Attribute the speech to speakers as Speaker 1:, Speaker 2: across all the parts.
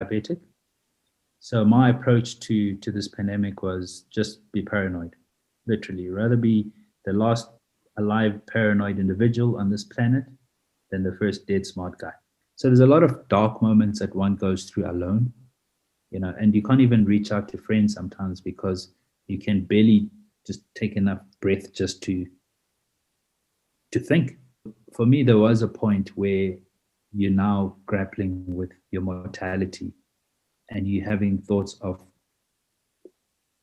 Speaker 1: diabetic. So my approach to this pandemic was just be paranoid, literally. Rather be the last alive paranoid individual on this planet than the first dead smart guy. So there's a lot of dark moments that one goes through alone, and you can't even reach out to friends sometimes because you can barely just take enough breath just to think. For me, there was a point where you're now grappling with your mortality and you're having thoughts of,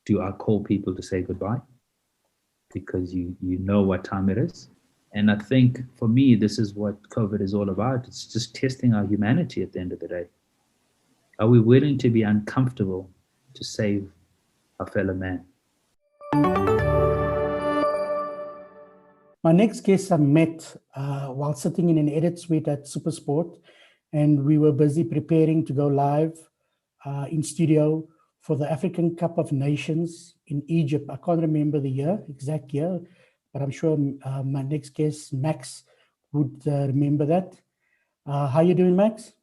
Speaker 1: do I call people to say goodbye? Because you know what time it is. And I think for me, this is what COVID is all about. It's just testing our humanity at the end of the day. Are we willing to be uncomfortable to save our fellow man?
Speaker 2: My next guest I met while sitting in an edit suite at SuperSport, and we were busy preparing to go live in studio for the African Cup of Nations in Egypt. I can't remember the exact year, but I'm sure my next guest, Max, would remember that. How you doing, Max?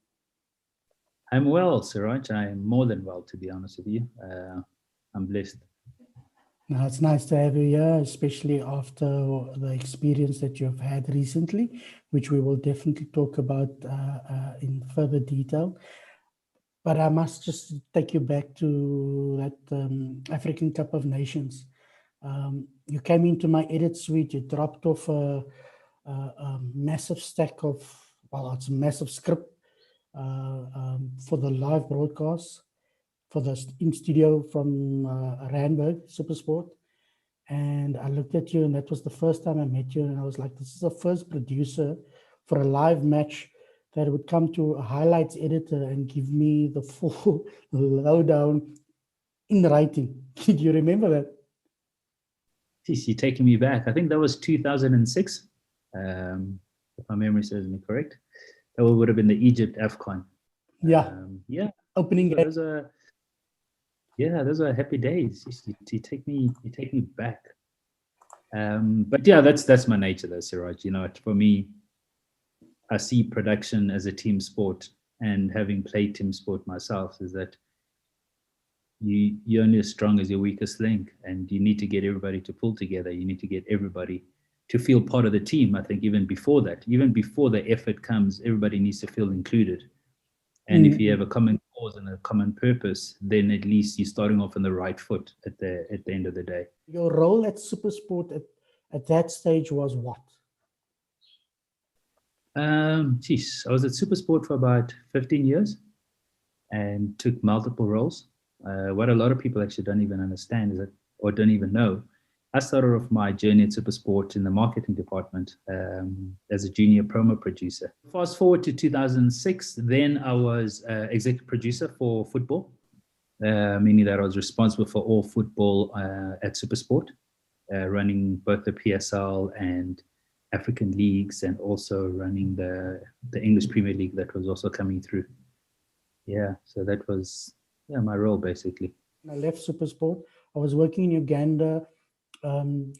Speaker 1: I'm well, Siraj. I'm more than well, to be honest with you. I'm blessed.
Speaker 2: Now, it's nice to have you here, especially after the experience that you've had recently, which we will definitely talk about in further detail. But I must just take you back to that African Cup of Nations. You came into my edit suite, you dropped off a massive stack of, well, it's a massive script for the live broadcast for the in studio from Randburg, SuperSport. And I looked at you, and that was the first time I met you. And I was like, this is the first producer for a live match that would come to a highlights editor and give me the full lowdown in writing. Do you remember that?
Speaker 1: Jeez, you're taking me back. I think that was 2006, if my memory serves me correct. That would have been the Egypt AFCON.
Speaker 2: Yeah.
Speaker 1: Yeah.
Speaker 2: Opening game.
Speaker 1: Those are happy days. You take me back. But yeah, that's my nature, though, Siraj. For me, I see production as a team sport, and having played team sport myself, is that you're only as strong as your weakest link, and you need to get everybody to pull together. You need to get everybody to feel part of the team. I think even before the effort comes, everybody needs to feel included. And if you have a common cause and a common purpose, then at least you're starting off on the right foot at the end of the day.
Speaker 2: Your role at SuperSport at that stage was what?
Speaker 1: I was at SuperSport for about 15 years and took multiple roles. What a lot of people actually don't even understand is that, or don't even know, I started off my journey at SuperSport in the marketing department as a junior promo producer. Fast forward to 2006, then I was executive producer for football, meaning that I was responsible for all football at SuperSport, running both the PSL and African leagues, and also running the English Premier League that was also coming through. Yeah, so that was my role basically.
Speaker 2: I left SuperSport. I was working in Uganda,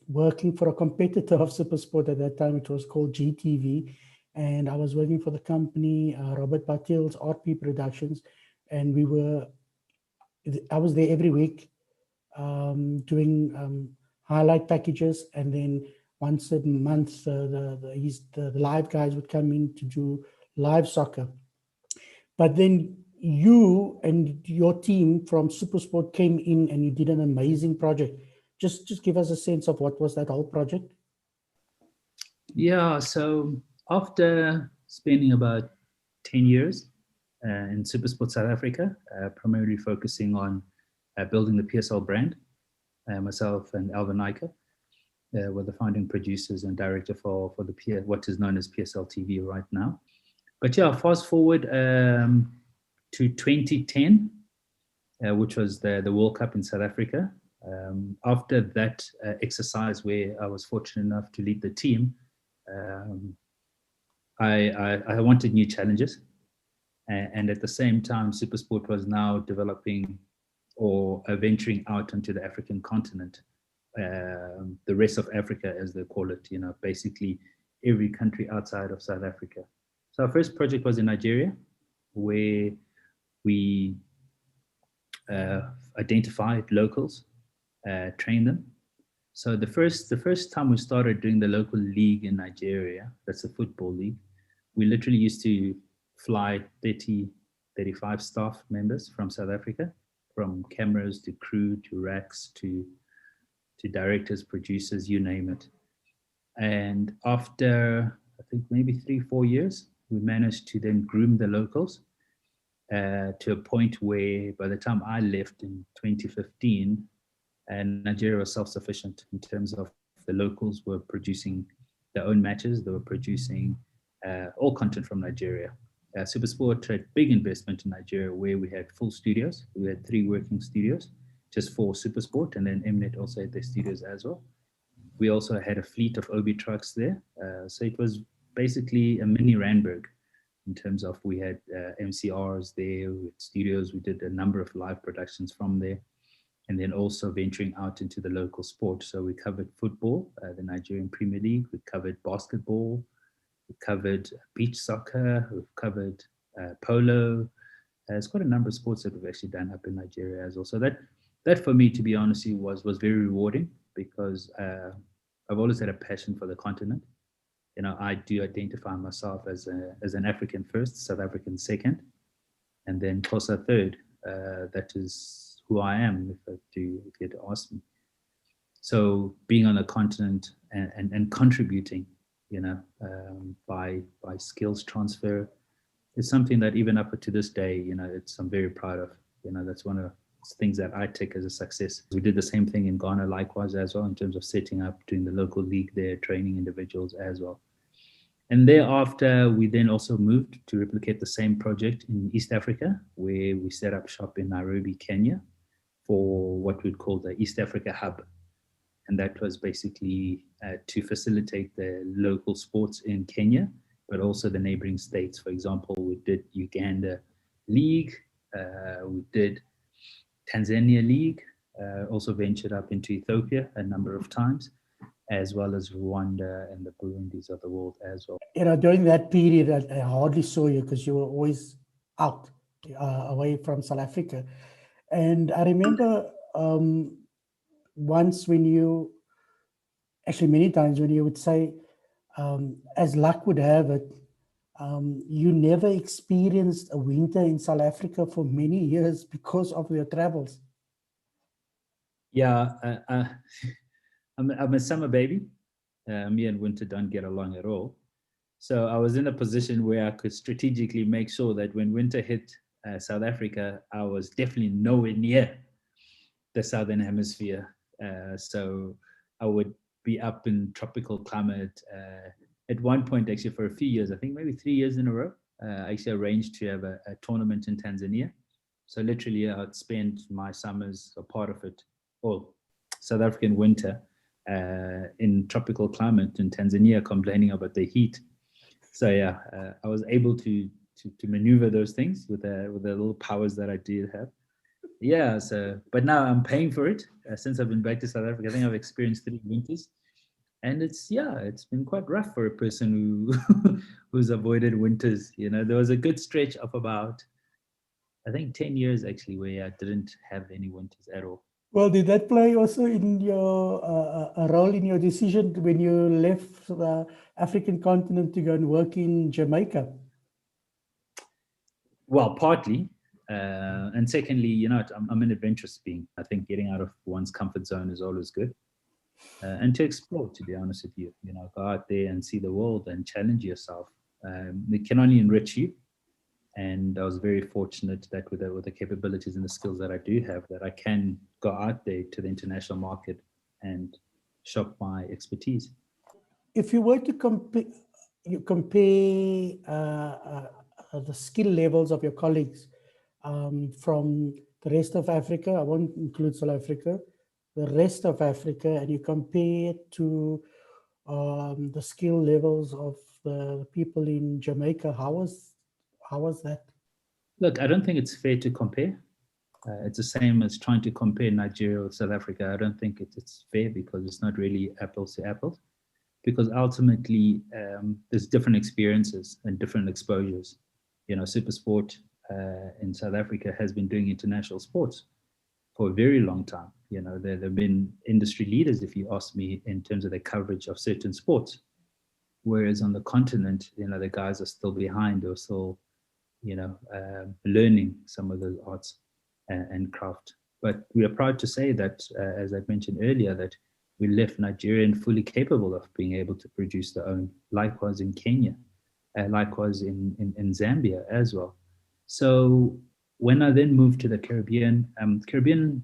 Speaker 2: working for a competitor of SuperSport at that time, which was called GTV. And I was working for the company, Robert Patil's RP Productions. And I was there every week doing highlight packages. And then once a month, the live guys would come in to do live soccer. But then you and your team from SuperSport came in and you did an amazing project. Just give us a sense of what was that whole project?
Speaker 1: Yeah, so after spending about 10 years in SuperSport South Africa, primarily focusing on building the PSL brand, myself and Alvin Nyker were the founding producers and director for what is known as PSL TV right now. But yeah, fast forward to 2010, which was the World Cup in South Africa. After that exercise where I was fortunate enough to lead the team, I wanted new challenges. And at the same time, SuperSport was now developing or venturing out onto the African continent, the rest of Africa, as they call it, basically every country outside of South Africa. So our first project was in Nigeria, where We identified locals, trained them. So the first time we started doing the local league in Nigeria, that's a football league, we literally used to fly 30, 35 staff members from South Africa, from cameras to crew to racks to directors, producers, you name it. And after, I think maybe 3-4 years, we managed to then groom the locals to a point where by the time I left in 2015, Nigeria was self-sufficient in terms of the locals were producing their own matches. They were producing all content from Nigeria. Supersport had big investment in Nigeria where we had full studios. We had 3 working studios just for Supersport, and then Mnet also had their studios as well. We also had a fleet of OB trucks there. So it was basically a mini Randburg in terms of we had MCRs there, with studios. We did a number of live productions from there. And then also venturing out into the local sport. So we covered football, the Nigerian Premier League. We covered basketball. We covered beach soccer. We've covered polo. There's quite a number of sports that we've actually done up in Nigeria as well. So that for me, to be honest, was very rewarding because I've always had a passion for the continent. You know, I do identify myself as an African first, South African second, and then Xhosa third. That is who I am, if you had to ask me. So being on the continent and contributing, you know, by skills transfer, is something that even up to this day, you know, I'm very proud of. You know, that's one of the things that I take as a success. We did the same thing in Ghana likewise as well, in terms of setting up, doing the local league there, training individuals as well. And thereafter, we then also moved to replicate the same project in East Africa, where we set up shop in Nairobi, Kenya, for what we'd call the East Africa Hub. And that was basically to facilitate the local sports in Kenya, but also the neighboring states. For example, we did Uganda League, we did Tanzania League, also ventured up into Ethiopia a number of times, as well as Rwanda and the Burundis of the world as well.
Speaker 2: You know, during that period, I hardly saw you because you were always out, away from South Africa. And I remember once when you, actually many times when you would say, as luck would have it, you never experienced a winter in South Africa for many years because of your travels.
Speaker 1: Yeah, I'm a summer baby. Me and winter don't get along at all. So I was in a position where I could strategically make sure that when winter hit South Africa, I was definitely nowhere near the Southern Hemisphere. So I would be up in tropical climate. At one point, actually, for a few years, I think maybe 3 years in a row, I actually arranged to have a tournament in Tanzania. So literally, I'd spend my summers, a part of it, or South African winter, in tropical climate in Tanzania, complaining about the heat. So yeah, I was able to maneuver those things with the little powers that I did have. Yeah, so but now I'm paying for it since I've been back to South Africa. I think I've experienced 3 winters, and it's been quite rough for a person who who's avoided winters. You know, there was a good stretch of about, I think, 10 years actually where I didn't have any winters at all.
Speaker 2: Well, did that play also in your a role in your decision when you left the African continent to go and work in Jamaica?
Speaker 1: Well, partly. And secondly, you know, I'm an adventurous being. I think getting out of one's comfort zone is always good. And to explore, to be honest with you, you know, go out there and see the world and challenge yourself. It can only enrich you. And I was very fortunate that with the capabilities and the skills that I do have, that I can go out there to the international market and shop my expertise.
Speaker 2: If you were to compare the skill levels of your colleagues from the rest of Africa, I won't include South Africa, the rest of Africa, and you compare it to the skill levels of the people in Jamaica, how was that?
Speaker 1: Look, I don't think it's fair to compare. It's the same as trying to compare Nigeria with South Africa. I don't think it's fair because it's not really apples to apples. Because ultimately, there's different experiences and different exposures. You know, Supersport in South Africa has been doing international sports for a very long time. They've been industry leaders, if you ask me, in terms of their coverage of certain sports. Whereas on the continent, the guys are still behind or still, learning some of those arts and craft. But we are proud to say that, as I mentioned earlier, that we left Nigeria fully capable of being able to produce their own. Likewise in Kenya, likewise in Zambia as well. So when I then moved to the Caribbean,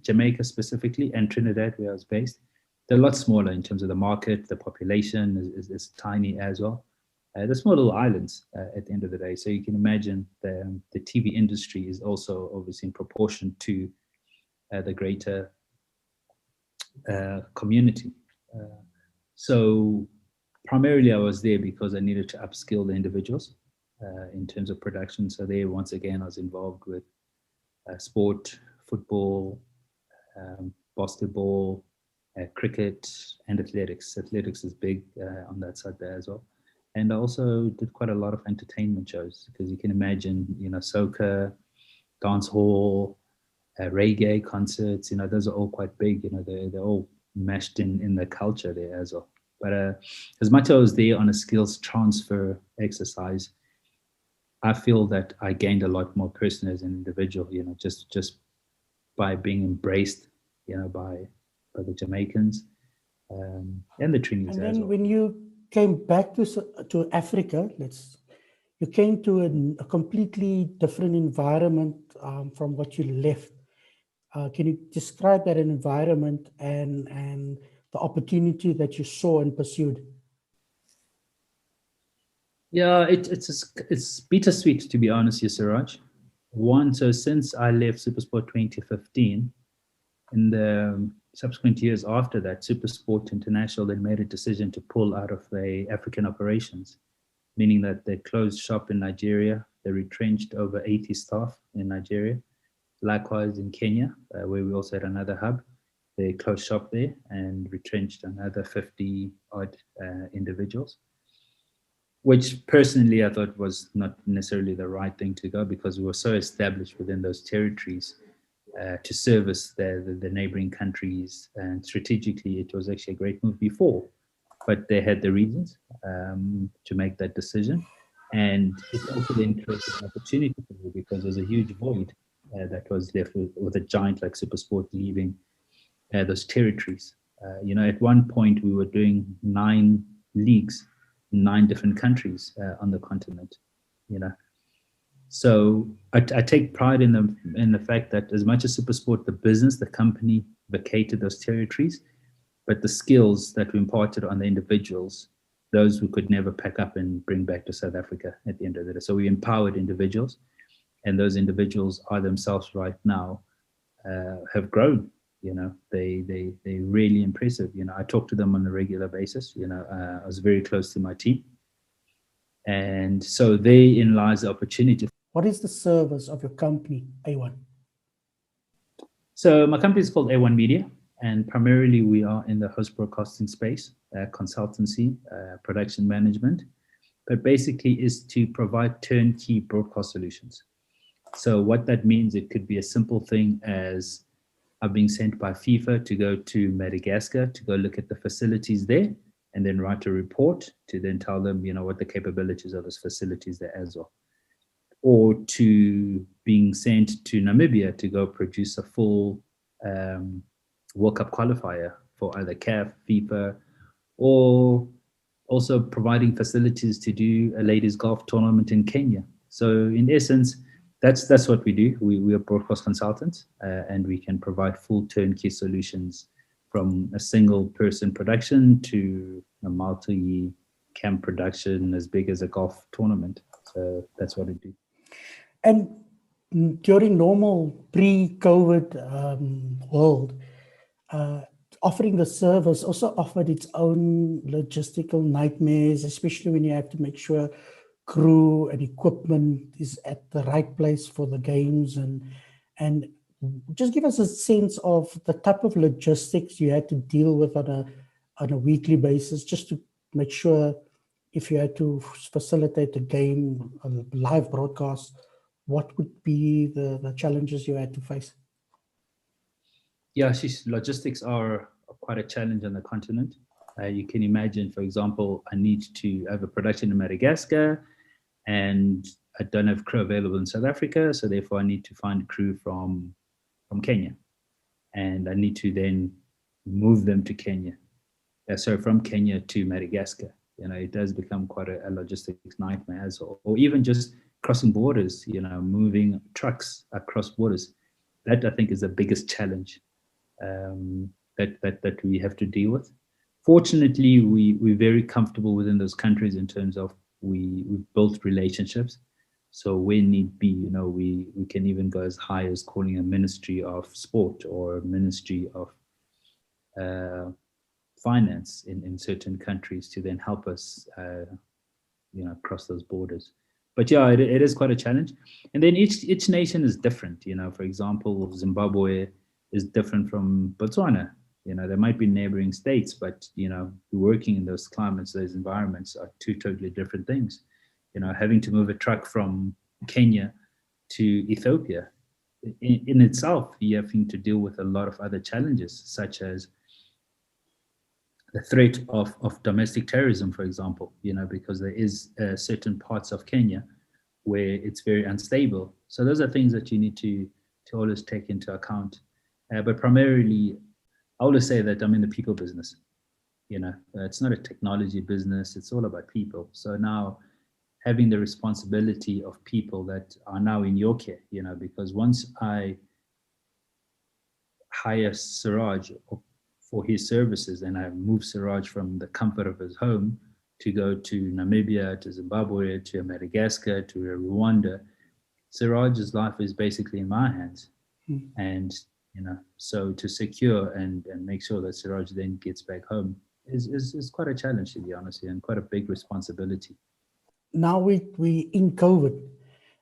Speaker 1: Jamaica specifically, and Trinidad, where I was based, they're a lot smaller in terms of the market. The population is tiny as well. They're small little islands at the end of the day. So you can imagine the TV industry is also obviously in proportion to the greater community. So primarily I was there because I needed to upskill the individuals in terms of production. So there, once again, I was involved with sport, football, basketball, cricket, and athletics. Athletics is big on that side there as well. And I also did quite a lot of entertainment shows, because you can imagine, soca, dance hall, reggae concerts, those are all quite big. They're all meshed in the culture there as well. But as much as I was there on a skills transfer exercise, I feel that I gained a lot more personally as an individual, just by being embraced, by the Jamaicans and the Trinis
Speaker 2: And
Speaker 1: as
Speaker 2: then
Speaker 1: well.
Speaker 2: when you came back to Africa, you came to a completely different environment from what you left. Can you describe that environment and the opportunity that you saw and pursued?
Speaker 1: Yeah, it's bittersweet, to be honest, Siraj. One, so since I left Supersport 2015, in the subsequent years after that, Supersport International then made a decision to pull out of the African operations, meaning that they closed shop in Nigeria. They retrenched over 80 staff in Nigeria. Likewise in Kenya, where we also had another hub, they closed shop there and retrenched another 50 odd individuals, which personally I thought was not necessarily the right thing to go, because we were so established within those territories to service the neighboring countries. And strategically, it was actually a great move before, but they had the reasons to make that decision. And it also then created an opportunity for me, because there's a huge void that was left with a giant like Supersport leaving those territories. At one point we were doing 9 leagues in 9 different countries on the continent. So I take pride in the fact that as much as Supersport, the business, the company, vacated those territories, but the skills that we imparted on the individuals, those we could never pack up and bring back to South Africa at the end of the day. So we empowered individuals, and those individuals are themselves right now have grown. They really impressive. I talk to them on a regular basis. I was very close to my team, and so therein lies the opportunity.
Speaker 2: What is the service of your company, A1?
Speaker 1: So my company is called A1 Media, and primarily we are in the host broadcasting space, consultancy, production management, but basically is to provide turnkey broadcast solutions. So what that means, it could be a simple thing as I'm being sent by FIFA to go to Madagascar to go look at the facilities there, and then write a report to then tell them, what the capabilities of those facilities there as well. Or to being sent to Namibia to go produce a full World Cup qualifier for either CAF, FIFA, or also providing facilities to do a ladies golf tournament in Kenya. So in essence, that's what we do. We are broadcast consultants, and we can provide full turnkey solutions, from a single person production to a multi-camp production as big as a golf tournament. So that's what we do.
Speaker 2: And during normal pre-COVID world, offering the service also offered its own logistical nightmares, especially when you have to make sure crew and equipment is at the right place for the games, and just give us a sense of the type of logistics you had to deal with on a weekly basis, just to make sure if you had to facilitate a game, a live broadcast, what would be the challenges you had to face?
Speaker 1: Yeah, logistics are quite a challenge on the continent. You can imagine, for example, I need to have a production in Madagascar, and I don't have crew available in South Africa, so therefore I need to find crew from Kenya, and I need to then move them to Kenya. So from Kenya to Madagascar, it does become quite a logistics nightmare as well. Or even just crossing borders, moving trucks across borders. That I think is the biggest challenge that we have to deal with. Fortunately, we're very comfortable within those countries in terms of we've built relationships. So when need be, we can even go as high as calling a ministry of sport or a ministry of finance in certain countries to then help us, cross those borders. But yeah, it is quite a challenge. And then each nation is different. For example, Zimbabwe is different from Botswana. There might be neighboring states, but working in those climates, those environments are two totally different things. Having to move a truck from Kenya to Ethiopia, in itself, you're having to deal with a lot of other challenges, such as the threat of domestic terrorism, for example, because there is certain parts of Kenya where it's very unstable. So those are things that you need to always take into account. But primarily, I always say that I'm in the people business. It's not a technology business. It's all about people. So now having the responsibility of people that are now in your care, because once I hire Siraj for his services and I move Siraj from the comfort of his home to go to Namibia, to Zimbabwe, to Madagascar, to Rwanda, Siraj's life is basically in my hands. And so to secure and make sure that Siraj then gets back home is quite a challenge, to be honest, and quite a big responsibility.
Speaker 2: Now we in COVID,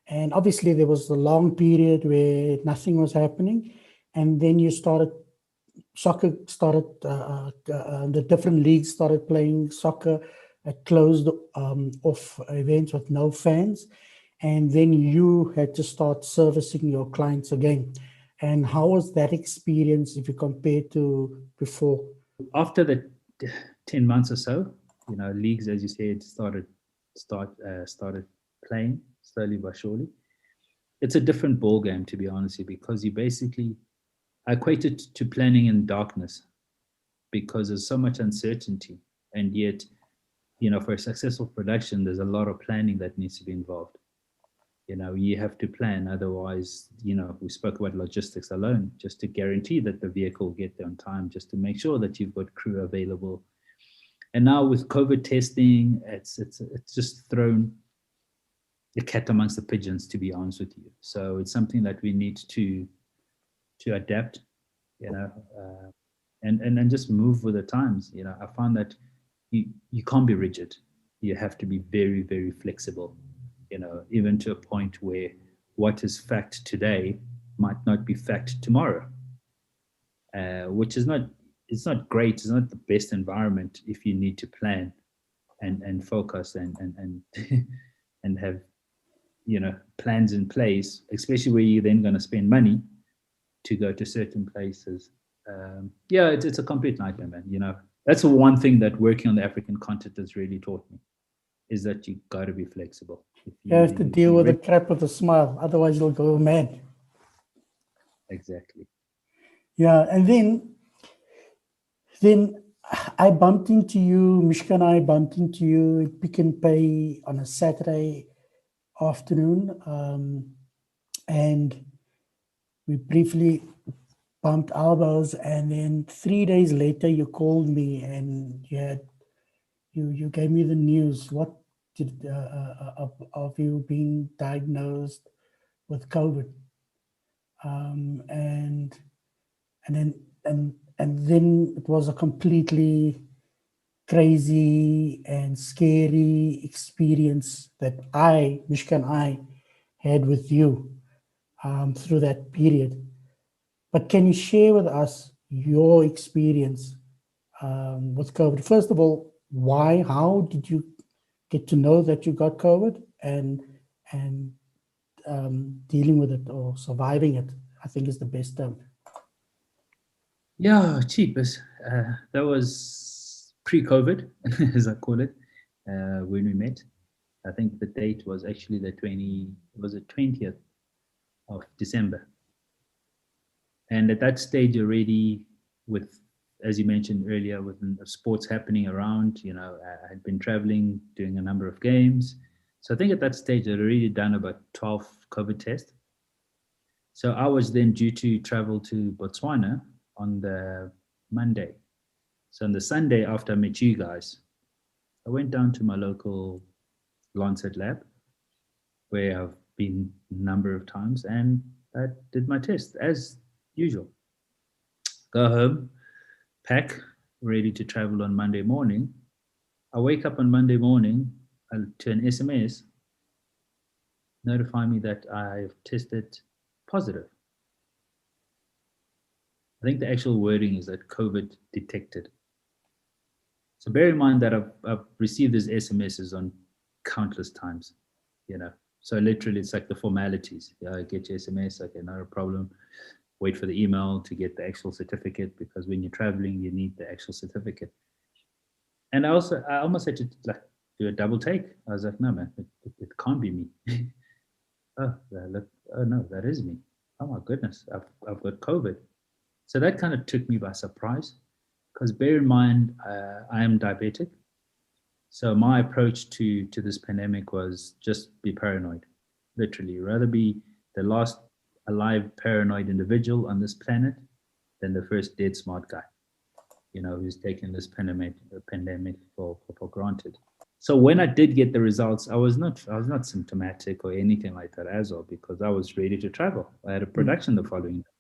Speaker 2: and obviously there was a long period where nothing was happening, and then soccer started, the different leagues started playing soccer at closed off events with no fans, and then you had to start servicing your clients again. And how was that experience if you compare to before?
Speaker 1: After the 10 months or so, leagues, as you said, started playing slowly but surely. It's a different ball game, to be honest, because you basically equate it to planning in darkness, because there's so much uncertainty, and yet, for a successful production, there's a lot of planning that needs to be involved. You have to plan, otherwise, we spoke about logistics alone, just to guarantee that the vehicle will get there on time, just to make sure that you've got crew available. And now with COVID testing, it's just thrown the cat amongst the pigeons, to be honest with you. So it's something that we need to adapt, and just move with the times. I find that you can't be rigid. You have to be very, very flexible, even to a point where what is fact today might not be fact tomorrow, which is not, it's not great. It's not the best environment if you need to plan and focus and and have plans in place, especially where you're then going to spend money to go to certain places. It's a complete nightmare, man. That's the one thing that working on the African continent has really taught me, is that you got to be flexible.
Speaker 2: You have to deal with the crap with a smile, otherwise you'll go mad.
Speaker 1: Exactly.
Speaker 2: Yeah, and then I bumped into you, Mishka and I bumped into you at Pick n Pay on a Saturday afternoon, and we briefly bumped elbows, and then 3 days later you called me and you gave me the news. What did of you being diagnosed with COVID, and then it was a completely crazy and scary experience that Mishka and I had with you through that period. But can you share with us your experience with COVID? First of all, how did you get to know that you got COVID, and dealing with it or surviving it, I think is the best term.
Speaker 1: Yeah, cheap. That was pre-COVID, as I call it, when we met. I think the date was actually the 20th of December. And at that stage already, with, as you mentioned earlier, with sports happening around, I had been traveling, doing a number of games. So I think at that stage I'd already done about 12 COVID tests. So I was then due to travel to Botswana on the Monday. So on the Sunday after I met you guys, I went down to my local Lancet lab where I've been a number of times, and I did my test as usual. Go home, pack, ready to travel on Monday morning. I wake up on Monday morning to an SMS notify me that I've tested positive. I think the actual wording is that COVID detected. So bear in mind that I've received these SMSs on countless times, So literally, it's like the formalities. Yeah, I get your SMS. Okay, not a problem. Wait for the email to get the actual certificate, because when you're traveling, you need the actual certificate. And I almost had to do a double take. I was like, no, man, it can't be me. Oh no, that is me. Oh my goodness, I've got COVID. So that kind of took me by surprise, because bear in mind, I am diabetic. So my approach to this pandemic was just be paranoid, literally. Rather be the last alive paranoid individual on this planet than the first dead smart guy, who's taken this pandemic for granted. So when I did get the results, I was not symptomatic or anything like that as well, because I was ready to travel. I had a production the following day.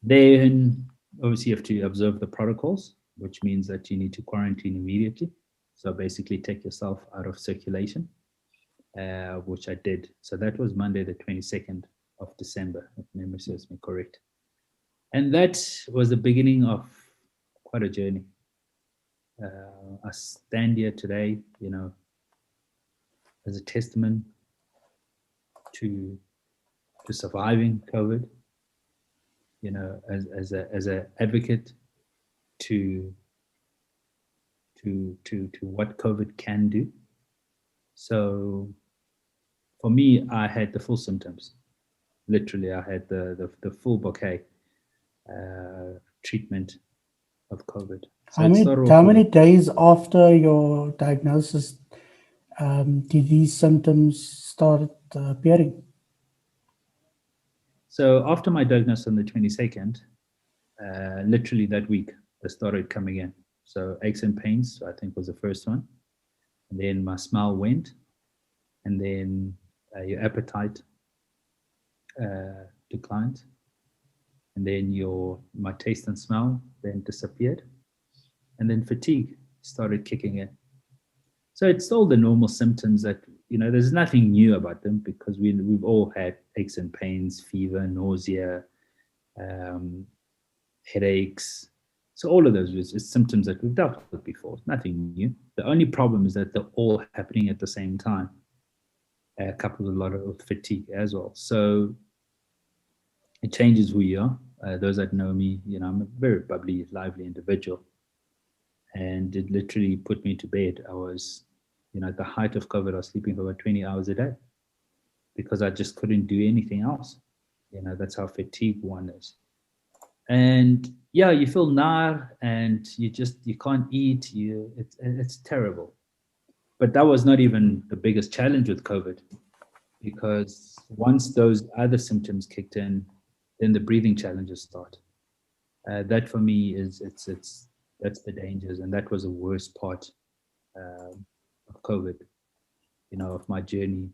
Speaker 1: Then obviously you have to observe the protocols, which means that you need to quarantine immediately. So basically take yourself out of circulation, which I did. So that was Monday, the 22nd of December, if memory serves me correct. And that was the beginning of quite a journey. I stand here today, as a testament to surviving COVID, as a advocate to what COVID can do. So for me, I had the full symptoms. Literally, I had the full bouquet treatment of COVID. So
Speaker 2: how many days after your diagnosis did these symptoms start appearing?
Speaker 1: So after my diagnosis on the 22nd, literally that week, they started coming in. So aches and pains, I think, was the first one. And then my smell went. And then your appetite declined. And then my taste and smell then disappeared. And then fatigue started kicking in. So it's all the normal symptoms that, there's nothing new about them, because we've all had aches and pains, fever, nausea, headaches. So all of those is symptoms that we've dealt with before. Nothing new. The only problem is that they're all happening at the same time, coupled with a lot of fatigue as well. So it changes who you are. Those that know me, I'm a very bubbly, lively individual. And it literally put me to bed. I was, at the height of COVID, I was sleeping for about 20 hours a day, because I just couldn't do anything else. That's how fatigued one is. And yeah, you feel nar, and you can't eat. It's terrible. But that was not even the biggest challenge with COVID, because once those other symptoms kicked in, then the breathing challenges start. That for me that's the dangers, and that was the worst part of COVID, of my journey,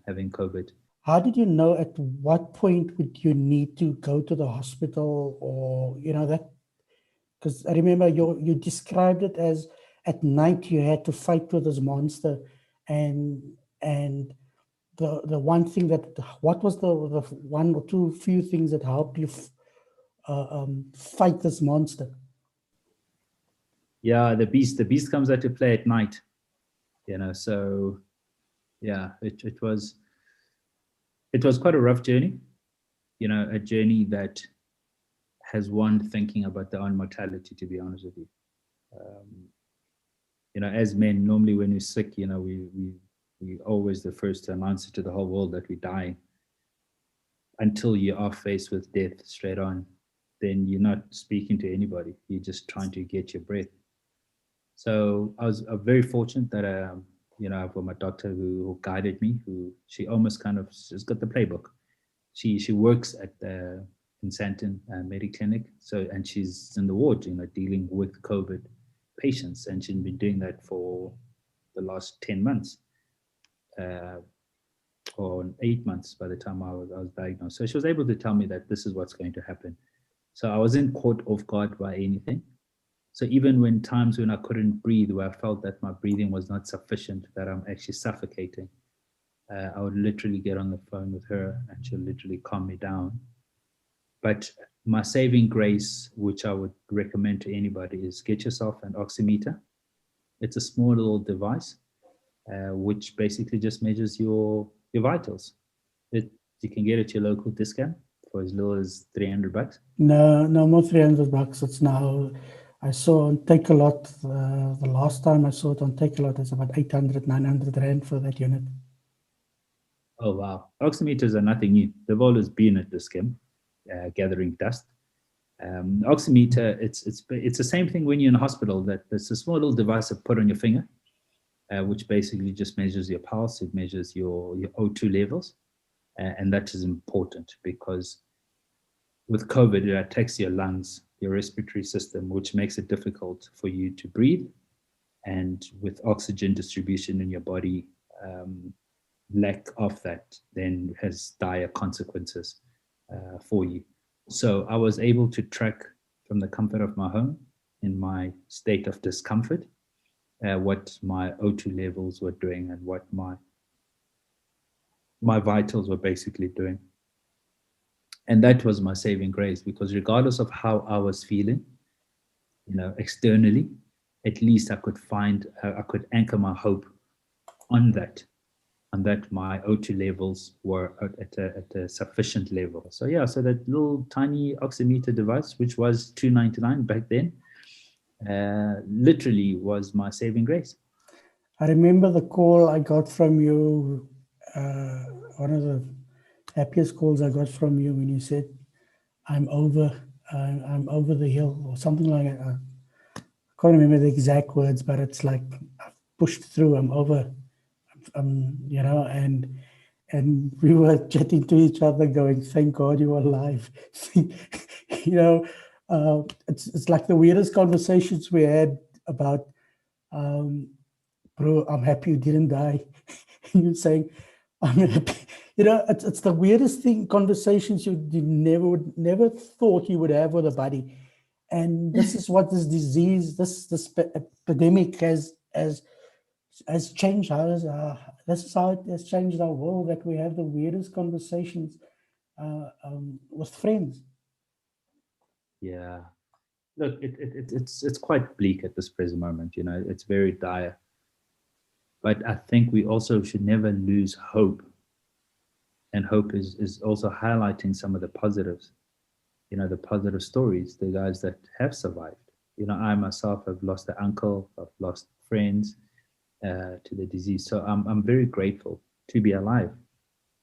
Speaker 1: having COVID.
Speaker 2: How did you know at what point would you need to go to the hospital, or that? Because I remember you described it as at night you had to fight with this monster, and the one thing what was the one or two few things that helped you fight this monster?
Speaker 1: Yeah, the beast comes out to play at night, so yeah, it was it was quite a rough journey, a journey that has one thinking about their own mortality, to be honest with you. As men, normally when we're sick, we always the first to announce it to the whole world that we die. Until you are faced with death straight on, then you're not speaking to anybody. You're just trying to get your breath. So I was very fortunate that I've got my doctor who guided me. She almost she's got the playbook. She works at in Sandton Mediclinic. And she's in the ward, dealing with COVID patients, and she's been doing that for the last 10 months. Or 8 months by the time I was diagnosed. So she was able to tell me that this is what's going to happen. So I wasn't caught off guard by anything. So even when times when I couldn't breathe, where I felt that my breathing was not sufficient, that I'm actually suffocating, I would literally get on the phone with her and she'll literally calm me down. But my saving grace, which I would recommend to anybody, is get yourself an oximeter. It's a small little device, which basically just measures your vitals. You can get it at your local discount for as low as $300.
Speaker 2: No more $300. It's now, I saw on Take-A-Lot, the last time I saw it on Take-A-Lot, it's about 800, 900 Rand for that unit.
Speaker 1: Oh, wow. Oximeters are nothing new. They've always been at this game, gathering dust. Oximeter, it's the same thing when you're in a hospital, that it's a small little device to put on your finger, which basically just measures your pulse. It measures your O2 levels. And that is important because with COVID, it attacks your lungs, your respiratory system, which makes it difficult for you to breathe. And with oxygen distribution in your body, lack of that then has dire consequences for you. So I was able to track from the comfort of my home, in my state of discomfort, what my O2 levels were doing and what my vitals were basically doing. And that was my saving grace, because regardless of how I was feeling, externally, at least I could anchor my hope on that my O2 levels were at a sufficient level. So so that little tiny oximeter device, which was $299 back then, literally was my saving grace.
Speaker 2: I remember the call I got from you, one of the happiest calls I got from you when you said, I'm over the hill, or something like that. I can't remember the exact words, but it's like, I've pushed through, I'm over, and we were chatting to each other going, thank God you're alive. It's like the weirdest conversations we had about, bro, I'm happy you didn't die. You're saying, I'm happy. It's the weirdest thing, conversations you never thought you would have with a buddy. And this is what this disease, this epidemic has changed. This is how it has changed our world, that we have the weirdest conversations with friends.
Speaker 1: Yeah. Look, it's quite bleak at this present moment. It's very dire. But I think we also should never lose hope. And hope is also highlighting some of the positives, the positive stories, the guys that have survived. I myself have lost an uncle, I've lost friends to the disease. So I'm very grateful to be alive.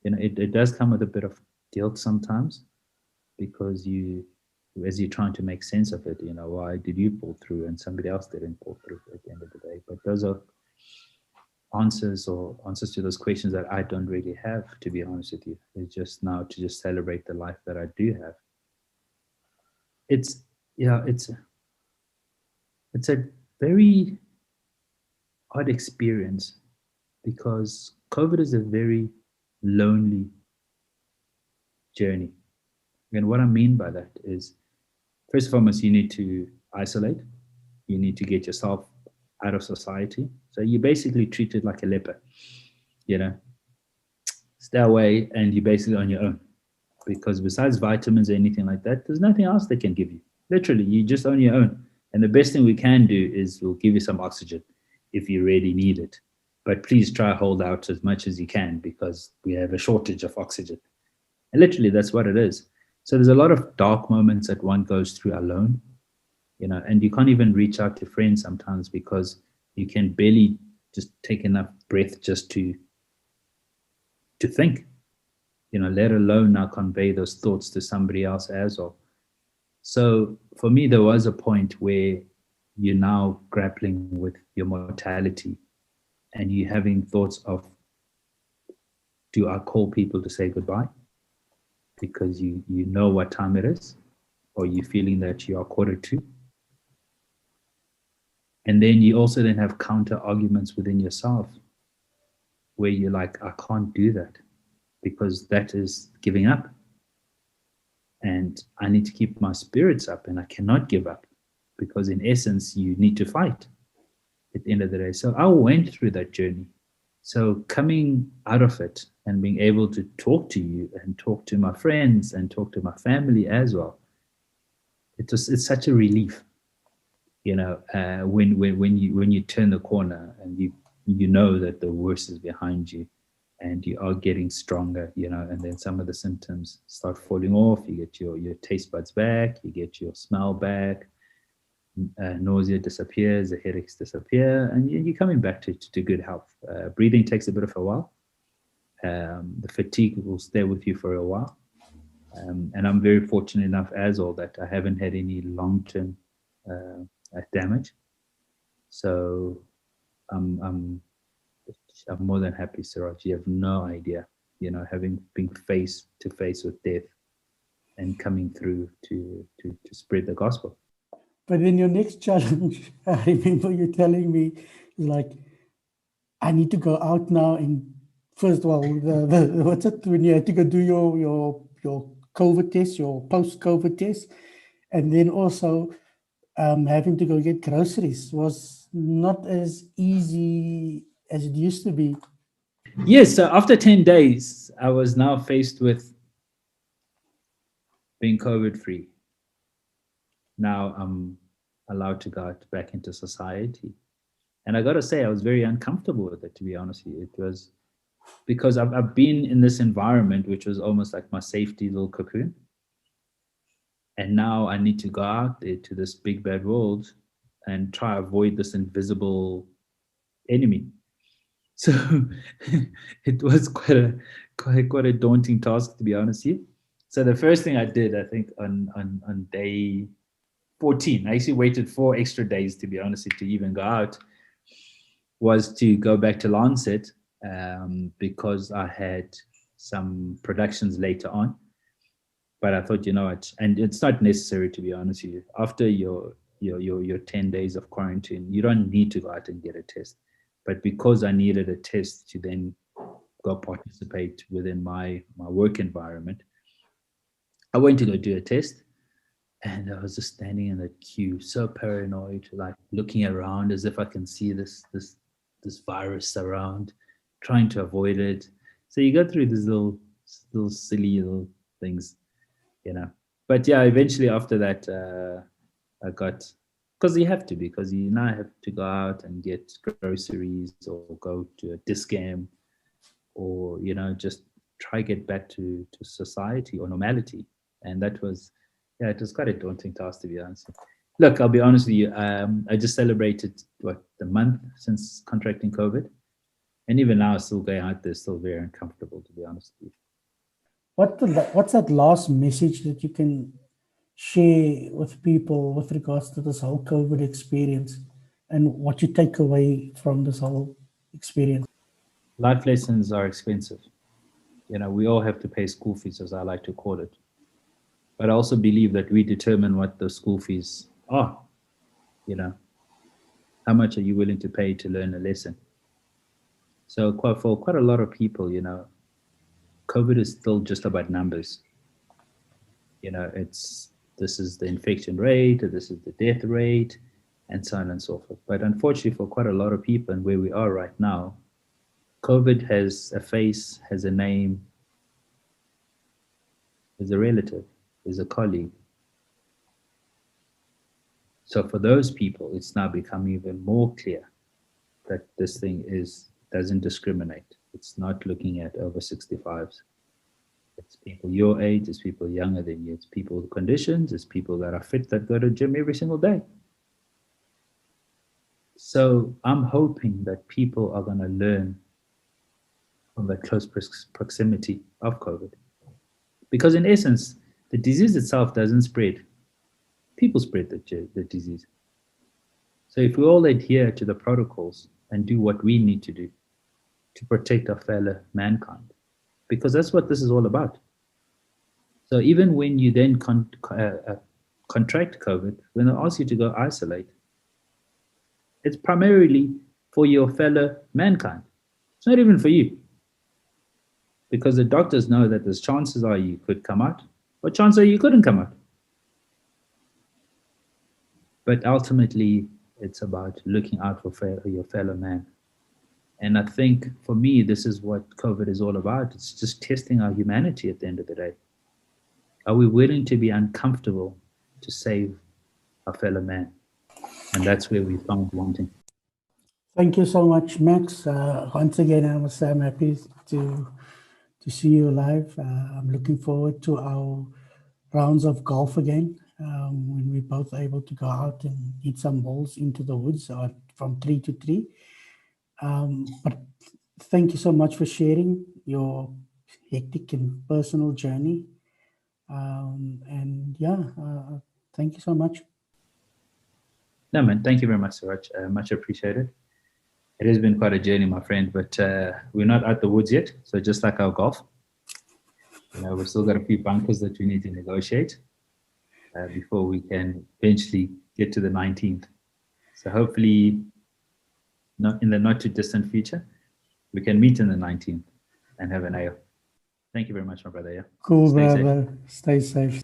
Speaker 1: It does come with a bit of guilt sometimes, because as you're trying to make sense of it, why did you pull through and somebody else didn't pull through at the end of the day? But those are answers to those questions that I don't really have, to be honest with you. It's just now to just celebrate the life that I do have. It's a very odd experience, because COVID is a very lonely journey. And what I mean by that is, first and foremost, you need to isolate. You need to get yourself out of society. So you're basically treated like a leper, stay away, and you're basically on your own, because besides vitamins or anything like that, there's nothing else they can give you. Literally, you're just on your own. And the best thing we can do is we'll give you some oxygen if you really need it. but please try hold out as much as you can because we have a shortage of oxygen. And literally, that's what it is. So there's a lot of dark moments that one goes through alone, and you can't even reach out to friends sometimes because you can barely just take enough breath just to think, let alone now convey those thoughts to somebody else as well. So for me, there was a point where you're now grappling with your mortality and you're having thoughts of, do I call people to say goodbye? Because you know what time it is, or you're feeling that you are quarter to. And then you also then have counter arguments within yourself where you're like, I can't do that because that is giving up. And I need to keep my spirits up and I cannot give up because in essence, you need to fight at the end of the day. So I went through that journey. So coming out of it and being able to talk to you and talk to my friends and talk to my family as well, it's such a relief, when you turn the corner and you know that the worst is behind you and you are getting stronger, and then some of the symptoms start falling off. You get your taste buds back, you get your smell back, nausea disappears, the headaches disappear, and you're coming back to good health. Breathing takes a bit of a while. The fatigue will stay with you for a while. And I'm very fortunate enough as all that I haven't had any long-term damage. So I'm more than happy, Siraj. You have no idea, having been face to face with death and coming through to spread the gospel.
Speaker 2: But then your next challenge, I remember you telling me, is like, I need to go out now and first of all, the what's it when you had to go do your COVID test, your post-COVID test, and then also having to go get groceries was not as easy as it used to be.
Speaker 1: Yes, so after 10 days, I was now faced with being COVID free. Now I'm allowed to go out back into society. And I got to say, I was very uncomfortable with it, to be honest with you. It was because I've been in this environment, which was almost like my safety little cocoon. And now I need to go out there to this big bad world and try to avoid this invisible enemy. So it was quite a daunting task, to be honest with you. So the first thing I did, I think on day 14, I actually waited 4 extra days, to be honest, to even go out, was to go back to Lancet because I had some productions later on. But I thought, what, and it's not necessary, to be honest with you. After your 10 days of quarantine, you don't need to go out and get a test. But because I needed a test to then go participate within my work environment, I went to go do a test. And I was just standing in the queue, so paranoid, like looking around as if I can see this virus around, trying to avoid it. So you go through these little silly little things, But yeah, eventually after that, I got, because you have to, because you now have to go out and get groceries or go to a discam or, just try get back to society or normality. And that was, yeah, it was quite a daunting task, to be honest. Look, I'll be honest with you. I just celebrated the month since contracting COVID, and even now, still going out there, still very uncomfortable, to be honest with you.
Speaker 2: What's that last message that you can share with people with regards to this whole COVID experience and what you take away from this whole experience?
Speaker 1: Life lessons are expensive. We all have to pay school fees, as I like to call it. But I also believe that we determine what the school fees are. How much are you willing to pay to learn a lesson? So for quite a lot of people, COVID is still just about numbers. This is the infection rate, or this is the death rate, and so on and so forth. But unfortunately, for quite a lot of people, and where we are right now, COVID has a face, has a name, is a relative, is a colleague. So for those people, it's now become even more clear that this thing is doesn't discriminate. It's not looking at over 65s. It's people your age, it's people younger than you, it's people with conditions, it's people that are fit that go to gym every single day. So I'm hoping that people are going to learn from that close proximity of COVID. Because in essence, the disease itself doesn't spread. People spread the disease. So if we all adhere to the protocols and do what we need to do to protect our fellow mankind, because that's what this is all about. So even when you then contract COVID, when they ask you to go isolate, it's primarily for your fellow mankind. It's not even for you. Because the doctors know that there's chances are you could come out, or chances are you couldn't come out. But ultimately, it's about looking out for your fellow man. And I think for me, this is what COVID is all about. It's just testing our humanity at the end of the day. Are we willing to be uncomfortable to save our fellow man? And that's where we found wanting.
Speaker 2: Thank you so much, Max. Once again, I must say I'm happy to see you live. I'm looking forward to our rounds of golf again when we're both able to go out and hit some balls into the woods from tree to tree. But thank you so much for sharing your hectic and personal journey. And yeah, thank you so much.
Speaker 1: No, man, thank you very much, Suraj. Much appreciated. It has been quite a journey, my friend, but we're not out the woods yet. So just like our golf, we've still got a few bunkers that we need to negotiate before we can eventually get to the 19th. So hopefully, not in the not too distant future, we can meet in the 19th and have an ale. Thank you very much, my brother. Yeah.
Speaker 2: Cool,
Speaker 1: Stay safe.
Speaker 2: brother. Stay safe.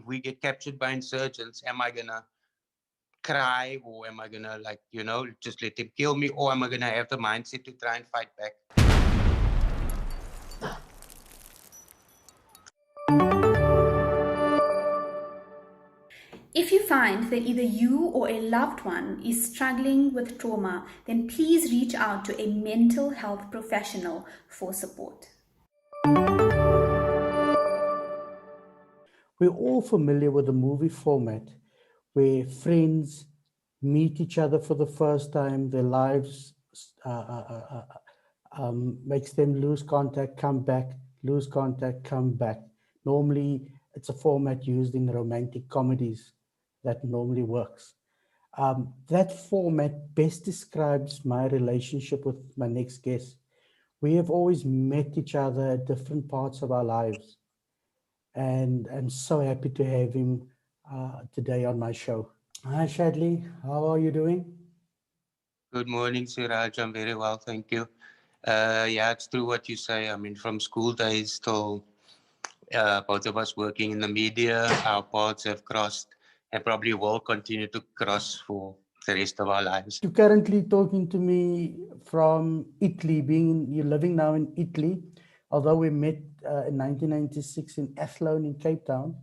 Speaker 3: if we get captured by insurgents, am I gonna cry, or am I gonna, like, just let them kill me, or am I gonna have the mindset to try and fight back?
Speaker 4: If you find that either you or a loved one is struggling with trauma, then please reach out to a mental health professional for support.
Speaker 2: We're all familiar with the movie format where friends meet each other for the first time, their lives makes them lose contact, come back, lose contact, come back. Normally, it's a format used in romantic comedies that normally works. That format best describes my relationship with my next guest. We have always met each other at different parts of our lives, and I'm so happy to have him today on my show. Hi, Shadley. How are you doing?
Speaker 3: Good morning, Siraj. I'm very well, thank you. Yeah, it's true what you say. I mean, from school days till both of us working in the media, our paths have crossed and probably will continue to cross for the rest of our lives.
Speaker 2: You're currently talking to me from Italy, you're living now in Italy, although we met in 1996 in Athlone in Cape Town.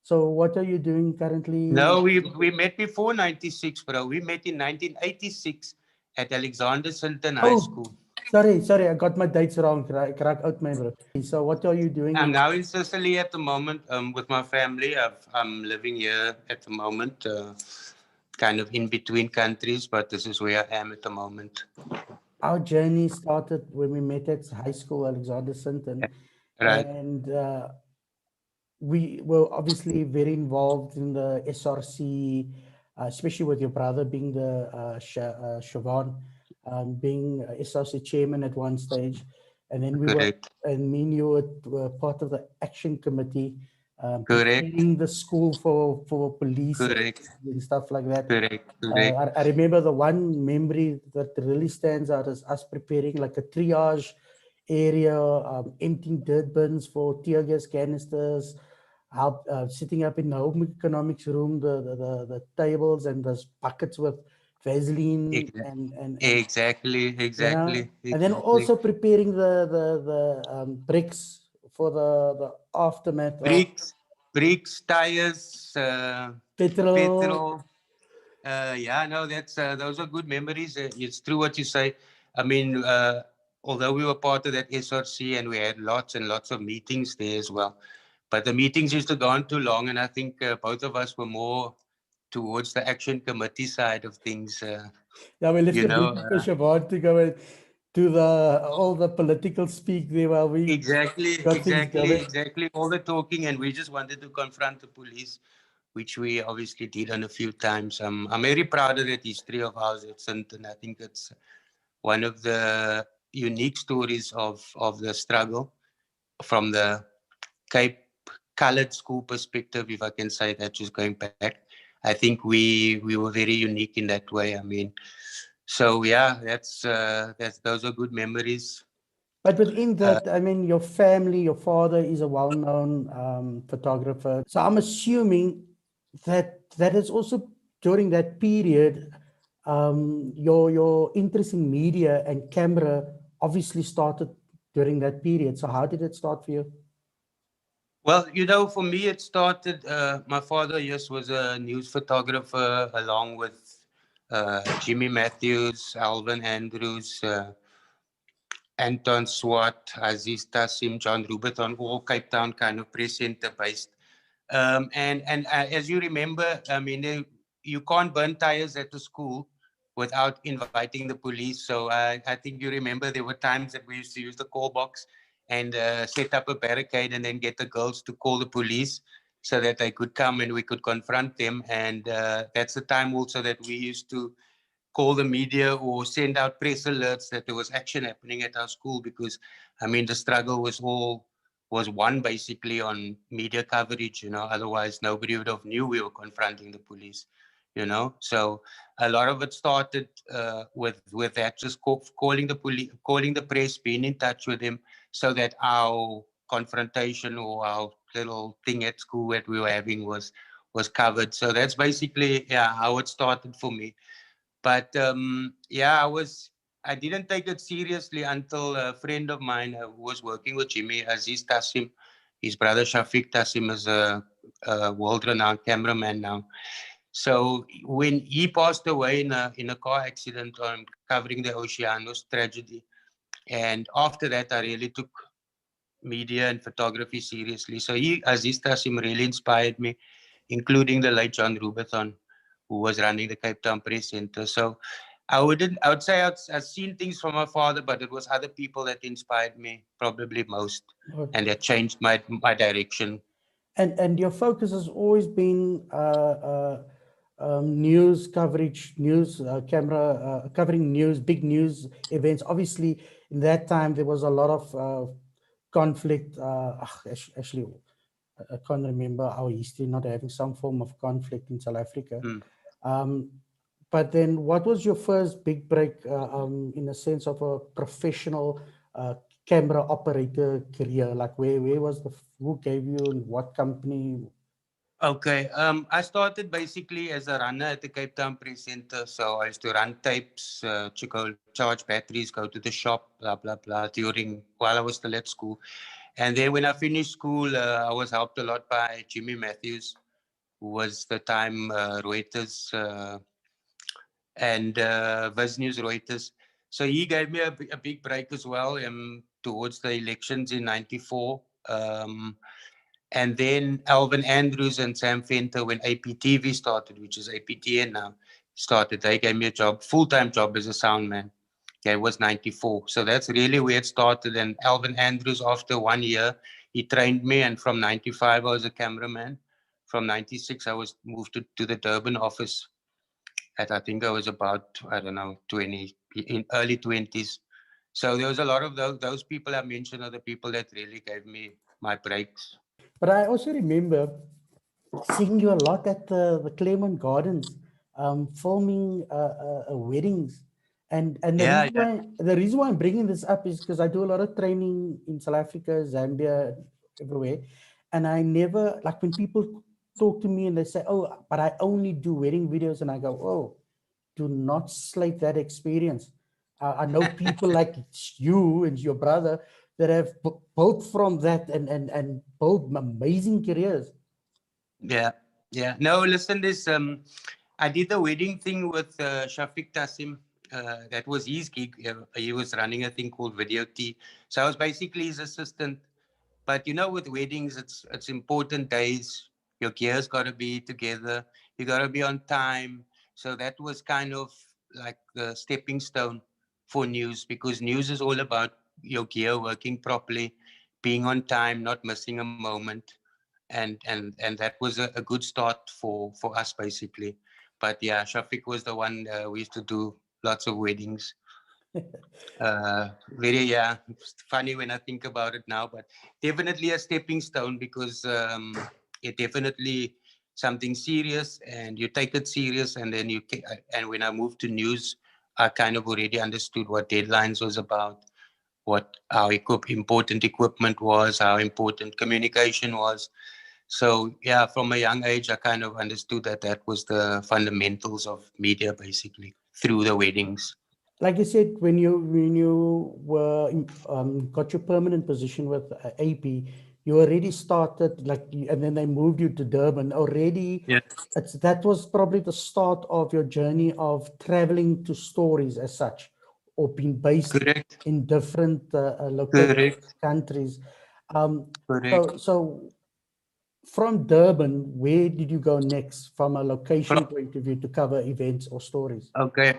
Speaker 2: So what are you doing currently?
Speaker 3: No, we met before 96, bro. We met in 1986 at Alexander Sinton High School.
Speaker 2: Sorry, I got my dates wrong. Crack out my bro. So what are you doing?
Speaker 3: I'm now in Sicily at the moment with my family. I'm living here at the moment, kind of in between countries, but this is where I am at the moment.
Speaker 2: Our journey started when we met at high school, Alexander Sinton.
Speaker 3: Right.
Speaker 2: And we were obviously very involved in the SRC, especially with your brother being the Siobhan, being SRC chairman at one stage. And then me and you were part of the action committee, preparing the school for police and stuff like that. I remember the one memory that really stands out is us preparing like a triage area, emptying dirt bins for tear gas canisters, sitting up in the home economics room, the tables and the buckets with Vaseline and
Speaker 3: exactly.
Speaker 2: And then also preparing the bricks for the aftermath
Speaker 3: bricks, tires,
Speaker 2: petrol.
Speaker 3: Yeah, no, that's those are good memories. It's true what you say. I mean, although we were part of that SRC and we had lots and lots of meetings there as well, but the meetings used to go on too long, and I think both of us were more towards the action committee side of things.
Speaker 2: Yeah, we left the meeting for Siobhan to go and do all the political speak there while we
Speaker 3: exactly all the talking, and we just wanted to confront the police, which we obviously did on a few times. I'm very proud of that history of ours at Sinton. I think it's one of the unique stories of the struggle from the Cape colored school perspective, if I can say that, just going back. I think we were very unique in that way. I mean, so yeah, that's those are good memories.
Speaker 2: But within that, I mean, your family, your father is a well-known photographer. So I'm assuming that is also during that period, your interest in media and camera obviously started during that period. So how did it start for you?
Speaker 3: Well, for me, it started, my father, yes, was a news photographer along with Jimmy Matthews, Alvin Andrews, Anton Swart, Aziz Tassim, John Ruberton, all Cape Town kind of press center based. And as you remember, I mean, you can't burn tires at the school without inviting the police. So I think you remember there were times that we used to use the call box and set up a barricade and then get the girls to call the police so that they could come and we could confront them. And that's the time also that we used to call the media or send out press alerts that there was action happening at our school, because I mean the struggle was won basically on media coverage. Otherwise nobody would have knew we were confronting the police. So a lot of it started with that, just calling the police, calling the press, being in touch with them, so that our confrontation or our, little thing at school that we were having was covered. So that's basically how it started for me. But I didn't take it seriously until a friend of mine who was working with Jimmy, Aziz Tassim, his brother Shafiq Tassim is a world-renowned cameraman now. So when he passed away in a car accident on covering the Oceanos tragedy, and after that I really took media and photography seriously. So Aziz Tassim really inspired me, including the late John Rubenthal, who was running the Cape Town Press Center. So I would say I've seen things from my father, but it was other people that inspired me probably most,
Speaker 2: Okay.
Speaker 3: and that changed my direction.
Speaker 2: And your focus has always been news coverage, news camera covering news, big news events. Obviously, in that time there was a lot of conflict. Actually, I can't remember our history not having some form of conflict in South Africa. Um, but then, what was your first big break in a sense of a professional camera operator career? Like, where was who gave you and what company?
Speaker 3: Okay. I started basically as a runner at the Cape Town Press Center. So I used to run tapes, to go charge batteries, go to the shop, blah, blah, blah, while I was still at school. And then when I finished school, I was helped a lot by Jimmy Matthews, who was the time Reuters and Viz News Reuters. So he gave me a big break as well towards the elections in 94. And then Alvin Andrews and Sam Fenter, when APTV started, which is APTN now, started, they gave me a job, full-time job as a sound man. Okay, it was 94. So that's really where it started. And Alvin Andrews, after 1 year, he trained me. And from 95, I was a cameraman. From 96, I was moved to the Durban office. I think I was about, I don't know, 20, in early 20s. So there was a lot of those people I mentioned are the people that really gave me my breaks.
Speaker 2: But I also remember seeing you a lot at the Claremont Gardens, filming weddings. And
Speaker 3: Yeah, yeah.
Speaker 2: the reason why I'm bringing this up is because I do a lot of training in South Africa, Zambia, everywhere, and I never, like, when people talk to me and they say, "Oh, but I only do wedding videos," and I go, "Oh, do not slate that experience." I know people like you and your brother that have built from that and built amazing careers.
Speaker 3: Yeah, yeah. No, listen, I did the wedding thing with Shafiq Tassim. That was his gig. He was running a thing called Video T. So I was basically his assistant. But with weddings, it's important days. Your gear's got to be together. You got to be on time. So that was kind of like the stepping stone for news, because news is all about your gear working properly, being on time, not missing a moment, and that was a good start for us basically. But yeah, Shafiq was the one. We used to do lots of weddings. Very, yeah, it's funny when I think about it now, but definitely a stepping stone, because it definitely something serious, and you take it serious, and then and when I moved to news, I kind of already understood what deadlines was about, how important equipment was, how important communication was. So yeah, from a young age, I kind of understood that was the fundamentals of media, basically, through the weddings.
Speaker 2: Like you said, when you were got your permanent position with AP, you already started, like, and then they moved you to Durban already.
Speaker 3: Yeah.
Speaker 2: That was probably the start of your journey of traveling to stories as such, or being based
Speaker 3: Correct.
Speaker 2: in different locations,
Speaker 3: Correct.
Speaker 2: countries. Um, so,
Speaker 3: Correct.
Speaker 2: so from Durban, where did you go next from a location
Speaker 3: From,
Speaker 2: point of view to cover events or stories?
Speaker 3: okay.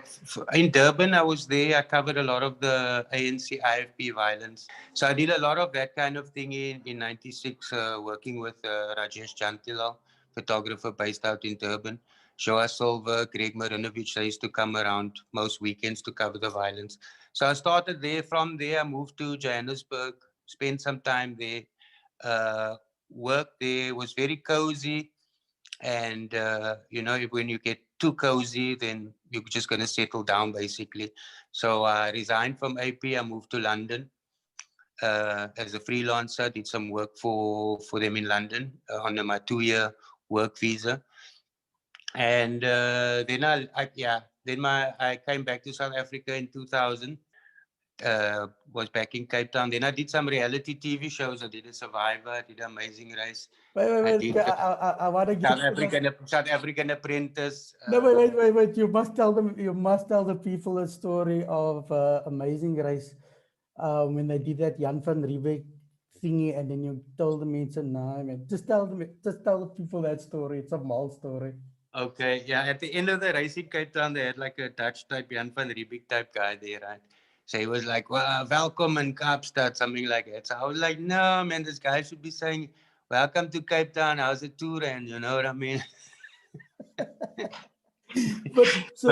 Speaker 3: In Durban, I was there. I covered a lot of the ANC IFP violence. So I did a lot of that kind of thing in 96, working with Rajesh Jantilal, photographer based out in Durban. Joa Silva, Greg Marinovich, they used to come around most weekends to cover the violence. So I started there. From there, I moved to Johannesburg, spent some time there, uh, worked there, was very cozy. And when you get too cozy, then you're just going to settle down basically. So I resigned from AP. I moved to London, as a freelancer. Did some work for them in London on my 2-year work visa. And then I came back to South Africa in 2000. Was back in Cape Town. Then I did some reality TV shows. I did a Survivor. I did Amazing Race. I did
Speaker 2: I want to get
Speaker 3: South African Apprentice.
Speaker 2: No, wait. You must tell the people a story of Amazing Race when they did that Jan van Riebeeck thingy, and then you told them it's a no, man. Just tell the people that story. It's a mal story.
Speaker 3: Okay, yeah. At the end of the race in Cape Town, they had like a Dutch type Jan van Riebeeck type guy there, right? So he was like, well, welcome in Kaapstad, something like that. So I was like, no, man, this guy should be saying, welcome to Cape Town. How's the tour? And you know what I mean?
Speaker 2: So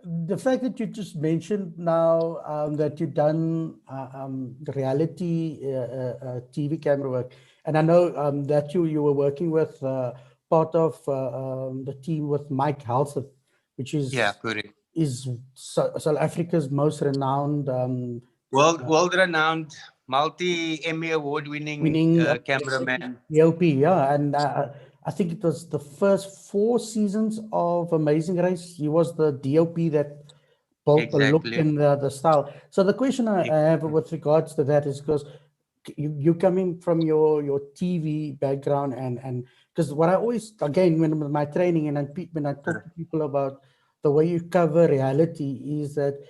Speaker 2: the fact that you just mentioned now that you've done the reality TV camera work, and I know that you were working with part of the team with Mike Halseth, which is South Africa's most renowned
Speaker 3: world renowned multi-Emmy award winning cameraman.
Speaker 2: DOP, yeah, and I think it was the first 4 seasons of Amazing Race. He was the DOP that built the look and the style. So the question I have with regards to that is because you coming from your TV background, and because what I always, again, when my training and when I talk to people about the way you cover reality is that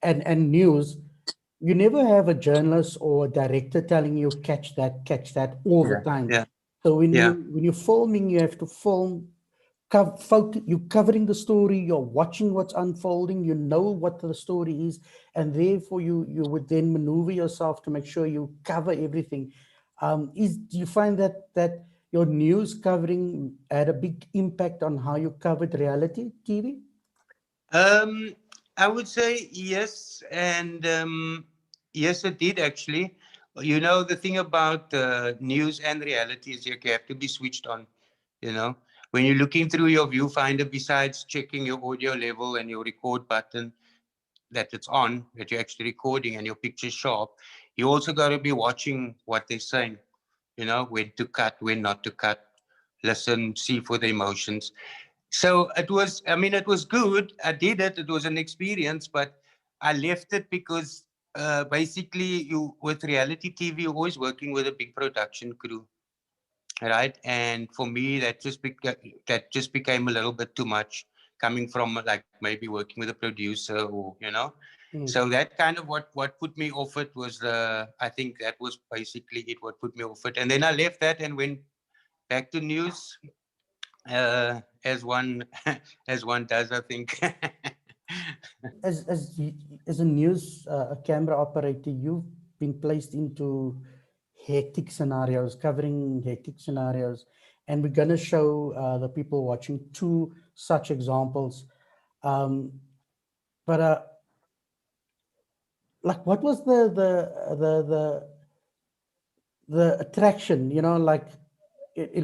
Speaker 2: and news, you never have a journalist or a director telling you catch that all the time.
Speaker 3: Yeah.
Speaker 2: So when you're filming, you have to film. You're covering the story. You're watching what's unfolding. You know what the story is, and therefore you would then maneuver yourself to make sure you cover everything. Do you find that your news covering had a big impact on how you covered reality TV?
Speaker 3: I would say yes, and yes, it did actually. You know, the thing about news and reality is you have to be switched on. You know, when you're looking through your viewfinder, besides checking your audio level and your record button that it's on, that you're actually recording and your picture's sharp, you also got to be watching what they're saying. You know, when to cut, when not to cut. Listen, see for the emotions. So it was good. I did it. It was an experience, but I left it because basically with reality TV, you're always working with a big production crew, right? And for me, that just became a little bit too much, coming from like maybe working with a producer or, you know. So that kind of what put me off it was I think that was basically it, what put me off it. And then I left that and went back to news. As one does, I think.
Speaker 2: as a news camera operator, you've been placed into hectic scenarios, covering hectic scenarios, and we're going to show the people watching 2 such examples. But like, what was the attraction? You know, like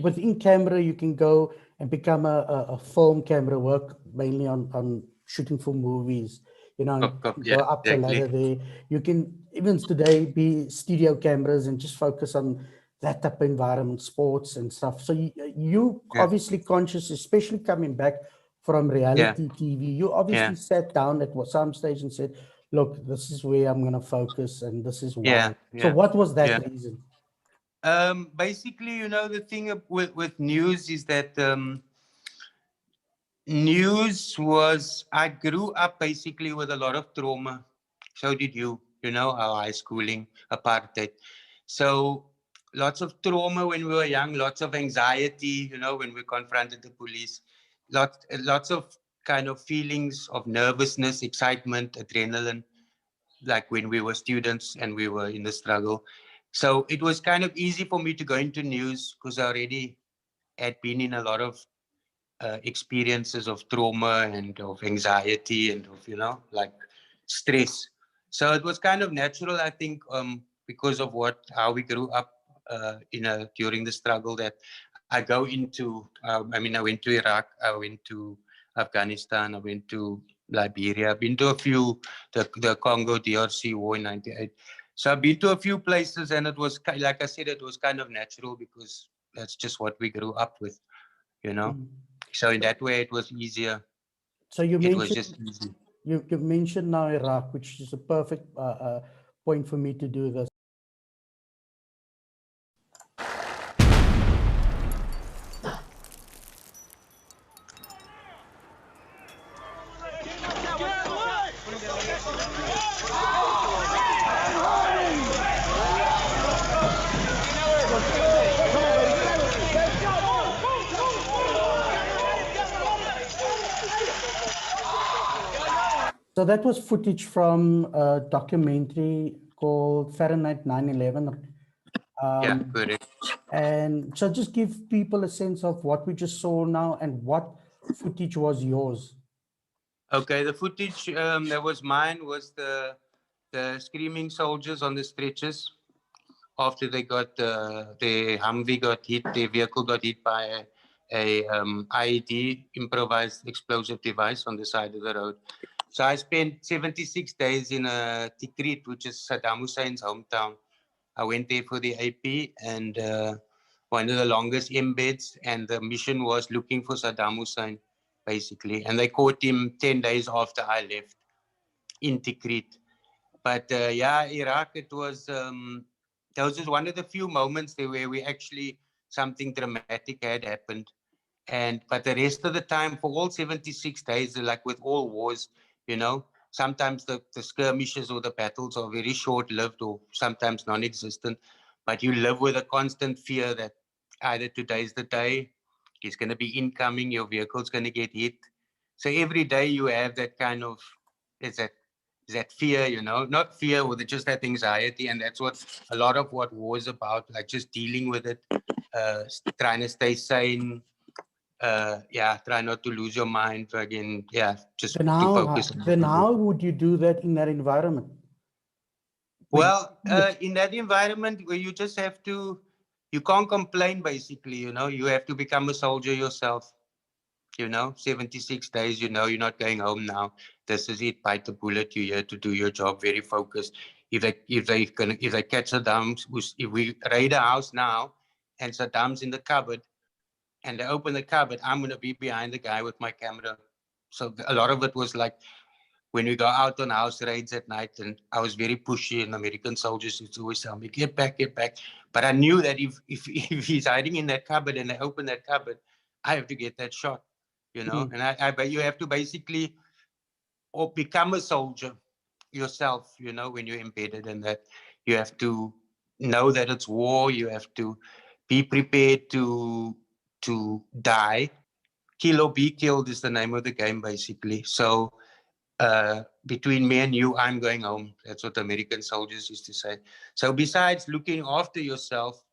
Speaker 2: within camera, you can go and become a film camera, work mainly on shooting for movies. You know, go up the ladder there. You can even today be studio cameras and just focus on that type of environment, sports and stuff. So you obviously conscious, especially coming back from reality TV. You obviously sat down at some stage and said, "Look, this is where I'm going to focus, and this is why." So what was that reason?
Speaker 3: Basically, you know, the thing with news is that I grew up basically with a lot of trauma. So did you know, our high schooling, apartheid. So lots of trauma when we were young, lots of anxiety, you know, when we confronted the police, lots of kind of feelings of nervousness, excitement, adrenaline, like when we were students and we were in the struggle. So it was kind of easy for me to go into news because I already had been in a lot of experiences of trauma and of anxiety and of, you know, like stress. So it was kind of natural, I think, because of how we grew up during the struggle, that I go into, I went to Iraq, I went to Afghanistan, I went to Liberia. I've been to a few, the Congo DRC war in 98. So I've been to a few places, and it was, like I said, it was kind of natural because that's just what we grew up with, you know. So in that way, it was easier.
Speaker 2: So you
Speaker 3: It was
Speaker 2: mentioned
Speaker 3: just easy.
Speaker 2: you mentioned now Iraq, which is a perfect point for me to do this. So that was footage from a documentary called Fahrenheit 9/11.
Speaker 3: Yeah, correct.
Speaker 2: And so just give people a sense of what we just saw now and what footage was yours.
Speaker 3: Okay, the footage that was mine was the screaming soldiers on the stretchers after they got their Humvee got hit, their vehicle got hit by a IED, improvised explosive device, on the side of the road. So I spent 76 days in Tikrit, which is Saddam Hussein's hometown. I went there for the AP and one of the longest embeds, and the mission was looking for Saddam Hussein, basically. And they caught him 10 days after I left in Tikrit. But yeah, Iraq, it was, that was just one of the few moments there where we actually, something dramatic had happened. But the rest of the time, for all 76 days, like with all wars, you know, sometimes the skirmishes or the battles are very short-lived or sometimes non-existent, but you live with a constant fear that either today's the day, it's going to be incoming, your vehicle's going to get hit. So every day you have that kind of, is that fear, you know, not fear, or just that anxiety. And that's what a lot of what war is about, like just dealing with it, trying to stay sane, yeah, try not to lose your mind again. Yeah, just
Speaker 2: Then
Speaker 3: to focus.
Speaker 2: how would you do that in that environment?
Speaker 3: Well, in that environment where you just have to, you can't complain basically, you know, you have to become a soldier yourself, you know, 76 days, you know, you're not going home now. This is it, bite the bullet, you're here to do your job, very focused. If they catch Saddam, if we raid a house now and Saddam's in the cupboard, and they open the cupboard, I'm going to be behind the guy with my camera. So a lot of it was like when we go out on house raids at night, and I was very pushy, and American soldiers used to always tell me, get back, get back. But I knew that if he's hiding in that cupboard and they open that cupboard, I have to get that shot, you know. And but you have to basically or become a soldier yourself, you know, when you're embedded in that. You have to know that it's war. You have to be prepared to die. Kill or be killed is the name of the game, basically. So between me and you, I'm going home. That's what American soldiers used to say. So besides looking after yourself,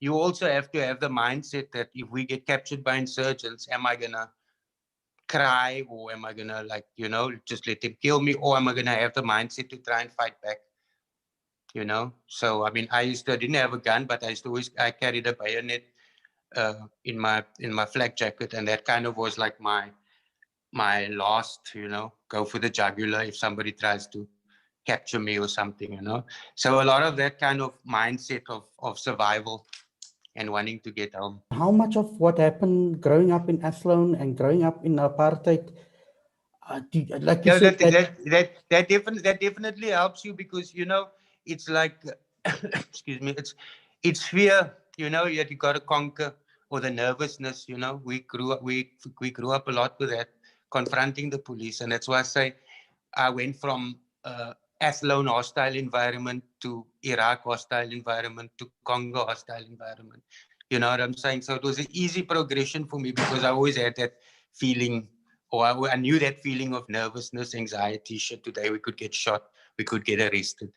Speaker 3: you also have to have the mindset that if we get captured by insurgents, am I going to cry, or am I going to, like, you know, just let them kill me, or am I going to have the mindset to try and fight back? You know, so I mean, I didn't have a gun, but I carried a bayonet in my flak jacket, and that kind of was like my last, you know, go for the jugular if somebody tries to capture me or something, you know. So a lot of that kind of mindset of survival and wanting to get home.
Speaker 2: How much of what happened growing up in Athlone and growing up in apartheid, like you said,
Speaker 3: that definitely helps you, because, you know, it's like excuse me, it's fear, you know, you got to conquer, or the nervousness, you know. We grew up a lot with that, confronting the police. And that's why I say I went from Athlone hostile environment to Iraq hostile environment to Congo hostile environment. You know what I'm saying? So it was an easy progression for me, because I always had that feeling, or I knew that feeling of nervousness, anxiety. Shit, today we could get shot, we could get arrested.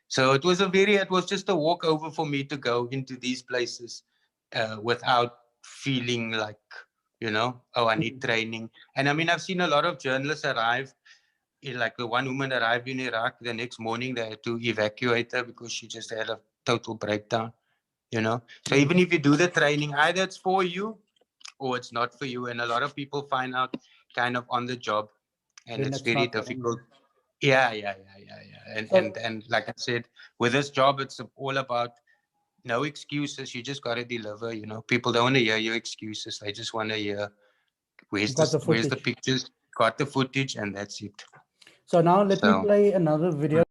Speaker 3: So it was just a walkover for me to go into these places without feeling like, you know, oh, I need training. And I mean, I've seen a lot of journalists arrive. Like the one woman arrived in Iraq, the next morning they had to evacuate her because she just had a total breakdown, you know. So even if you do the training, either it's for you or it's not for you. And a lot of people find out kind of on the job. and
Speaker 2: when
Speaker 3: it's
Speaker 2: it's
Speaker 3: very
Speaker 2: not going
Speaker 3: difficult.
Speaker 2: well.
Speaker 3: Yeah. And,
Speaker 2: So,
Speaker 3: and like I said, with this job, it's all about no excuses. You just got to deliver. You know, people don't want to hear your excuses. They just want to hear
Speaker 2: you got the
Speaker 3: where's the
Speaker 2: footage.
Speaker 3: pictures, got the footage, and that's it.
Speaker 2: So now let me
Speaker 3: So
Speaker 2: play another video.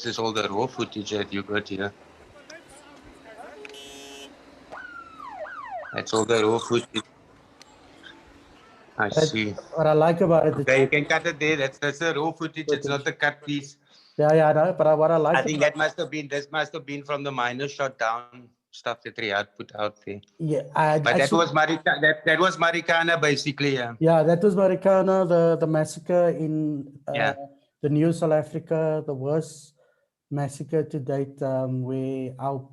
Speaker 3: this is all the raw footage that you got here. That's all the raw footage. I see.
Speaker 2: What I like about it,
Speaker 3: Okay, you can cut it there. That's the raw footage. It's not the cut piece.
Speaker 2: yeah, I know, but what I like
Speaker 3: I think
Speaker 2: about,
Speaker 3: that must have been from the minor shot down stuff that Riyadh put out there.
Speaker 2: yeah,
Speaker 3: But that was that was Marikana basically. Yeah.
Speaker 2: yeah, that was Marikana, the massacre in
Speaker 3: Yeah.
Speaker 2: the New South Africa, the worst massacre to date, where our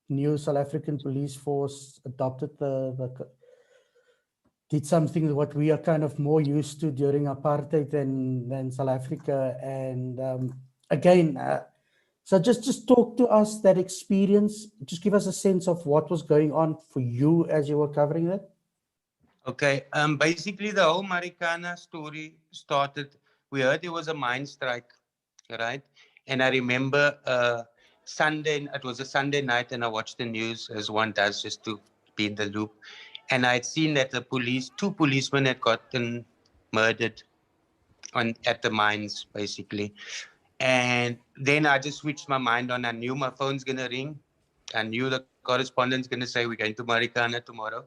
Speaker 2: new South African police force adopted did something what we are kind of more used to during apartheid than South Africa. And again, so just talk to us that experience. Just give us a sense of what was going on for you as you were covering that.
Speaker 3: Okay. Basically, the whole Marikana story started. We heard there was a mine strike, right? And I remember Sunday. It was a Sunday night, and I watched the news as one does, just to be in the loop. And I had seen that two policemen had gotten murdered at the mines, basically. And then I just switched my mind on. I knew my phone's gonna ring. I knew the correspondent's gonna say we're going to Marikana tomorrow.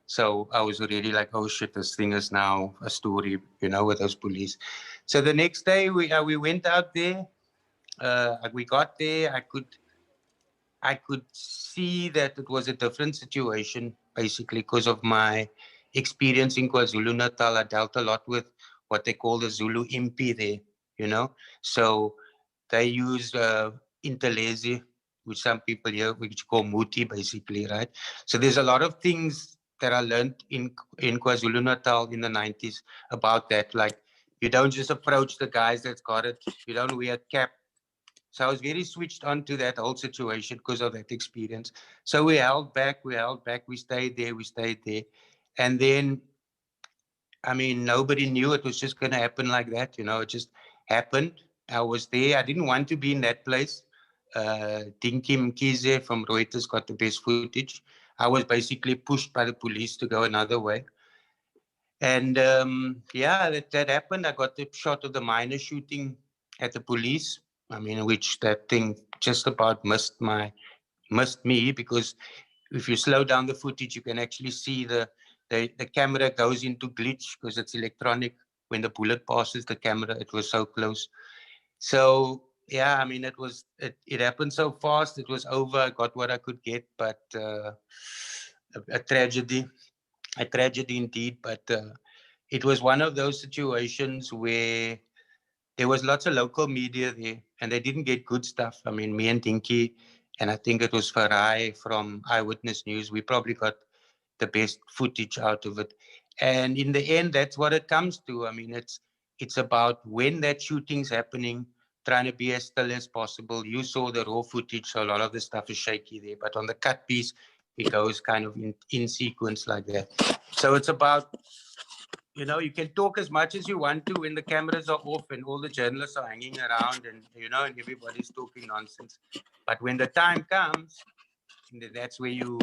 Speaker 3: So I was already like, oh shit, this thing is now a story, you know, with those police. So the next day we went out there. We got there. I could see that it was a different situation, basically, because of my experience in KwaZulu-Natal. I dealt a lot with what they call the Zulu MP there, you know. So they use Intelezi, which some people here, which call Muti, basically, right? So there's a lot of things that I learned in KwaZulu-Natal in the 90s about that. Like, you don't just approach the guys that's got it. You don't wear a cap. So I was very switched on to that whole situation because of that experience. So we held back, we stayed there. And then, I mean, nobody knew it was just going to happen like that. You know, it just happened. I was there. I didn't want to be in that place. Dinky Mkize from Reuters got the best footage. I was basically pushed by the police to go another way. And yeah, that happened. I got the shot of the miner shooting at the police. I mean, which that thing just about missed me, because if you slow down the footage, you can actually see the camera goes into glitch because it's electronic. When the bullet passes the camera, it was so close. So yeah, I mean, it happened so fast. It was over. I got what I could get, but a tragedy indeed. But it was one of those situations where there was lots of local media there, and they didn't get good stuff. I mean, me and Dinky, and I think it was Farai from Eyewitness News, we probably got the best footage out of it. And in the end, that's what it comes to. I mean, it's about when that shooting's happening, trying to be as still as possible. You saw the raw footage, so a lot of the stuff is shaky there. But on the cut piece, it goes kind of in sequence like that. So it's about, you know, you can talk as much as you want to when the cameras are off and all the journalists are hanging around, and you know, and everybody's talking nonsense. But when the time comes, that's where you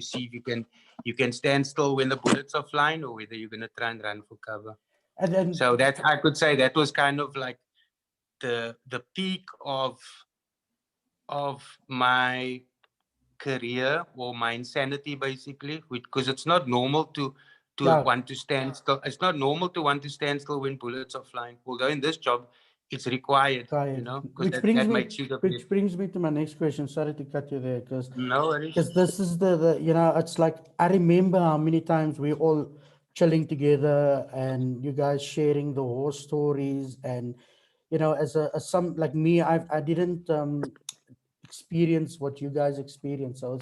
Speaker 3: see if you can stand still when the bullets are flying, or whether you're going to try and run for cover.
Speaker 2: And then,
Speaker 3: So that, I could say, that was kind of like the peak of my career, or my insanity, basically, because it's not normal to want to stand still. It's not normal to want to stand still when bullets are flying. Although in this job, it's required, you know, because that makes you the best.
Speaker 2: Which brings me to my next question. Sorry to cut you there, because
Speaker 3: No worries.
Speaker 2: this is the you know, it's like, I remember how many times we all chilling together and you guys sharing the war stories. And as some like me, I didn't experience what you guys experience. So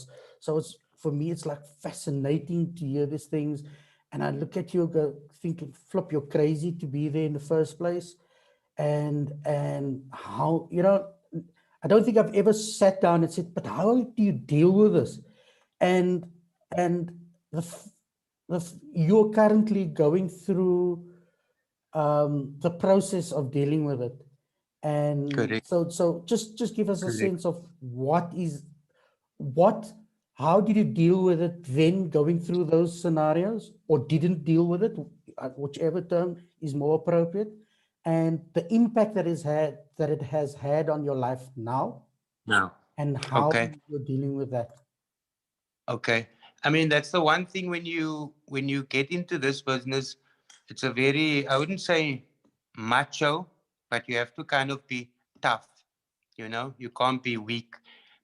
Speaker 2: it's for me, it's like fascinating to hear these things. And I look at you, go thinking, flip, you're crazy to be there in the first place. And how, I don't think I've ever sat down and said, but how do you deal with this? And and you're currently going through the process of dealing with it. And
Speaker 3: Correct.
Speaker 2: so just give us a
Speaker 3: Correct.
Speaker 2: sense of what how did you deal with it then, going through those scenarios, or didn't deal with it, whichever term is more appropriate, and the impact that it has had on your life now,
Speaker 3: Now,
Speaker 2: and how
Speaker 3: okay.
Speaker 2: you're dealing with that.
Speaker 3: Okay. I mean, that's the one thing when you get into this business, it's a very, I wouldn't say macho, but you have to kind of be tough. You can't be weak.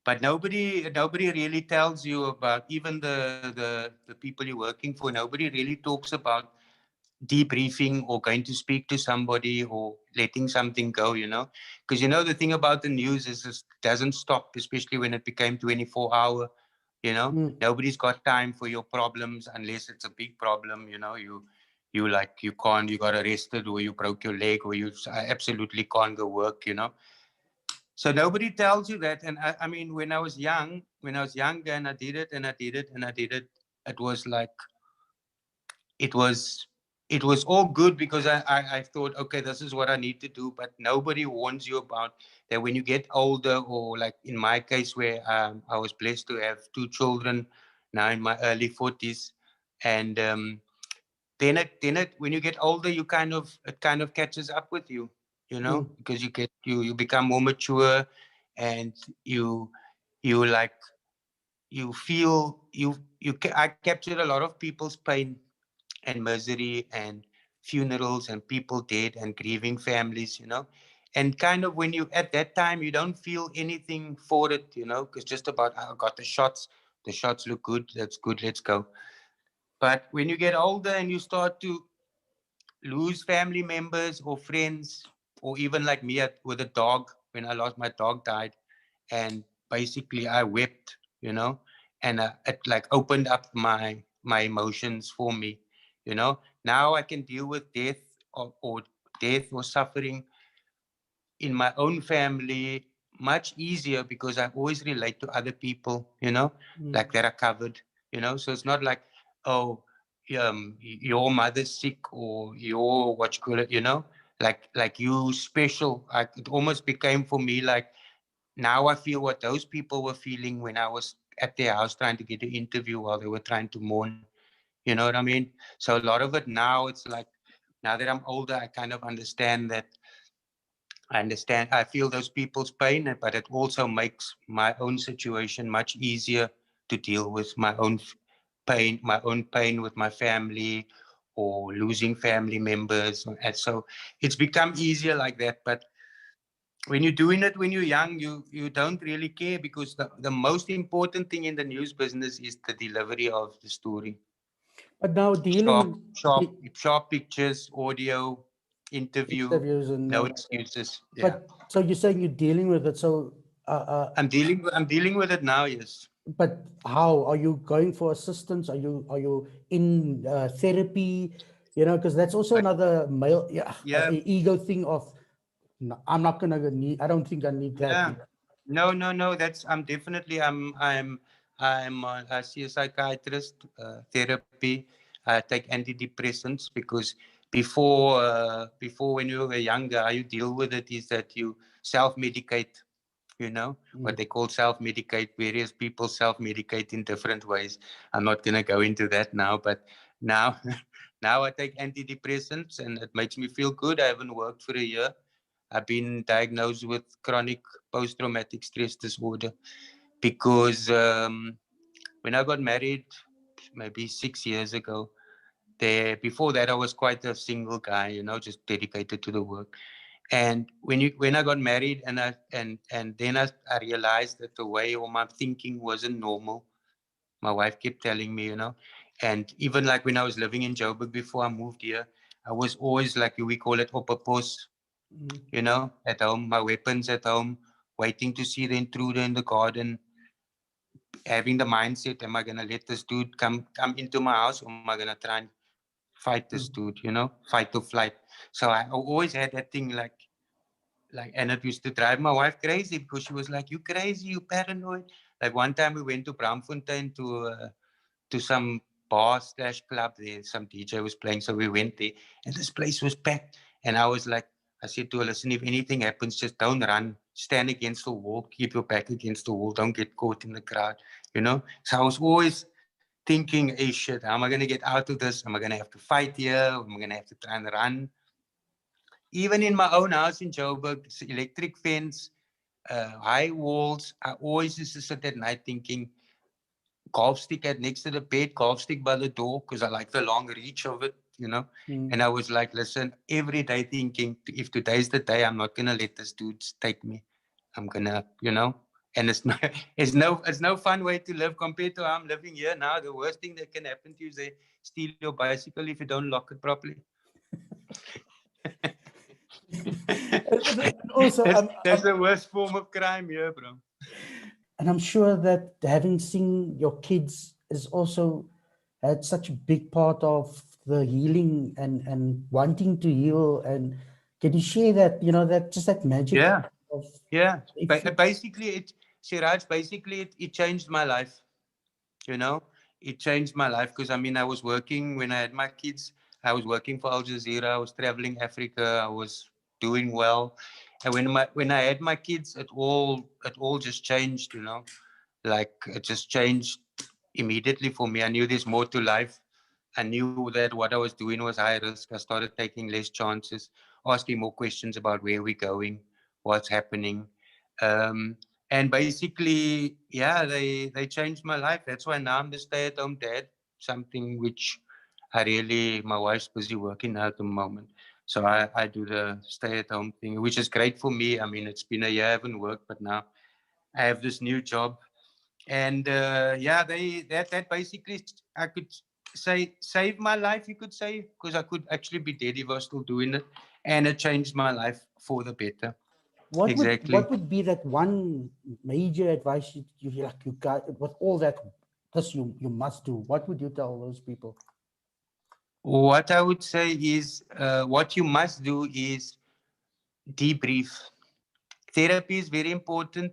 Speaker 3: But nobody really tells you about, even the people you're working for. Nobody really talks about debriefing or going to speak to somebody or letting something go. Because the thing about the news is it doesn't stop, especially when it became 24-hour.
Speaker 2: Mm,
Speaker 3: Nobody's got time for your problems unless it's a big problem. You like, you got arrested, or you broke your leg, or you absolutely can't go work. So nobody tells you that. And I mean, when I was younger, and I did it, and I did it, and I did it, it was like, it was it was all good, because I thought, okay, this is what I need to do. But nobody warns you about that when you get older, or like in my case, where I was blessed to have two children now in my early 40s. And then when you get older, it kind of catches up with you,
Speaker 2: mm,
Speaker 3: because you become more mature. And you like, you feel I captured a lot of people's pain and misery, and funerals, and people dead, and grieving families. And kind of, when you at that time, you don't feel anything for it, because just about, I got the shots look good, that's good, let's go. But when you get older and you start to lose family members or friends, or even like me with a dog, when I lost, my dog died, and basically I wept. And it like opened up my emotions for me. Now I can deal with death, or death or suffering in my own family much easier, because I always relate to other people,
Speaker 2: mm,
Speaker 3: like that are covered. So it's not like, oh, your mother's sick, or your, what you call it, like you special. It almost became for me like, now I feel what those people were feeling when I was at their house trying to get an interview while they were trying to mourn. You know what I mean? So a lot of it now, it's like, now that I'm older, I kind of understand that. I feel those people's pain, but it also makes my own situation much easier to deal with, my own pain with my family, or losing family members. And so it's become easier like that. But when you're doing it when you're young, you don't really care, because the most important thing in the news business is the delivery of the story.
Speaker 2: but now
Speaker 3: Sharp,
Speaker 2: dealing
Speaker 3: sharp,
Speaker 2: the
Speaker 3: sharp pictures, audio, interview,
Speaker 2: interviews
Speaker 3: no
Speaker 2: and
Speaker 3: excuses. Yeah.
Speaker 2: but so you're saying you're dealing with it. So
Speaker 3: I'm dealing with it now, yes.
Speaker 2: but how are you going for assistance? Are you in therapy? Because that's also
Speaker 3: But
Speaker 2: another male, yeah,
Speaker 3: yeah,
Speaker 2: ego thing of, no, I'm not gonna need. I don't think I need that.
Speaker 3: yeah. No. I'm definitely, I see a psychiatrist, therapy. I take antidepressants, because before when you were younger, how you deal with it is that you self-medicate. What
Speaker 2: Mm.
Speaker 3: they call self-medicate. Various people self-medicate in different ways. I'm not going to go into that now, but now now I take antidepressants, and it makes me feel good. I haven't worked for a year. I've been diagnosed with chronic post-traumatic stress disorder, because when I got married maybe 6 years ago, before that I was quite a single guy, just dedicated to the work. And when I got married, and then I realized that the way all my thinking wasn't normal. My wife kept telling me, And even like when I was living in Joburg before I moved here, I was always like, we call it op post, you know, at home, my weapons at home, waiting to see the intruder in the garden, having the mindset, am I going to let this dude come into my house, or am I going to try and fight this dude, you know, fight or flight. So I always had that thing and it used to drive my wife crazy because she was like, you crazy, you paranoid. Like one time we went to Braamfontein to some bar slash club there. Some DJ was playing. So we went there and this place was packed. And I was like, I said to her, listen, if anything happens, just don't run. Stand against the wall. Keep your back against the wall. Don't get caught in the crowd, you know? So I was always thinking, hey, shit, how am I going to get out of this? Am I going to have to fight here? Am I going to have to try and run? Even in my own house in Joburg, electric fence, high walls, I always used to sit at night thinking, golf stick at next to the bed, golf stick by the door, because I like the long reach of it, you know. And I was like, listen, every day thinking, if today's the day, I'm not gonna let this dude take me. I'm gonna, you know. And it's no, it's no fun way to live compared to how I'm living here now. The worst thing that can happen to you is they steal your bicycle if you don't lock it properly.
Speaker 2: Also,
Speaker 3: that's the worst form of crime here, bro.
Speaker 2: and I'm sure that having seen your kids is also had such a big part of the healing and wanting to heal. And can you share that, you know, that just that magic
Speaker 3: Yeah,
Speaker 2: of
Speaker 3: yeah.
Speaker 2: if
Speaker 3: Basically, Siraj, basically, it changed my life. You know, it changed my life because I mean, I was working when I had my kids. I was working for Al Jazeera. I was traveling Africa. I was doing well, and when I had my kids, it all just changed. You know, like it just changed immediately for me. I knew there's more to life. I knew that what I was doing was high risk. I started taking less chances, asking more questions about where we're going, what's happening. Um, and basically, yeah, they changed my life. That's why now I'm the stay-at-home dad, something which my wife's busy working now at the moment. So I do the stay-at-home thing, which is great for me. I mean, it's been a year I haven't worked, but now I have this new job. And yeah, that basically I could say saved my life, you could say, because I could actually be dead if I was still doing it, and it changed my life for the better. Exactly.
Speaker 2: what would be that one major advice you like you got with all that this you must do? What would you tell those people?
Speaker 3: What I would say is, what you must do is debrief. Therapy is very important.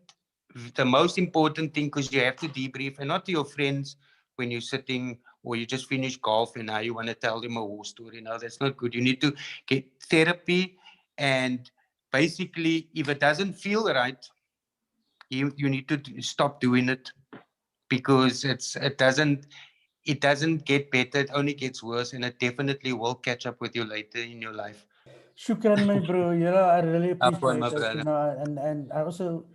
Speaker 3: The most important thing, because you have to debrief, and not to your friends when you're sitting or you just finished golf and now you want to tell them a war story. No, that's not good. You need to get therapy, and basically, if it doesn't feel right, you need to stop doing it, because it doesn't get better. It only gets worse, and it definitely will catch up with you later in your life.
Speaker 2: Shukran, my bro. You know, I really
Speaker 3: Upon
Speaker 2: appreciate
Speaker 3: my
Speaker 2: it. You
Speaker 3: brother.
Speaker 2: know, and I also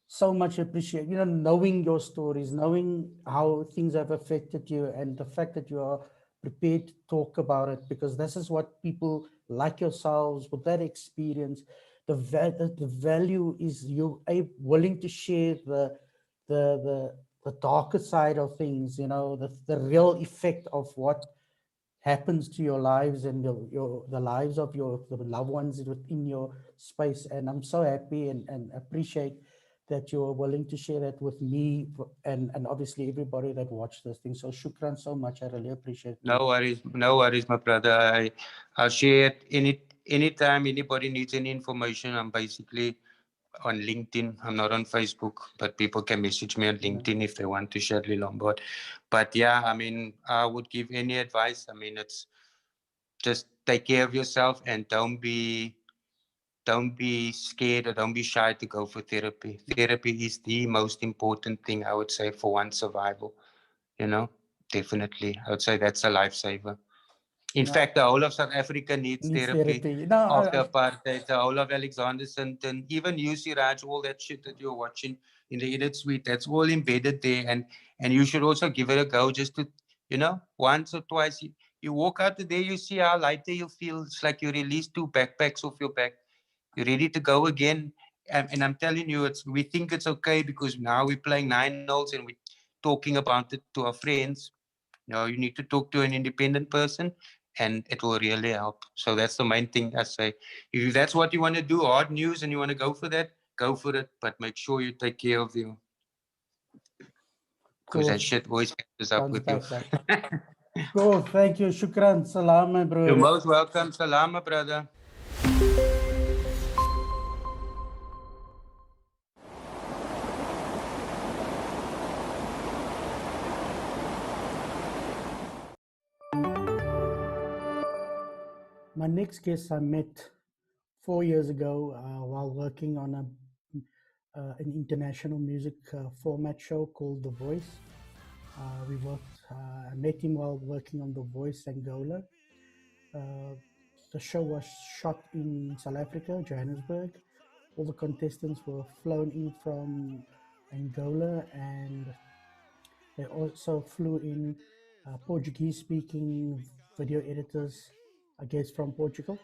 Speaker 2: so much appreciate, you know, knowing your stories, knowing how things have affected you, and the fact that you are prepared to talk about it, because this is what people like yourselves with that experience. The value is you are willing to share the darker side of things. You know, the real effect of what happens to your lives and the lives of the loved ones within your space. And I'm so happy and appreciate that you're willing to share that with me and obviously everybody that watched this thing. So shukran so much. I really appreciate it, man.
Speaker 3: No worries, my brother. I'll share it anytime anybody needs any information. I'm basically on LinkedIn. I'm not on Facebook, but people can message me on LinkedIn if they want to Shadley Lombard. But yeah, I mean, I would give any advice. I mean, it's just take care of yourself and don't be scared or don't be shy to go for therapy. Therapy is the most important thing, I would say, for one's survival. You know, definitely. I would say that's a lifesaver. In
Speaker 2: No,
Speaker 3: fact, the whole of South Africa needs
Speaker 2: needs
Speaker 3: therapy
Speaker 2: therapy. No,
Speaker 3: after apartheid. The whole of Alexander Sinton, even UC Raj, all that shit that you're watching in the edit suite, that's all embedded there. And you should also give it a go, just to, once or twice. You walk out there, you see how lighter you feel. It's like you release 2 backpacks off your back. You're ready to go again. And I'm telling you, we think it's okay because now we're playing 9 holes and we're talking about it to our friends. You need to talk to an independent person, and it will really help. So that's the main thing I say. If that's what you want to do, hard news, and you want to go for that, go for it. But make sure you take care of you, because that
Speaker 2: Cool.
Speaker 3: shit always catches up
Speaker 2: Sounds
Speaker 3: with you.
Speaker 2: back. Cool. Thank you. Shukran. Salam, my bro.
Speaker 3: You're most welcome. Salama, brother.
Speaker 2: My next guest I met 4 years ago while working on an international music format show called The Voice. I met him while working on The Voice Angola. The show was shot in South Africa, Johannesburg. All the contestants were flown in from Angola, and they also flew in Portuguese-speaking video editors, I guess, from Portugal.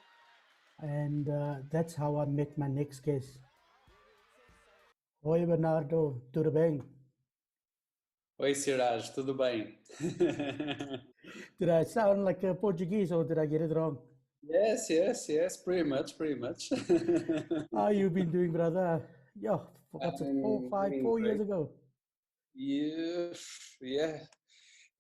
Speaker 2: And that's how I met my next guest. Oi, Bernardo, tudo bem?
Speaker 5: Oi, Siraj, tudo bem?
Speaker 2: Did I sound like a Portuguese or did I get it wrong?
Speaker 5: Yes, pretty much.
Speaker 2: How you been doing, brother? Yeah, what's it,
Speaker 5: I'm
Speaker 2: 4 years
Speaker 5: great.
Speaker 2: ago?
Speaker 5: Yeah.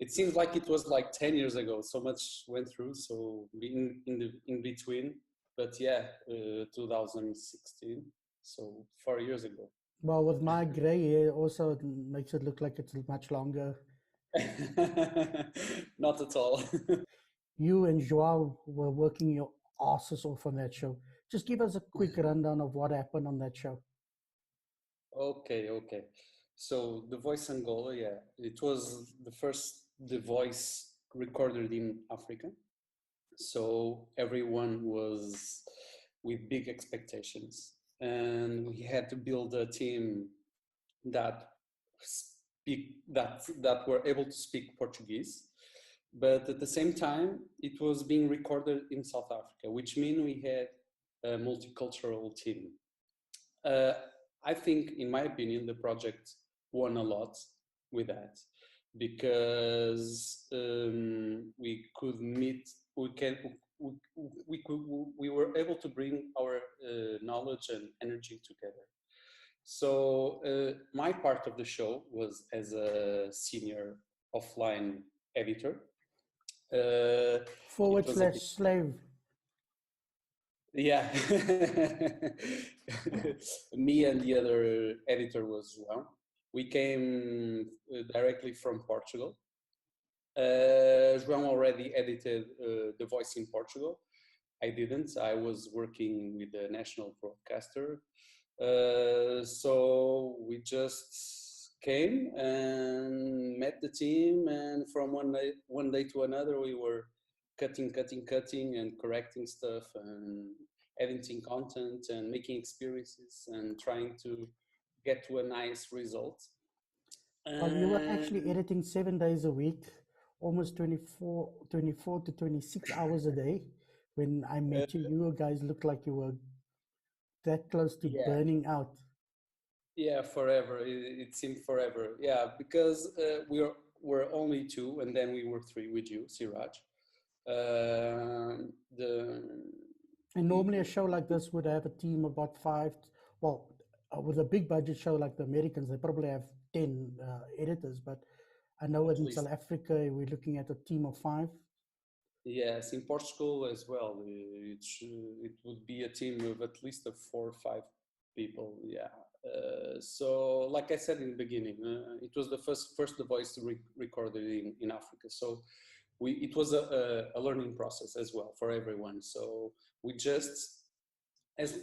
Speaker 5: It seems like it was like 10 years ago. So much went through, so being in between. But yeah, 2016, so 4 years ago.
Speaker 2: Well, with my gray hair, also it makes it look like it's much longer.
Speaker 5: Not at all.
Speaker 2: You and Joao were working your asses off on that show. Just give us a quick rundown of what happened on that show.
Speaker 5: Okay. So The Voice Angola, yeah, it was the first The Voice recorded in Africa. So everyone was with big expectations, and we had to build a team that that were able to speak Portuguese, but at the same time, it was being recorded in South Africa, which means we had a multicultural team. I think, in my opinion, the project won a lot with that, because we could meet, we were able to bring our knowledge and energy together. So my part of the show was as a senior offline editor.
Speaker 2: /slave.
Speaker 5: Yeah. Me and the other editor was João. We came directly from Portugal. João already edited The Voice in Portugal. I didn't. I was working with the national broadcaster. So we just came and met the team, and from one day to another, we were cutting and correcting stuff and editing content and making experiences and trying to get to a nice result.
Speaker 2: Well, you were actually editing 7 days a week, almost 24 to 26 hours a day. When I met you, you guys looked like you were that close to burning out.
Speaker 5: Yeah, forever. It seemed forever. Yeah, because we're only two, and then we were three with you, Siraj.
Speaker 2: And normally a show like this would have a team of about 5. Well, with a big budget show like the Americans, they probably have 10 editors. But I know in South Africa, we're looking at a team of 5.
Speaker 5: Yes, in Portugal as well. It would be a team of at least 4 or 5 people. Yeah. So, like I said in the beginning, it was the first The Voice recorded in Africa. So it was a learning process as well for everyone. So we just, as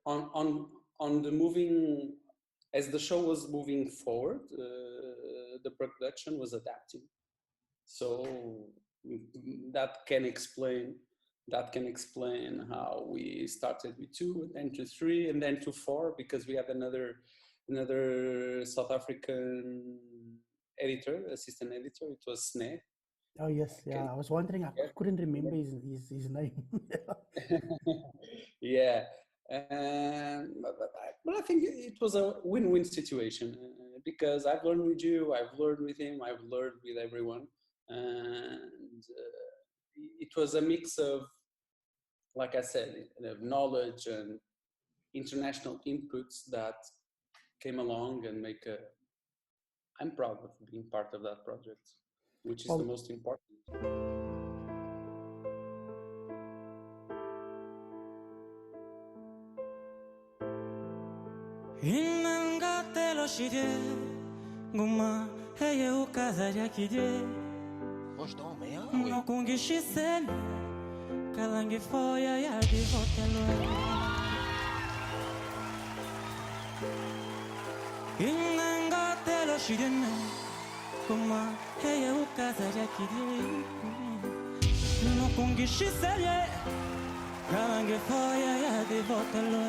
Speaker 5: on the moving, as the show was moving forward, the production was adapting. So that can explain how we started with 2 and then to 3 and then to 4, because we had another South African editor, assistant editor. It was Sneh.
Speaker 2: Oh yes, yeah. I was wondering. I couldn't remember his name.
Speaker 5: Yeah, but I think it was a win-win situation, because I've learned with you, I've learned with him, I've learned with everyone. And it was a mix of, like I said, of knowledge and international inputs that came along and make I'm proud of being part of that project, which is the most important.
Speaker 6: Inangatelo shide guma heye ukazaja kide no kungishiseni kalangi foya ya divotelo Inangatelo shide guma heye ukazaja kide no kungishiseni kalangi foya ya divotelo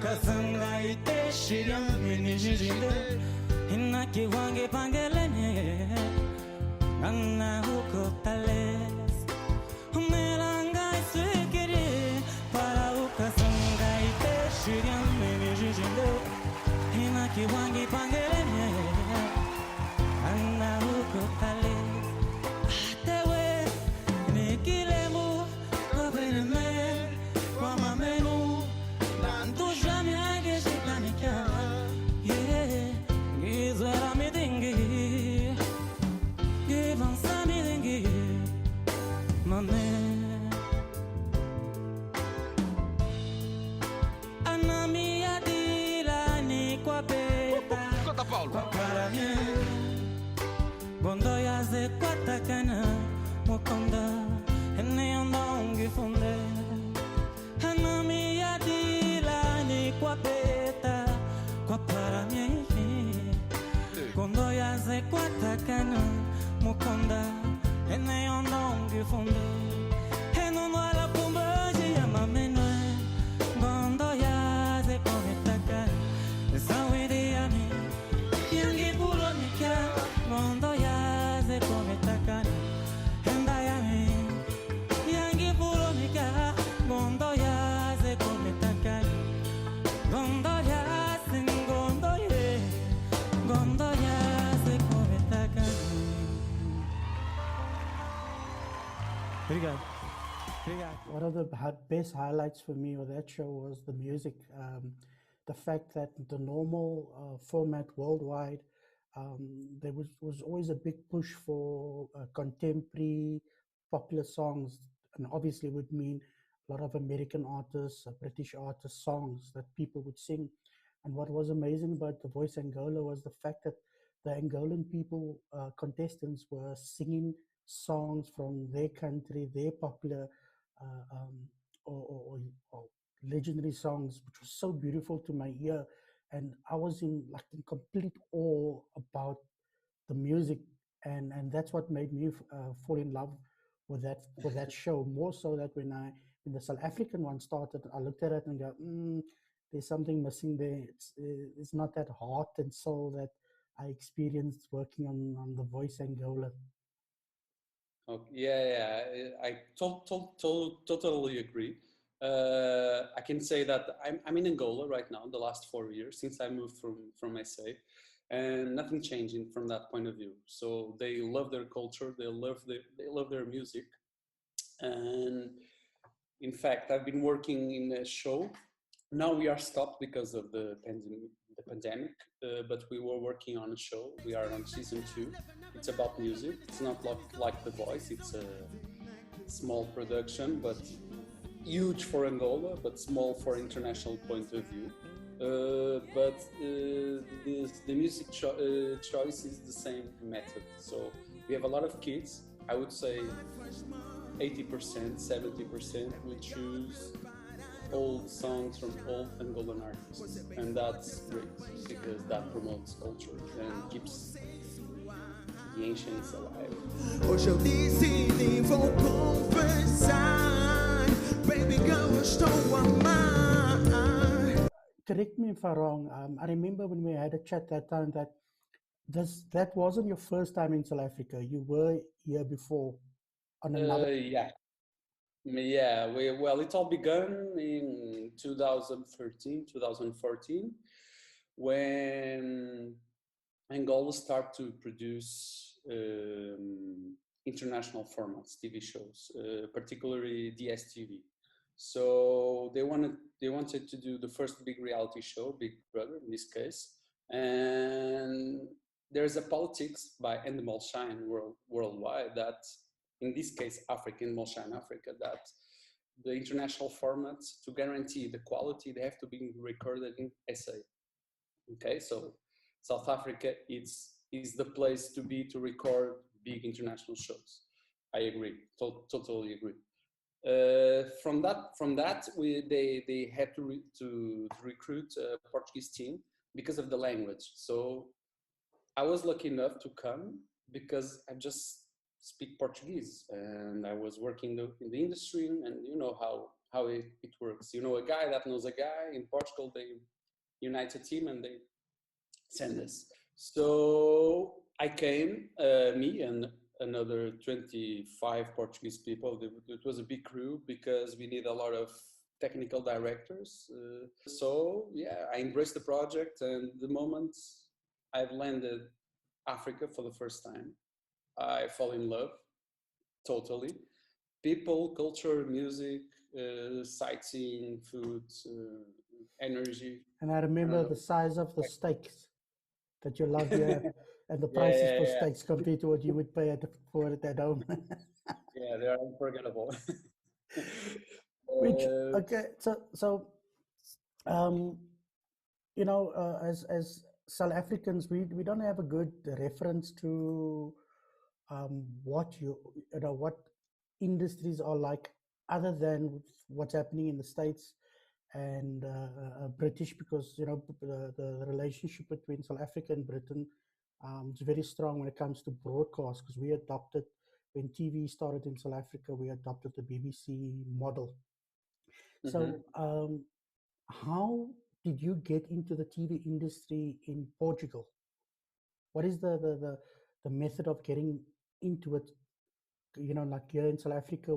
Speaker 6: Kazanga ite shiram minijinde Inaki wange pangelene Anna huko tales Melanga iswekere Para ukazanga ite shiram minijinde Inaki wange pangelene Anna huko tales Atewe Nikilemu Koveneme Kwa mamenu Gondoya ze kwatakana mokonda ene ondongi funde Hanami ya dila ni kwa peta kwa paramye Gondoya ze kwatakana mokonda ene ondongi funde Eno no ala kumbaji ya mamenwe Gondoya ze kometaka Zawidi ya mi Yangi pulo nika Gondoya ze kometaka Enda mi Yangi pulo nika Gondoya ze kometaka Gondoya sin gondoye Gondoya ze kometaka Obrigado.
Speaker 2: One of the best highlights for me of that show was the music. The fact that the normal format worldwide, there was always a big push for contemporary popular songs, and obviously would mean a lot of American artists, British artists, songs that people would sing. And what was amazing about The Voice Angola was the fact that the Angolan people, contestants, were singing songs from their country, their popular or legendary songs, which was so beautiful to my ear. And I was in complete awe about the music, and that's what made me fall in love with that show. More so that when the South African one started, I looked at it and go, there's something missing there. It's not that heart and soul that I experienced working on The Voice Angola.
Speaker 5: Oh, yeah, I totally agree. I can say that I'm in Angola right now, the last 4 years since I moved from SA, and nothing changing from that point of view. So they love their culture, they love their music, and in fact, I've been working in a show. Now we are stopped because of the pandemic, but we were working on a show. We are on season 2. It's about music. It's not like The Voice. It's a small production, but huge for Angola, but small for international point of view. But the music choice is the same method. So we have a lot of kids. I would say 80%, 70% we choose old songs from old Angolan artists, and that's great because that promotes culture and keeps the ancients alive.
Speaker 6: Hoje eu decidi, vou confessar, baby girl, eu estou a amar.
Speaker 2: Correct me if I'm wrong. I remember when we had a chat that time that that wasn't your first time in South Africa. You were here before on another.
Speaker 5: Yeah. Yeah, well, it all began in 2013, 2014, when Angola started to produce international formats, TV shows, particularly DSTV. So they wanted to do the first big reality show, Big Brother in this case, and there's a politics by Endemol Shine worldwide that, in this case, Endemol Shine Africa, that the international formats, to guarantee the quality, they have to be recorded in SA. Okay, so South Africa is the place to be to record big international shows. I agree, totally agree. From that, they had to recruit a Portuguese team because of the language. So I was lucky enough to come because I just speak Portuguese, and I was working in the industry, and you know how it works. You know, a guy that knows a guy in Portugal, they unite a team and they send us. So I came, me and another 25 Portuguese people. It was a big crew because we need a lot of technical directors. So yeah, I embraced the project, and the moment I've landed Africa for the first time, I fall in love totally. People, culture, music, sightseeing, food, energy.
Speaker 2: And I remember the size of the steaks that you love here, and the prices for steaks compared to what you would pay for it at home.
Speaker 5: Yeah, they are unforgettable.
Speaker 2: So you know, as South Africans, we don't have a good reference to what industries are like, other than what's happening in the States and British, because you know the relationship between South Africa and Britain is very strong when it comes to broadcast, because we adopted, when TV started in South Africa, we adopted the BBC model. So how did you get into the TV industry in Portugal? What is the method of getting into it? You know, like here in South Africa,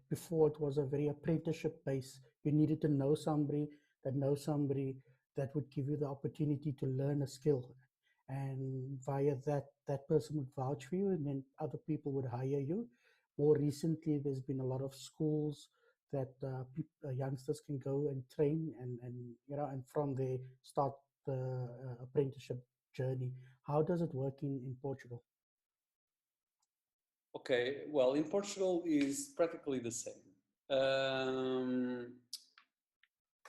Speaker 2: before it was a very apprenticeship base. You needed to know somebody that would give you the opportunity to learn a skill, and via that person would vouch for you, and then other people would hire you. More recently, there's been a lot of schools that youngsters can go and train, and you know, and from there start the apprenticeship journey. How does it work in Portugal?
Speaker 5: Okay, well, in Portugal is practically the same.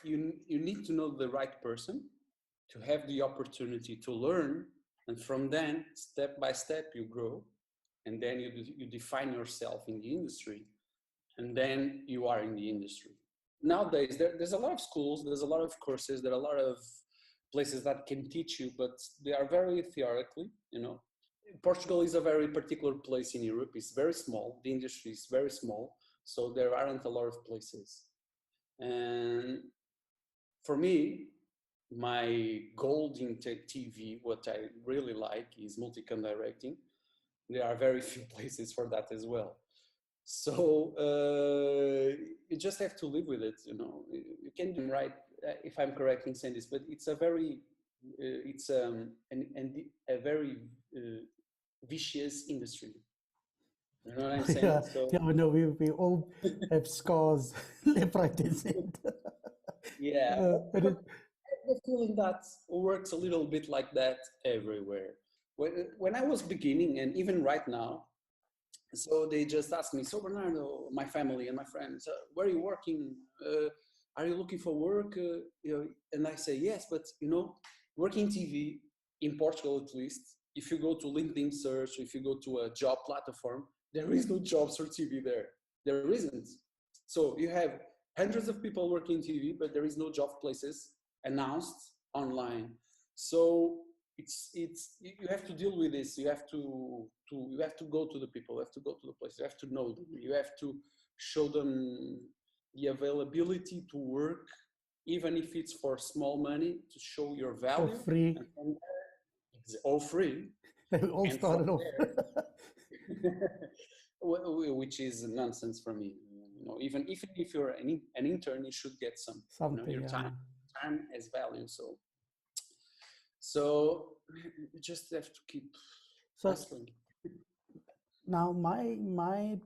Speaker 5: You need to know the right person to have the opportunity to learn, and from then, step by step, you grow, and then you define yourself in the industry, and then you are in the industry. Nowadays, there's a lot of schools, there's a lot of courses, there are a lot of places that can teach you, but they are very theoretically, you know. Portugal is a very particular place in Europe. It's very small. The industry is very small, so there aren't a lot of places. And for me, my goal in TV, what I really like is multicam directing. There are very few places for that as well. So you just have to live with it, you know. You can do right, if I'm correct in saying this, but it's a very, a very vicious industry. You know what I'm saying?
Speaker 2: Yeah,
Speaker 5: so,
Speaker 2: yeah, no, we all have scars left, right, and center.
Speaker 5: Yeah, but I have the feeling that works a little bit like that everywhere. When I was beginning, and even right now, so they just asked me, so Bernardo, my family and my friends, where are you working? Are you looking for work? You know, and I say, yes, but you know, working TV, in Portugal at least, if you go to LinkedIn search, if you go to a job platform, there is no jobs for TV there. There isn't. So you have hundreds of people working TV, but there is no job places announced online. So you have to deal with this. You have to go to the people. You have to go to the place. You have to know them. You have to show them the availability to work, even if it's for small money, to show your value.
Speaker 2: For free.
Speaker 5: All free.
Speaker 2: They all started off.
Speaker 5: Which is nonsense for me. You know, even if you're an intern, you should get some. You know, your time has value. So you just have to keep hustling.
Speaker 2: Now, my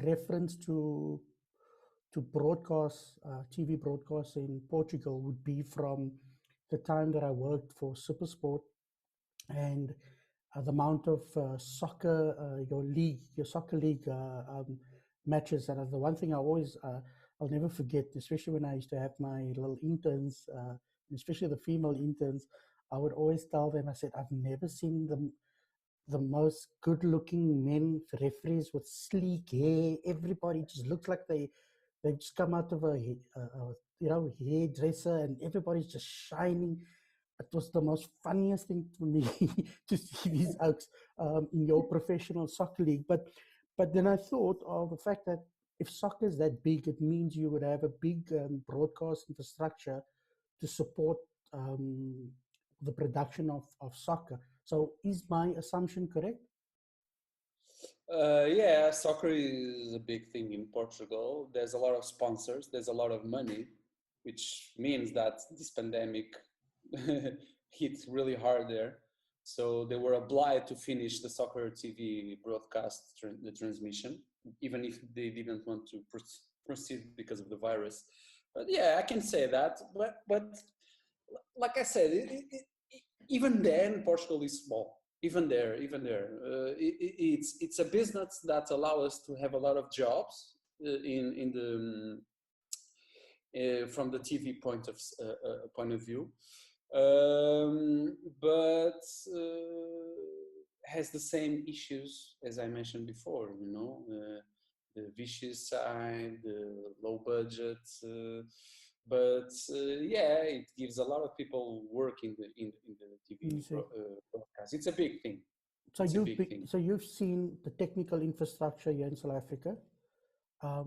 Speaker 2: reference to broadcast, TV broadcasts in Portugal would be from the time that I worked for Supersport, and the amount of soccer, your soccer league matches. And the one thing I'll never forget, especially when I used to have my little interns, especially the female interns, I would always tell them, I said, I've never seen the most good-looking men referees with sleek hair. Everybody just looks like they've just come out of a hairdresser, and everybody's just shining. It was the most funniest thing for me to see these oaks in your professional soccer league. But then I thought of the fact that if soccer is that big, it means you would have a big broadcast infrastructure to support the production of soccer. So is my assumption correct?
Speaker 5: Yeah, soccer is a big thing in Portugal. There's a lot of sponsors, there's a lot of money, which means that this pandemic hit really hard there. So they were obliged to finish the soccer TV broadcast, the transmission, even if they didn't want to proceed because of the virus. But yeah, I can say that. But like I said, even then, Portugal is small. Even there, it's a business that allows us to have a lot of jobs from the TV point of view, but has the same issues as I mentioned before. You know, the vicious side, the low budget. But yeah, it gives a lot of people work in the TV broadcast. It's a big thing.
Speaker 2: So you've seen the technical infrastructure here in South Africa.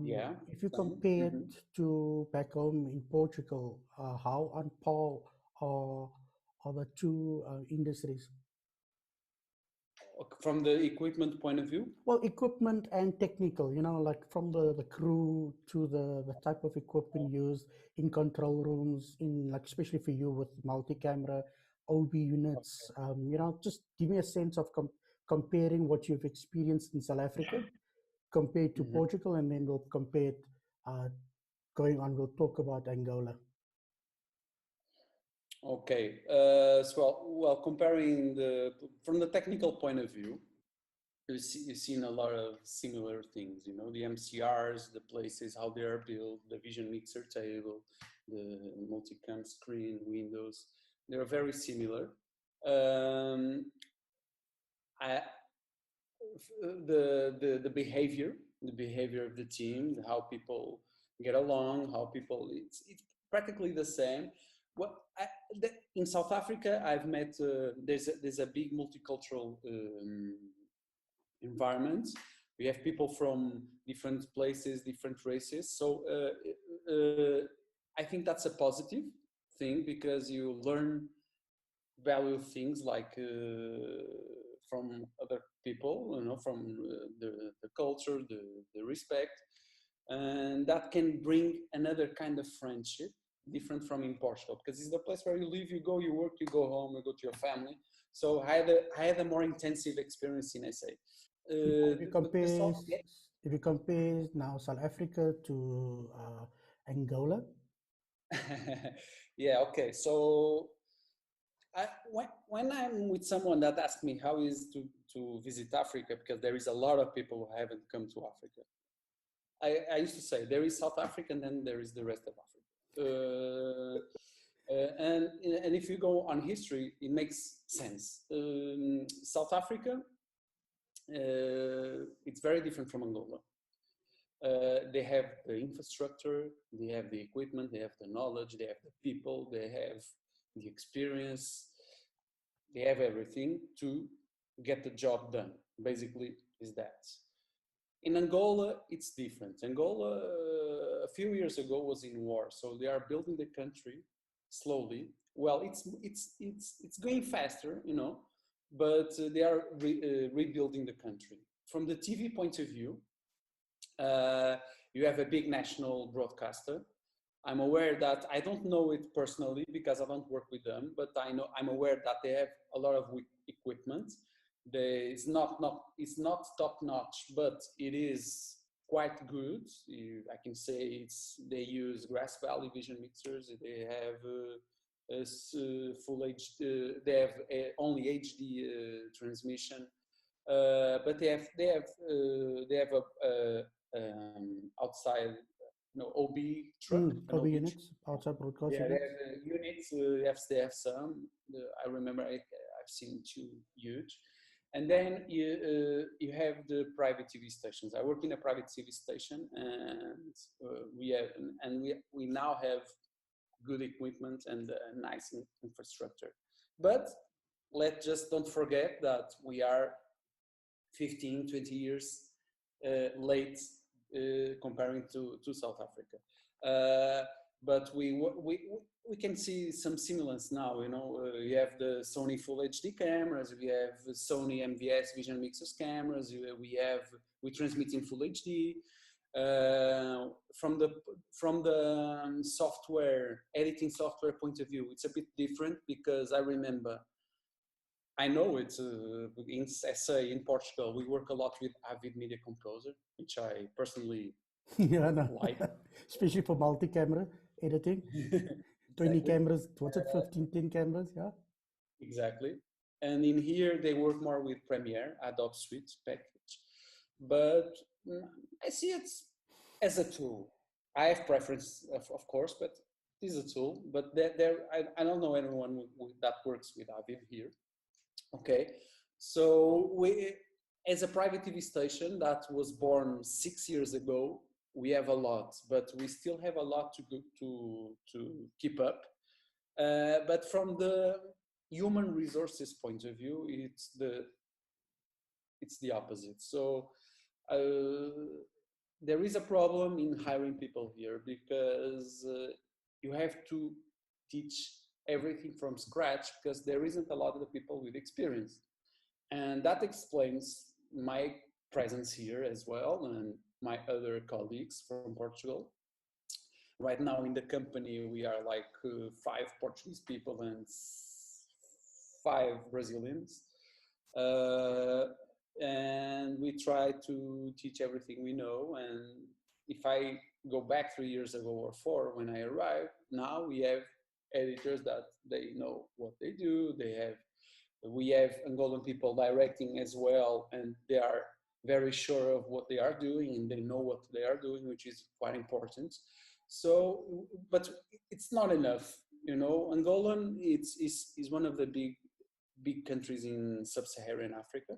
Speaker 5: Yeah.
Speaker 2: If you compare it to back home in Portugal, how on par are the two industries?
Speaker 5: From the equipment point of view?
Speaker 2: Well, equipment and technical, you know, like from the crew to the type of equipment used in control rooms, in like especially for you with multi-camera, OB units, you know, just give me a sense of comparing what you've experienced in South Africa compared to Portugal, and then we'll compare it going on. We'll talk about Angola.
Speaker 5: Okay, well, comparing from the technical point of view, you've seen a lot of similar things, you know, the MCRs, the places, how they are built, the vision mixer table, the multicam screen, windows, they're very similar. The behavior of the team, how people get along, how people, it's practically the same. In South Africa, I've met, there's a big multicultural environment. We have people from different places, different races. So I think that's a positive thing, because you learn value things like from other people, you know, from the culture, the respect, and that can bring another kind of friendship, different from in Portugal, because it's the place where you live, you go, you work, you go home, you go to your family. So I had a more intensive experience in SA.
Speaker 2: If you compare now South Africa to Angola.
Speaker 5: Yeah, okay. So when I'm with someone that asks me how is to visit Africa, because there is a lot of people who haven't come to Africa, I used to say there is South Africa and then there is the rest of Africa. And if you go on history, it makes sense. South Africa, it's very different from Angola. They have the infrastructure, they have the equipment, they have the knowledge, they have the people, they have the experience, they have everything to get the job done. Basically, is that. In Angola, it's different. Angola, a few years ago, was in war, so they are building the country slowly. Well, it's going faster, you know, but they are rebuilding the country. From the TV point of view, you have a big national broadcaster. I'm aware that I don't know it personally because I don't work with them, but I'm aware that they have a lot of equipment. It's not top notch, but it is quite good. I can say they use Grass Valley vision mixers. They have full HD. They have only HD transmission, but they have a outside, OB truck.
Speaker 2: OB units, outside broadcast
Speaker 5: yeah,
Speaker 2: units.
Speaker 5: they have units. They have some. I remember I've seen 2 huge. And then you have the private TV stations. I work in a private TV station, and we now have good equipment and nice infrastructure. But let's just don't forget that we are 15, 20 years late comparing to South Africa. But we can see some semblance now. You have the Sony Full HD cameras, we have Sony MVS Vision Mixers cameras, we transmit in Full HD. From the software, editing software point of view, it's a bit different, because I know it's in SA in Portugal, we work a lot with Avid Media Composer, which I personally like.
Speaker 2: Especially for multi-camera editing. 20 cameras, what's it, 15, 10 cameras, yeah?
Speaker 5: Exactly. And in here, they work more with Premiere, Adobe Suite package. But I see it as a tool. I have preference, of course, but it is a tool. But I don't know anyone that works with Avid here. Okay, so as a private TV station that was born 6 years ago, we have a lot, but we still have a lot to keep up. But from the human resources point of view, it's the opposite. So there is a problem in hiring people here, because you have to teach everything from scratch, because there isn't a lot of the people with experience. And that explains my presence here as well, and my other colleagues from Portugal. Right now in the company, we are like 5 Portuguese people and 5 Brazilians. And we try to teach everything we know. And if I go back 3 years ago or 4 when I arrived, now we have editors that they know what they do. We have Angolan people directing as well, and they are very sure of what they are doing, and they know what they are doing, which is quite important. So, but it's not enough, Angolan is one of the big countries in sub-Saharan Africa.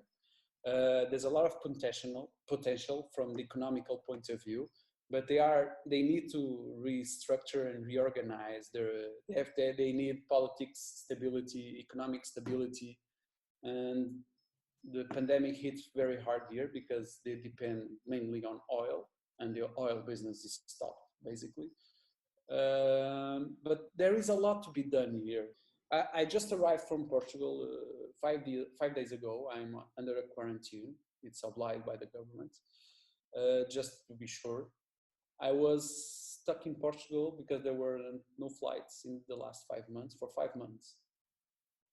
Speaker 5: There's a lot of potential from the economical point of view, but they need to restructure and reorganize. They need politics stability, economic stability, and the pandemic hit very hard here because they depend mainly on oil, and the oil business is stopped basically. But there is a lot to be done here. I just arrived from Portugal 5 days ago. I'm under a quarantine. It's obliged by the government, just to be sure. I was stuck in Portugal because there were no flights in the last 5 months, for 5 months.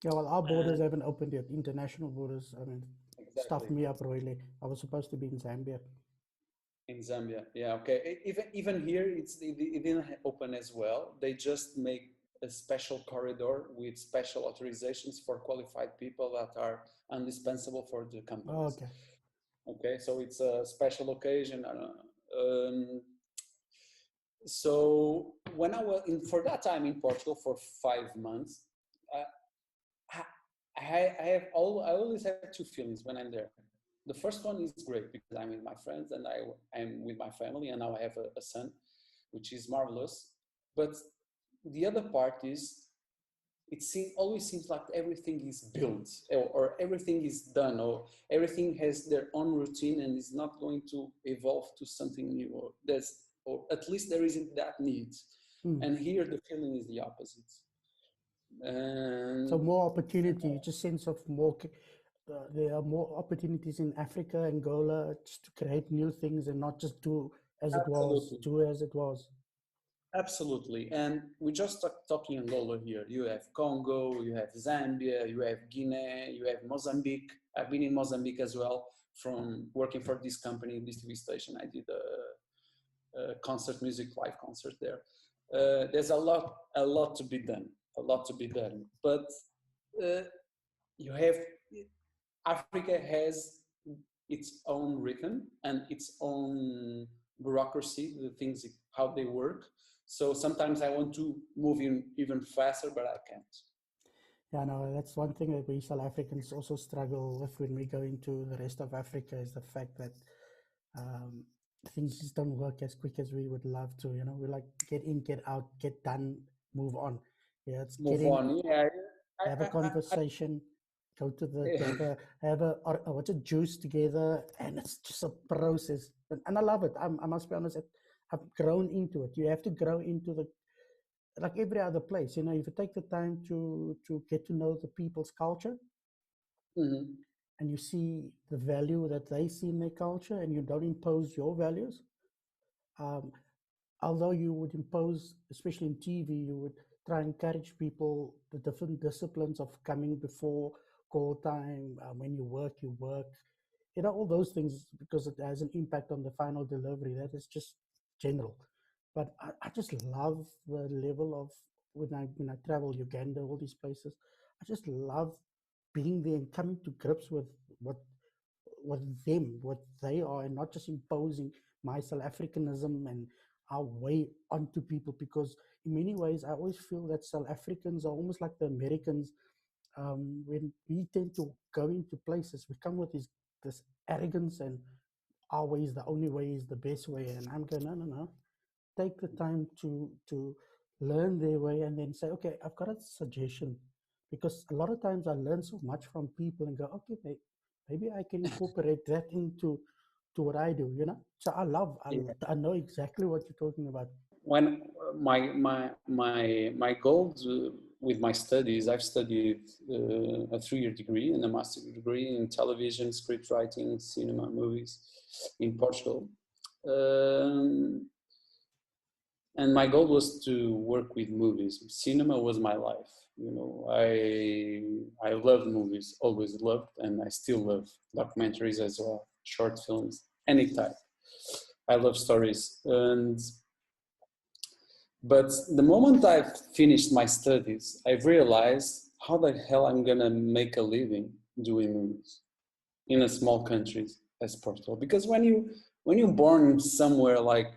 Speaker 2: Yeah, well, our borders haven't opened yet, international borders. I mean,
Speaker 5: Exactly.
Speaker 2: Stuffed me up royally. I was supposed to be in Zambia.
Speaker 5: In Zambia, yeah, okay. Even here, it didn't open as well. They just make a special corridor with special authorizations for qualified people that are indispensable for the companies.
Speaker 2: Okay.
Speaker 5: Okay, so it's a special occasion. So when I was for that time in Portugal for 5 months, I always have 2 feelings when I'm there. The first one is great because I'm with my friends and I'm with my family, and now I have a son, which is marvelous. But the other part is, always seems like everything is built or everything is done, or everything has their own routine and is not going to evolve to something new, or at least there isn't that need. And here the feeling is the opposite.
Speaker 2: So more opportunity, just sense of more. There are more opportunities in Africa, Angola, just to create new things and not just do as it was,
Speaker 5: Absolutely.
Speaker 2: to as it was.
Speaker 5: Absolutely. And we just talking Angola here. You have Congo, you have Zambia, you have Guinea, you have Mozambique. I've been in Mozambique as well from working for this company, this TV station. I did a concert, music live concert there. There's a lot to be done, a lot to be done. But you have, Africa has its own rhythm and its own bureaucracy, the things, how they work. So sometimes I want to move in even faster, but I can't.
Speaker 2: Yeah, no, that's one thing that we South Africans also struggle with when we go into the rest of Africa, is the fact that things just don't work as quick as we would love to. You know, we like get in, get out, get done, move on. Yeah, it's
Speaker 5: Move
Speaker 2: get in,
Speaker 5: on. Yeah.
Speaker 2: have a conversation, go to the have a what's a juice together, and it's just a process. And I love it. I must be honest, I've grown into it. You have to grow into the, like every other place. You know, if you take the time to get to know the people's culture,
Speaker 5: Mm-hmm.
Speaker 2: and you see the value that they see in their culture, and you don't impose your values. Although you would impose, especially in TV, you would try and encourage people the different disciplines of coming before call time. When you work, you know, all those things, because it has an impact on the final delivery. That is just general. But I just love the level of, when I travel Uganda, all these places, I just love being there and coming to grips with what they are, and not just imposing my South Africanism and our way onto people. Because in many ways, I always feel that South Africans are almost like the Americans. When we tend to go into places, we come with this arrogance, and our way is the only way, is the best way. And I'm going, no. Take the time to learn their way, and then say, okay, I've got a suggestion. Because a lot of times I learn so much from people and go, okay, maybe I can incorporate that into what I do, you know. So I know exactly what you're talking about.
Speaker 5: When my goals with my studies, I've studied a 3-year degree and a master's degree in television, script writing, cinema, movies in Portugal. And my goal was to work with movies. Cinema was my life. You know, I loved movies, always loved, and I still love documentaries as well, short films, any type. I love stories. But the moment I finished my studies, I realized how the hell I'm gonna make a living doing movies in a small country as Portugal. Because when you're born somewhere like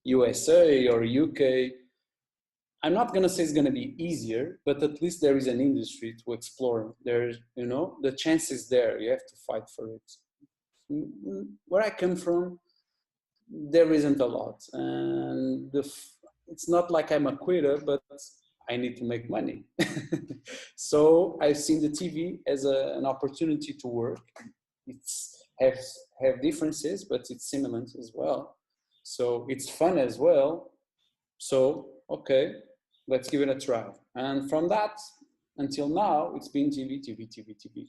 Speaker 5: USA or UK, I'm not gonna say it's gonna be easier, but at least there is an industry to explore. There's, you know, the chance is there. You have to fight for it. Where I come from, there isn't a lot, and it's not like I'm a quitter, but I need to make money. So I've seen the TV as an opportunity to work. It's have differences, but it's similar as well. So it's fun as well. So, okay, let's give it a try. And from that until now, it's been TV.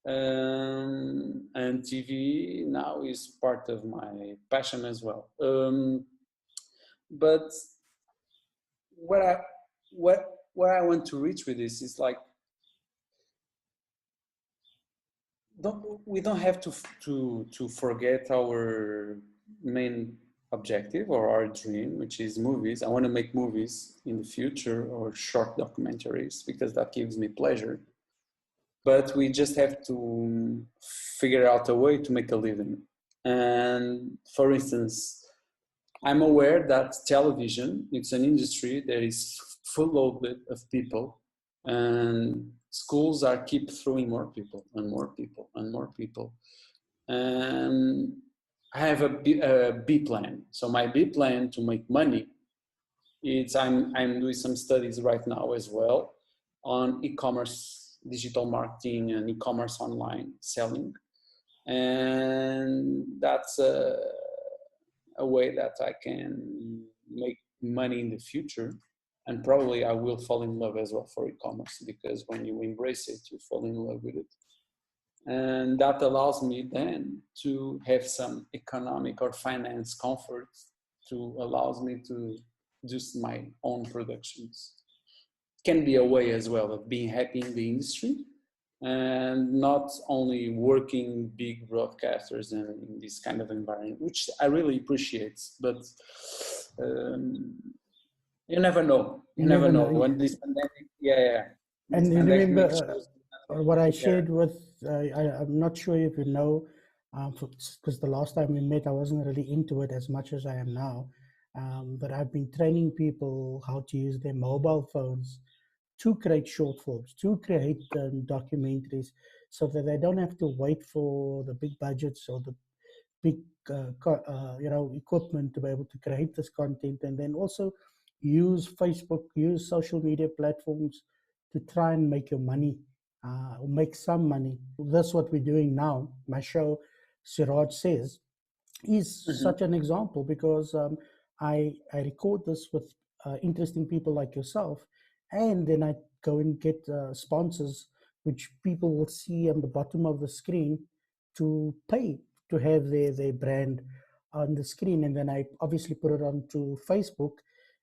Speaker 5: And TV now is part of my passion as well. But where I want to reach with this is like, we don't have to forget our main objective or our dream, which is movies. I want to make movies in the future, or short documentaries, because that gives me pleasure. But we just have to figure out a way to make a living. And for instance, I'm aware that television, it's an industry that is full of people, and schools keep throwing more people and more people and more people. And I have a B plan. So my B plan to make money is I'm doing some studies right now as well on e-commerce, digital marketing, and e-commerce online selling. And that's a way that I can make money in the future. And probably I will fall in love as well for e-commerce, because when you embrace it, you fall in love with it. And that allows me then to have some economic or finance comfort to allows me to do my own productions. Can be a way as well of being happy in the industry and not only working big broadcasters in this kind of environment, which I really appreciate. But you never know. You never know when this pandemic. Yeah.
Speaker 2: And you remember what I shared with. I'm not sure if you know, because the last time we met, I wasn't really into it as much as I am now. But I've been training people how to use their mobile phones to create short forms, to create documentaries, so that they don't have to wait for the big budgets or the big equipment to be able to create this content, and then also use Facebook, use social media platforms to try and make your money, or make some money. That's what we're doing now. My show, Siraj Says, is such an example, because I record this with interesting people like yourself, and then I go and get sponsors, which people will see on the bottom of the screen, to pay to have their brand on the screen. And then I obviously put it onto Facebook,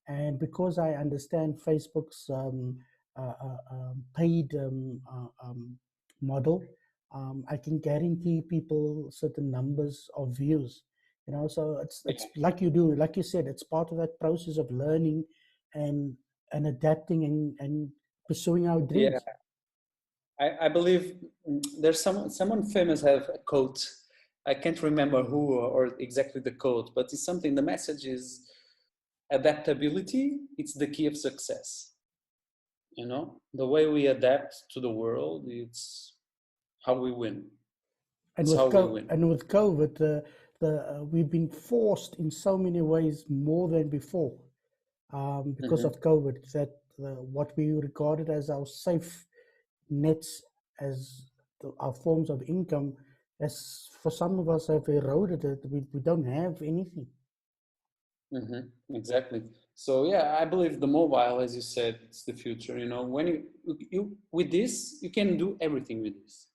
Speaker 2: and because I understand Facebook's paid model, I can guarantee people certain numbers of views. So it's like you said, it's part of that process of learning and adapting and pursuing our dreams.
Speaker 5: I believe there's someone famous have a quote. I can't remember who or exactly the quote, but it's something. The message is adaptability. It's the key of success. The way we adapt to the world, it's how we win.
Speaker 2: And with COVID, we've been forced in so many ways more than before, because of COVID, that what we regarded as our safe nets, as our forms of income, as for some of us have eroded it. We don't have anything.
Speaker 5: Exactly. So yeah, I believe the mobile, as you said, it's the future. When you with this, you can do everything with this.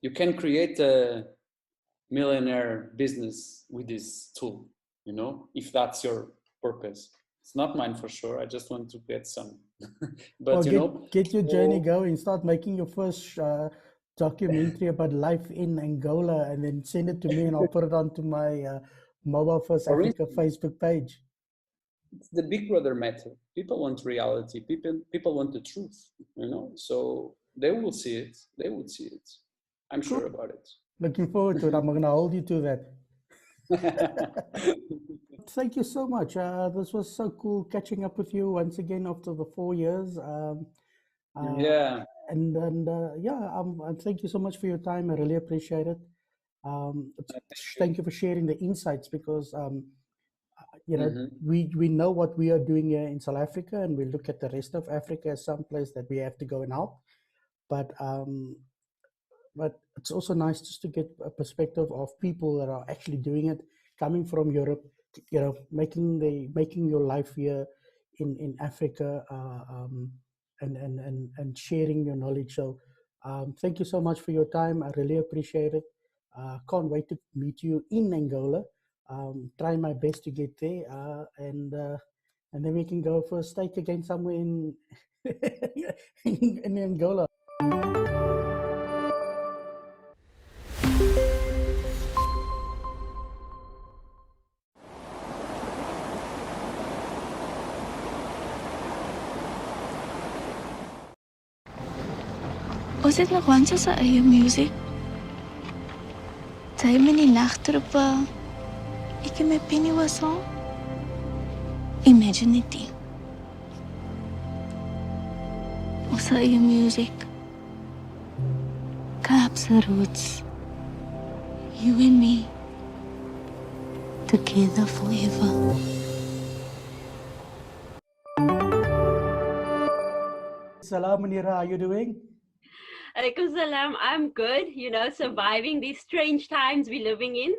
Speaker 5: You can create a millionaire business with this tool, if that's your purpose. It's not mine for sure. I just want to get some. But
Speaker 2: get your journey going. Start making your first documentary about life in Angola, and then send it to me, and I'll put it onto my Mobile First Africa Facebook page.
Speaker 5: It's the Big Brother method. People want reality. People want the truth. So they will see it. They would see it. I'm sure about it.
Speaker 2: Looking forward to it. I'm going to hold you to that. Thank you so much. This was so cool catching up with you once again after the 4 years.
Speaker 5: Yeah.
Speaker 2: And thank you so much for your time. I really appreciate it. Thank you for sharing the insights, because we know what we are doing here in South Africa, and we look at the rest of Africa as some place that we have to go and help. But it's also nice just to get a perspective of people that are actually doing it, coming from Europe, making your life here in Africa, and sharing your knowledge. So thank you so much for your time. I really appreciate it. Can't wait to meet you in Angola. Try my best to get there, and then we can go for a steak again somewhere in in Angola.
Speaker 7: Ons het nog ons se eie musiek. Sy met die nagtroepe. Ek en my penny whistle. Imaginity. Ons eie musiek. Kaapse roots. You and me. Together forever.
Speaker 2: Salam, Munira, how are you doing?
Speaker 8: Alaikum salam. I'm good, surviving these strange times we're living in.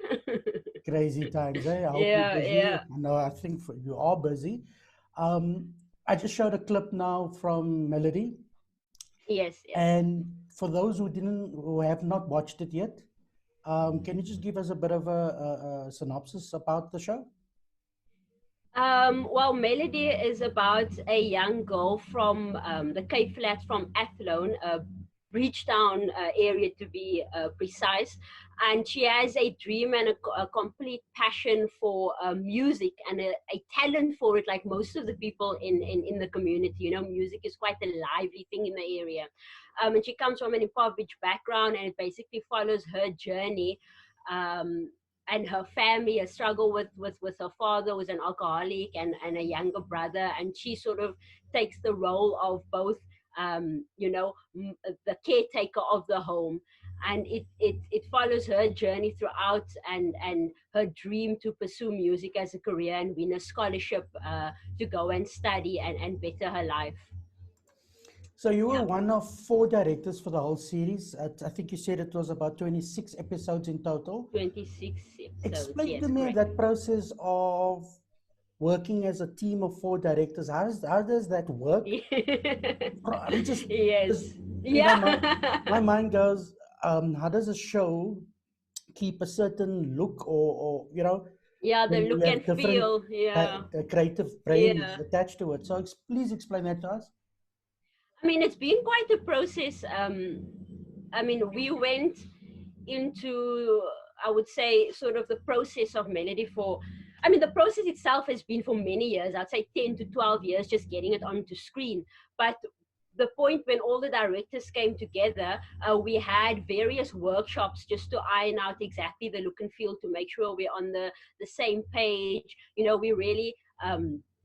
Speaker 2: Crazy times, eh? I hope you're busy.
Speaker 8: Yeah.
Speaker 2: No, I think you are busy. I just showed a clip now from Melody.
Speaker 8: Yes.
Speaker 2: And for those who have not watched it yet, can you just give us a bit of a synopsis about the show?
Speaker 8: Well, Melody is about a young girl from the Cape Flats from Athlone, Bridgetown area to be precise. And she has a dream and a complete passion for music and a talent for it, like most of the people in the community. You know, music is quite a lively thing in the area. And she comes from an impoverished background, and it basically follows her journey. And her family, a struggle with her father, who's an alcoholic, and a younger brother, and she sort of takes the role of both, the caretaker of the home, and it follows her journey throughout, and her dream to pursue music as a career and win a scholarship to go and study and better her life.
Speaker 2: So you were one of 4 directors for the whole series. I think you said it was about 26 episodes in total.
Speaker 8: 26 episodes.
Speaker 2: Explain
Speaker 8: yes,
Speaker 2: to me
Speaker 8: correct.
Speaker 2: that process of working as a team of 4 directors. How does that work? I'm just,
Speaker 8: yes.
Speaker 2: you know, my mind goes, how does a show keep a certain look or
Speaker 8: Yeah, the
Speaker 2: when
Speaker 8: look
Speaker 2: you have
Speaker 8: and
Speaker 2: different
Speaker 8: feel. Yeah.
Speaker 2: creative brains
Speaker 8: Yeah.
Speaker 2: attached to it. So please explain that to us.
Speaker 8: I mean, it's been quite a process. I mean, we went into, I would say, sort of the process of Melody for, I mean, the process itself has been for many years. I'd say 10 to 12 years, just getting it onto screen. But the point when all the directors came together, we had various workshops just to iron out exactly the look and feel, to make sure we're on the same page. You know, we really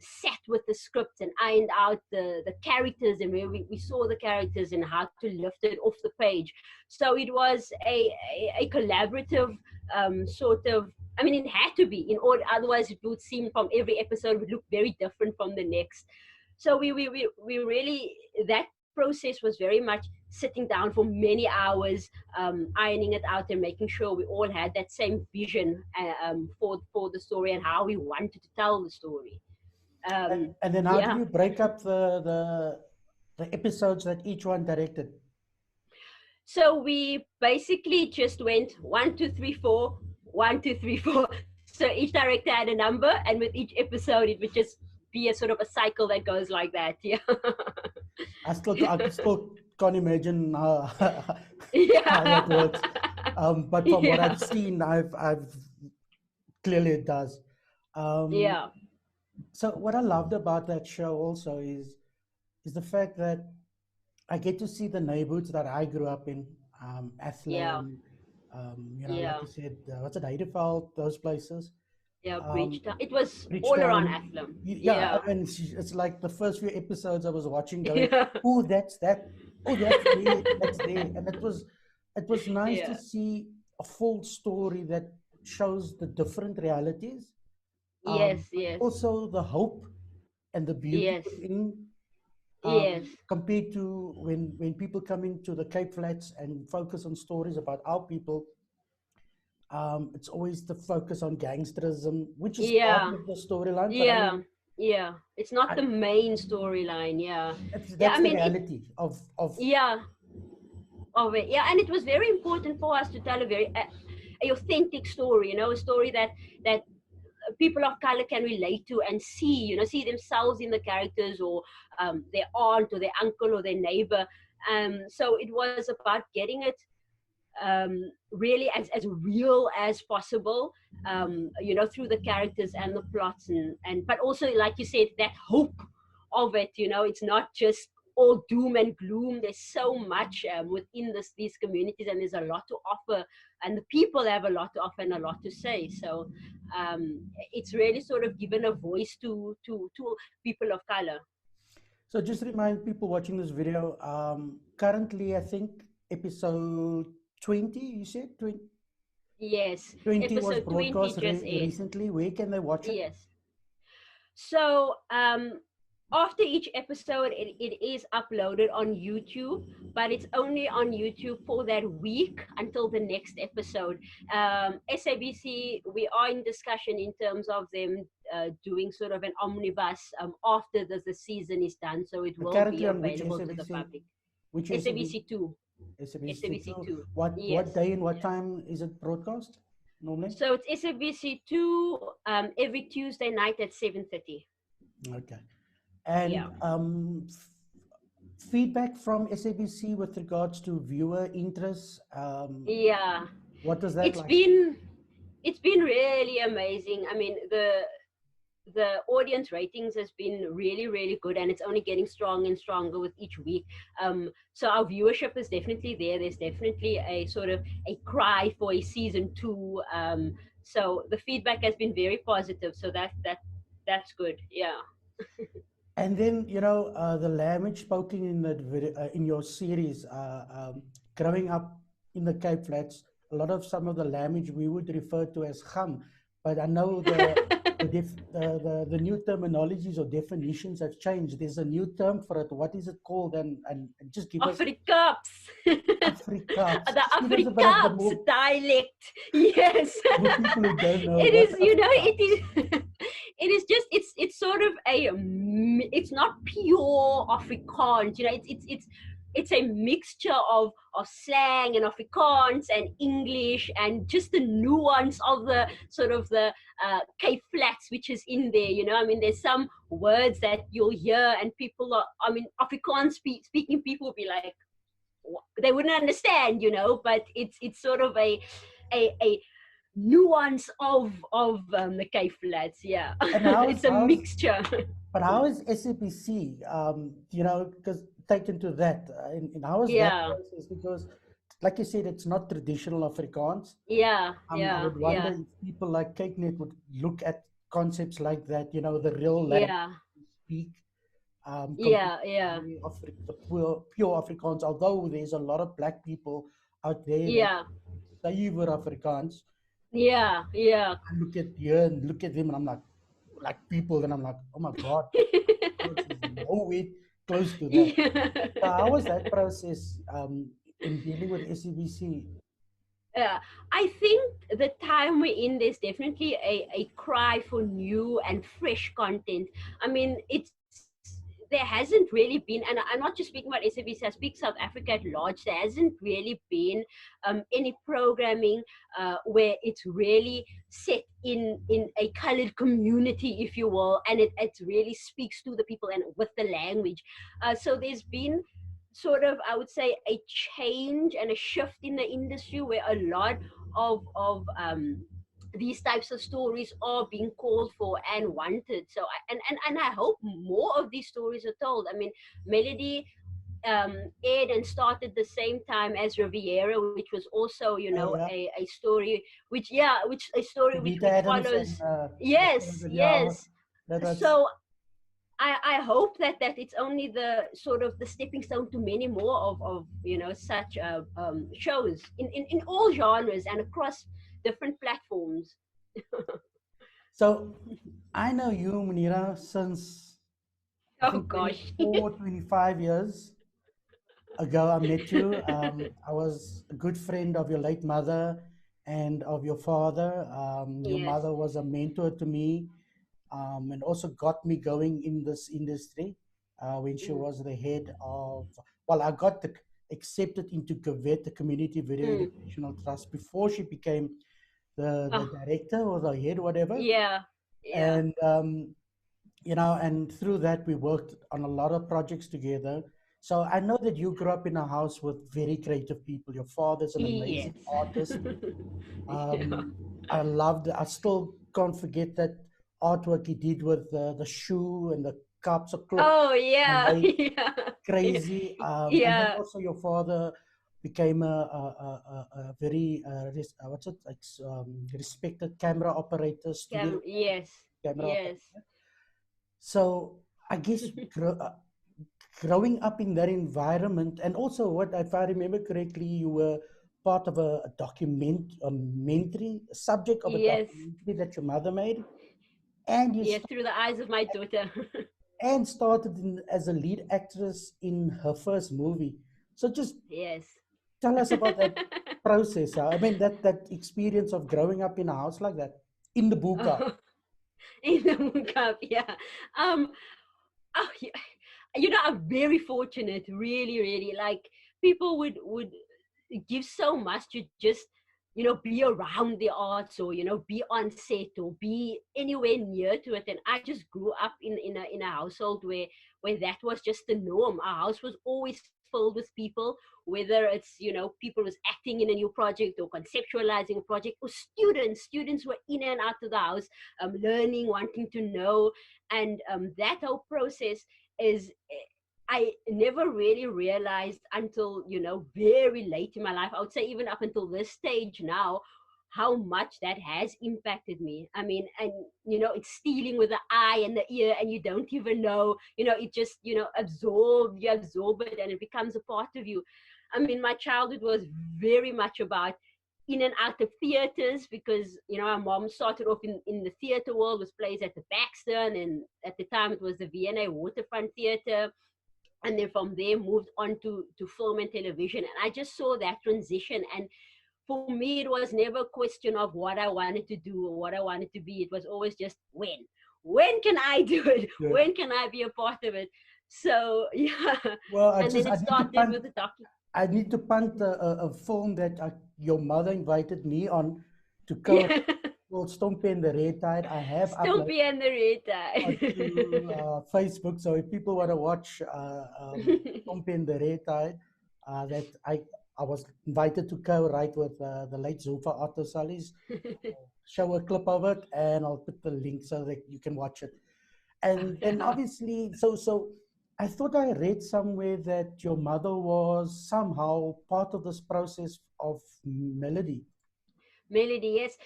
Speaker 8: sat with the script and ironed out the characters, and where we saw the characters and how to lift it off the page. So it was a collaborative sort of, I mean, it had to be in order, otherwise it would seem from every episode would look very different from the next. So we really, that process was very much sitting down for many hours, ironing it out and making sure we all had that same vision for the story and how we wanted to tell the story.
Speaker 2: And then how did you break up the episodes that each one directed?
Speaker 8: So we basically just went 1, 2, 3, 4, 1, 2, 3, 4. So each director had a number, and with each episode, it would just be a sort of a cycle that goes like that. Yeah.
Speaker 2: I still can't imagine how
Speaker 8: Yeah.
Speaker 2: that works. But from what
Speaker 8: Yeah.
Speaker 2: I've seen, I've clearly it does.
Speaker 8: Yeah.
Speaker 2: So what I loved about that show also is the fact that I get to see the neighborhoods that I grew up in, Athlone, like you said, what's it, Heideveld, those places.
Speaker 8: Yeah, Bridgetown. It was
Speaker 2: Bridgetown.
Speaker 8: all around Athlone.
Speaker 2: Yeah, and it's like the first few episodes I was watching, going, "Oh, that's that. Oh, that's there. That's there." And it was nice to see a full story that shows the different realities.
Speaker 8: Yes.
Speaker 2: Also, the hope and the beauty
Speaker 8: Yes.
Speaker 2: within.
Speaker 8: Yes.
Speaker 2: Compared to when people come into the Cape Flats and focus on stories about our people, it's always the focus on gangsterism, which is part of the storyline.
Speaker 8: Yeah, it's not the main storyline. Yeah,
Speaker 2: that's the reality of
Speaker 8: of it. Yeah, and it was very important for us to tell a very a authentic story. You know, a story that people of color can relate to and see. You know, see themselves in the characters, or their aunt or their uncle or their neighbor. So it was about getting it really as real as possible, through the characters and the plots, and but also, like you said, that hope of it. You know, it's not just all doom and gloom. There's so much within these communities, and there's a lot to offer, and the people have a lot to offer and a lot to say. So it's really sort of given a voice to people of color.
Speaker 2: So just to remind people watching this video, currently I think episode 20, you said? 20?
Speaker 8: Yes.
Speaker 2: 20
Speaker 8: episode
Speaker 2: was broadcast
Speaker 8: 20
Speaker 2: recently. Where can they watch it?
Speaker 8: Yes. So after each episode, it is uploaded on YouTube, but it's only on YouTube for that week until the next episode. SABC, we are in discussion in terms of them doing sort of an omnibus after the season is done, so it will be available to the public.
Speaker 2: Which
Speaker 8: SABC 2.
Speaker 2: SABC 2.
Speaker 8: SABC2.
Speaker 2: What
Speaker 8: Yes.
Speaker 2: day and what time is it broadcast normally?
Speaker 8: So it's SABC2 every Tuesday night at 7:30.
Speaker 2: Okay. And
Speaker 8: Yeah.
Speaker 2: Feedback from SABC with regards to viewer interest.
Speaker 8: Yeah.
Speaker 2: What was that
Speaker 8: It's
Speaker 2: like?
Speaker 8: been really amazing. I mean, the audience ratings has been really, really good, and it's only getting stronger and stronger with each week. So our viewership is definitely there. There's definitely a sort of a cry for a season 2. So the feedback has been very positive. So that's good. Yeah.
Speaker 2: And then, you know, the language spoken in that in your series, growing up in the Cape Flats, a lot of some of the language we would refer to as Gam, but I know the new terminologies or definitions have changed. There's a new term for it. What is it called? And just give us
Speaker 8: Afrikaans.
Speaker 2: Afrikaans.
Speaker 8: The
Speaker 2: Just give us a bit of the
Speaker 8: Afrikaans
Speaker 2: more
Speaker 8: dialect. Yes.
Speaker 2: for people who don't know.
Speaker 8: It
Speaker 2: what's
Speaker 8: is, you know,
Speaker 2: Afrikaans?
Speaker 8: it is. It is just. It's sort of a. It's not pure Afrikaans. You know, it's a mixture of slang and Afrikaans and English and just the nuance of the sort of the Cape Flats which is in there. You know, I mean, there's some words that you'll hear and people are. I mean, Afrikaans speaking people will be like, they wouldn't understand, you know, but it's sort of a nuance of the Cape Flats, yeah.
Speaker 2: And how is-
Speaker 8: it's a
Speaker 2: how's-
Speaker 8: mixture.
Speaker 2: But how is SABC, you know, because taken to that, and how is that
Speaker 8: Yeah.
Speaker 2: process? Because, like you said, it's not traditional Afrikaans.
Speaker 8: Yeah,
Speaker 2: I
Speaker 8: yeah,
Speaker 2: would wonder
Speaker 8: yeah,
Speaker 2: if people like CakeNet would look at concepts like that, you know, the real language
Speaker 8: yeah,
Speaker 2: we speak,
Speaker 8: yeah, yeah,
Speaker 2: the pure Afrikaans, although there's a lot of black people out there
Speaker 8: yeah,
Speaker 2: that savor Afrikaans.
Speaker 8: yeah, yeah.
Speaker 2: I look at here and look at them and I'm like people, and I'm like, oh my God, is nowhere close to that. So how was that process in dealing with SABC?
Speaker 8: Yeah, I think the time we're in, there's definitely a cry for new and fresh content. I mean, there hasn't really been, and I'm not just speaking about SABC, I speak South Africa at large, there hasn't really been any programming where it's really set in a colored community, if you will, and it really speaks to the people and with the language. So there's been sort of, I would say, a change and a shift in the industry where a lot of these types of stories are being called for and wanted. So and I hope more of these stories are told. I mean, Melody aired and started the same time as Riviera, which was also, you know, a story which a story which follows. Yes, yes. So I hope that it's only the sort of the stepping stone to many more of you know, such shows in all genres and across different platforms.
Speaker 2: So I know you, Munira, since I think 25 years ago. I met you. I was a good friend of your late mother and of your father. Your mother was a mentor to me. And also got me going in this industry when she was the head of, well, I got accepted into CVET, the Community Video Educational Trust, before she became the director or the head, whatever.
Speaker 8: Yeah.
Speaker 2: And, you know, and through that, we worked on a lot of projects together. So I know that you grew up in a house with very creative people. Your father's an amazing artist. I still can't forget that artwork he did with the shoe and the cups of cloth.
Speaker 8: Oh yeah,
Speaker 2: crazy. And then also your father became a very respected camera operator.
Speaker 8: Yes.
Speaker 2: Operator. So I guess growing up in that environment, and also what, if I remember correctly, you were part of a documentary subject of a documentary that your mother made. And you
Speaker 8: through the eyes of my daughter.
Speaker 2: And started as a lead actress in her first movie. So just tell us about that process. I mean, that experience of growing up in a house like that, in the Buka.
Speaker 8: In the Buka, yeah. You know, I'm very fortunate, really, really. Like, people would give so much to just, you know, be around the arts, or, you know, be on set or be anywhere near to it. And I just grew up in a household where that was just the norm. Our house was always filled with people, whether it's, you know, people was acting in a new project or conceptualizing a project, or students were in and out of the house, learning, wanting to know. And that whole process is, I never really realized until, you know, very late in my life, I would say even up until this stage now, how much that has impacted me. I mean, and, you know, it's stealing with the eye and the ear, and you don't even know, you know, it just, you know, you absorb it, and it becomes a part of you. I mean, my childhood was very much about in and out of theaters, because, you know, our mom started off in the theater world, with plays at the Baxter, and at the time it was the V&A Waterfront Theater. And then from there moved on to film and television. And I just saw that transition. And for me, it was never a question of what I wanted to do or what I wanted to be. It was always just when can I do it?
Speaker 2: Yeah.
Speaker 8: When can I be a part of it? So yeah.
Speaker 2: Well,
Speaker 8: And then it started with the documentary.
Speaker 2: I need to punt a film that your mother invited me on to cover. Called Stompie and the Red Tide. I have uploaded
Speaker 8: Stompie and the Red Tide
Speaker 2: onto Facebook. So if people want to watch Stompie and the Red Tide, that I was invited to co-write with the late Zulfa Otto Salis. Show a clip of it, and I'll put the link so that you can watch it. And then obviously, so I thought I read somewhere that your mother was somehow part of this process of Melody.
Speaker 8: Melody, yes.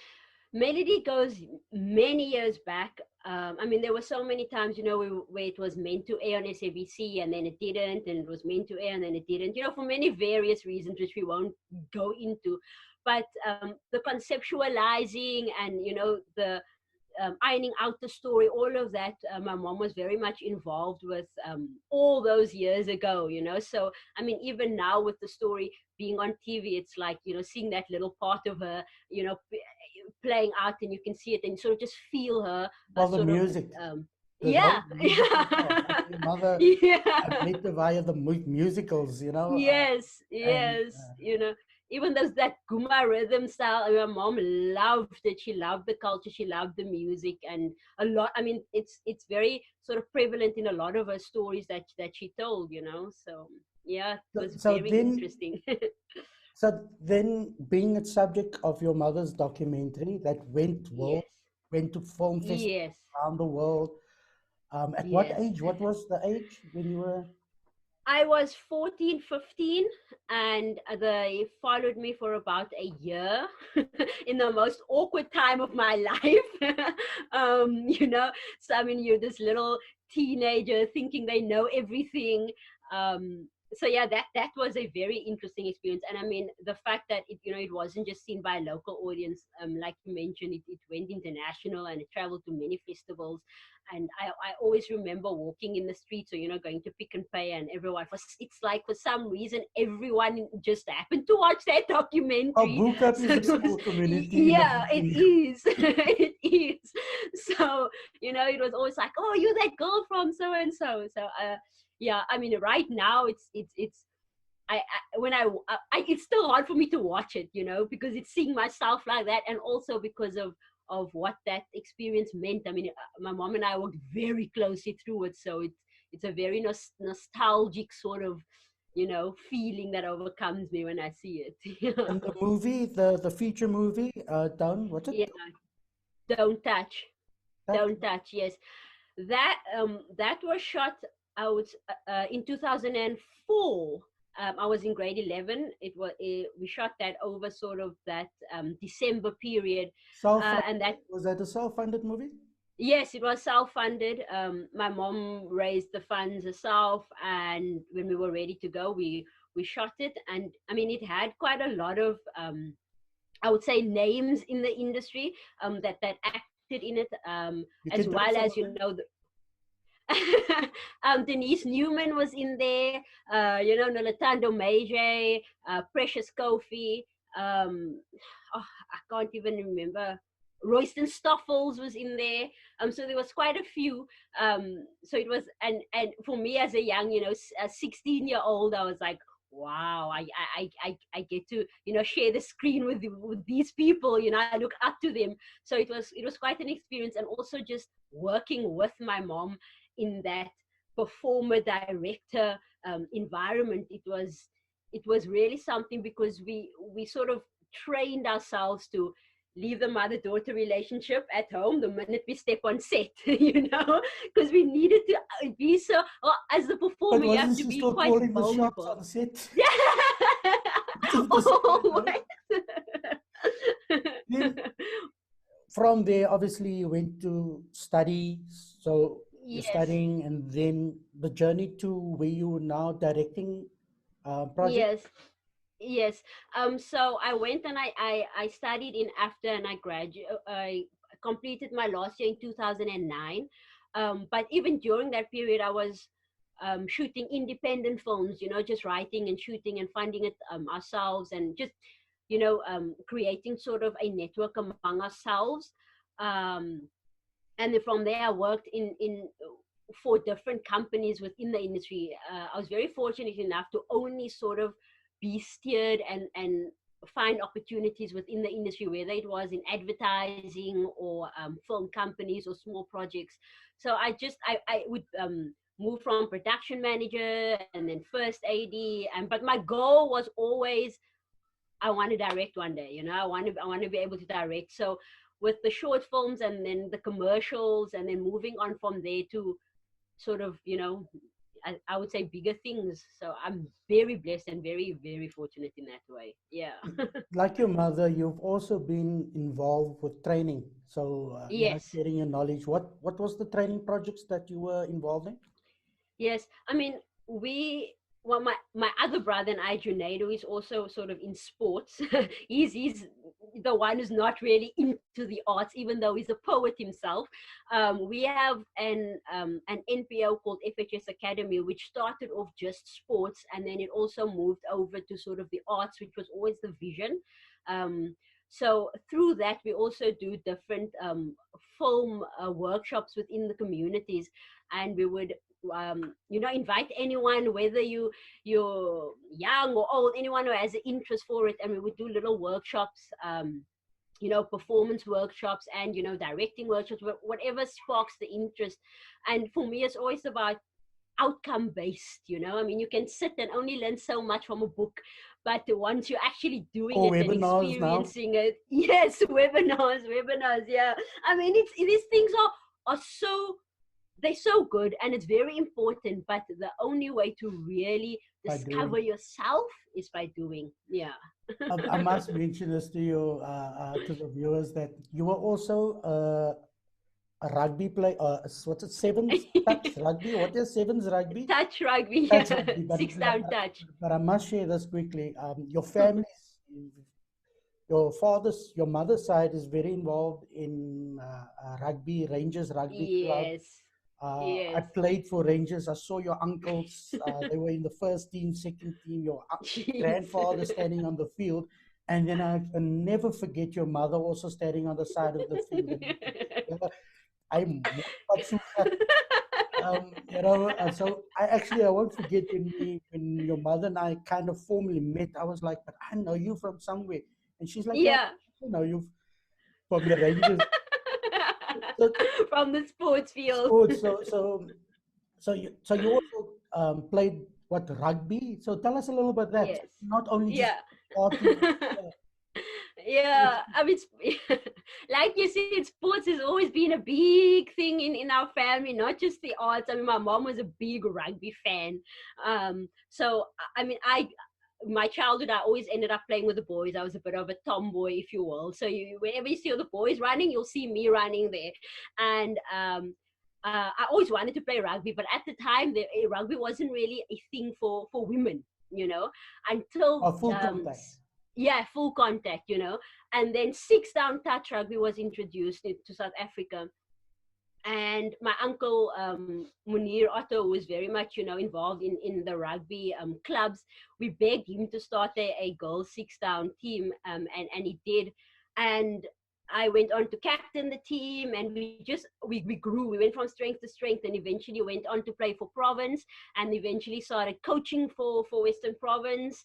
Speaker 8: Melody goes many years back. I mean, there were so many times, you know, where it was meant to air on SABC and then it didn't, and it was meant to air and then it didn't, you know, for many various reasons, which we won't go into. But the conceptualizing and, you know, the ironing out the story, all of that, my mom was very much involved with all those years ago, you know. So, I mean, even now with the story being on TV, it's like, you know, seeing that little part of her, you know, playing out, and you can see it and sort of just feel her.
Speaker 2: Well, the music.
Speaker 8: Yeah.
Speaker 2: Your mother met her via the musicals, you know.
Speaker 8: Yes, yes. You know, even that Guma rhythm style, my mom loved it. She loved the culture. She loved the music, and a lot. I mean, it's very sort of prevalent in a lot of her stories that she told, you know. So yeah, it was very interesting.
Speaker 2: So then, being a subject of your mother's documentary that went to film festivals around the world. At what age? What was the age when you were?
Speaker 8: I was 14, 15, and they followed me for about a year in the most awkward time of my life. You know, so I mean, you're this little teenager thinking they know everything. So yeah, that was a very interesting experience. And I mean, the fact that it, you know, it wasn't just seen by a local audience, like you mentioned, it went international and it traveled to many festivals. And I always remember walking in the streets, or, you know, going to Pick and Pay, and everyone it's like for some reason everyone just happened to watch that documentary.
Speaker 2: Oh, Boekop is a small community.
Speaker 8: Yeah, it is. It is. So, you know, it was always like, oh, you're that girl from so and so. So yeah, I mean, right now it's it's still hard for me to watch it, you know, because it's seeing myself like that, and also because of what that experience meant. I mean, my mom and I worked very closely through it, so it's a very nostalgic sort of, you know, feeling that overcomes me when I see it.
Speaker 2: And the movie, the feature movie, what's it?
Speaker 8: Yeah, Don't Touch. Don't Touch. Yes, that was shot. I was in 2004. I was in grade 11. We shot that over sort of that December period.
Speaker 2: And was that a self-funded movie?
Speaker 8: Yes, it was self-funded. My mom raised the funds herself, and when we were ready to go, we shot it. And I mean, it had quite a lot of I would say names in the industry that acted in it, as well as, you know, Denise Newman was in there, you know, Nolatando Majay, Precious Kofi, I can't even remember, Royston Stoffels was in there. So there was quite a few. So it was, and for me as a young, you know, a 16-year-old, I was like, wow, I get to, you know, share the screen with these people, you know, I look up to them. So it was quite an experience. And also just working with my mom in that performer director environment, it was really something, because we sort of trained ourselves to leave the mother-daughter relationship at home the minute we step on set, you know, because we needed to be so, well, as the
Speaker 2: But
Speaker 8: performer, you have
Speaker 2: wasn't
Speaker 8: to
Speaker 2: she
Speaker 8: be
Speaker 2: still
Speaker 8: quite
Speaker 2: calling the shots
Speaker 8: vulnerable.
Speaker 2: on set?
Speaker 8: Yeah.
Speaker 2: Oh,
Speaker 8: Always.
Speaker 2: Then from there, obviously, you went to study. So you're
Speaker 8: Yes.
Speaker 2: studying, and then the journey to where you are now directing projects.
Speaker 8: Yes. Yes. So I went and I studied in after, and I completed my last year in 2009. But even during that period, I was shooting independent films, you know, just writing and shooting and funding it ourselves, and just, you know, creating sort of a network among ourselves. Um, and then from there, I worked in for different companies within the industry. I was very fortunate enough to only sort of be steered and find opportunities within the industry, whether it was in advertising or film companies or small projects. So I would move from production manager and then first AD, and but my goal was always, I want to direct one day, you know, I want to be able to direct. So with the short films and then the commercials, and then moving on from there to sort of, you know, I would say bigger things. So I'm very blessed and very, very fortunate in that way. Yeah.
Speaker 2: Like your mother, you've also been involved with training. So,
Speaker 8: Yes.
Speaker 2: sharing your knowledge. What was the training projects that you were involved in?
Speaker 8: Yes, I mean, well, my other brother and I, Junaid, is also sort of in sports. He's the one who's not really into the arts, even though he's a poet himself. We have an NPO called FHS Academy, which started off just sports, and then it also moved over to sort of the arts, which was always the vision. So through that, we also do different film workshops within the communities, and we would you know, invite anyone, whether you're young or old, anyone who has an interest for it, and we would do little workshops, you know, performance workshops, and, you know, directing workshops, whatever sparks the interest. And for me, it's always about outcome based, you know. I mean, you can sit and only learn so much from a book, but once you're actually doing
Speaker 2: Or
Speaker 8: it and
Speaker 2: webinars now.
Speaker 8: experiencing it, yes, webinars, yeah. I mean, these things are so, they're so good, and it's very important, but the only way to really
Speaker 2: By
Speaker 8: discover
Speaker 2: doing.
Speaker 8: yourself is by doing. Yeah.
Speaker 2: I must mention this to you, to the viewers, that you were also a rugby player. What's it? Sevens touch rugby. What is sevens rugby?
Speaker 8: Touch rugby,
Speaker 2: Touch
Speaker 8: yeah.
Speaker 2: rugby.
Speaker 8: Six down touch.
Speaker 2: But I must share this quickly. Your family, your mother's side is very involved in rugby, Rangers rugby club.
Speaker 8: Yes.
Speaker 2: I
Speaker 8: Yes.
Speaker 2: played for Rangers. I saw your uncles. They were in the first team, second team. Your
Speaker 8: Jeez.
Speaker 2: grandfather standing on the field. And then I can never forget your mother also standing on the side of the field. I'm you know, so I won't forget when your mother and I kind of formally met. I was like, but I know you from somewhere, and she's like,
Speaker 8: Yeah.
Speaker 2: you know you from the Rangers. So,
Speaker 8: from the sports field.
Speaker 2: sports. So you also played what, rugby? So tell us a little about that.
Speaker 8: Yes.
Speaker 2: Not only just
Speaker 8: Yeah.
Speaker 2: party.
Speaker 8: Yeah, I mean, like you said, sports has always been a big thing in our family, not just the arts. I mean, my mom was a big rugby fan. So, I mean, my childhood, I always ended up playing with the boys. I was a bit of a tomboy, if you will. So whenever you see all the boys running, you'll see me running there. And I always wanted to play rugby, but at the time, rugby wasn't really a thing for women, you know, until
Speaker 2: full contact.
Speaker 8: Yeah, full contact, you know. And then 6 down touch rugby was introduced to South Africa. And my uncle, Munir Otto, was very much, you know, involved in the rugby clubs. We begged him to start a girls 6 down team, and he did. And I went on to captain the team, and we grew. We went from strength to strength, and eventually went on to play for Province, and eventually started coaching for Western Province,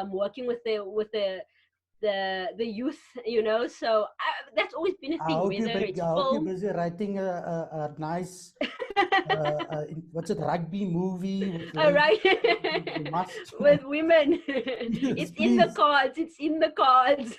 Speaker 8: working with the youth, you know. So that's always been a thing, whether it's
Speaker 2: I hope you're
Speaker 8: film.
Speaker 2: busy writing a nice, what's it, rugby movie with
Speaker 8: All right.
Speaker 2: you must.
Speaker 8: With women.
Speaker 2: Yes,
Speaker 8: It's in the
Speaker 2: please.
Speaker 8: cards. It's in the cards.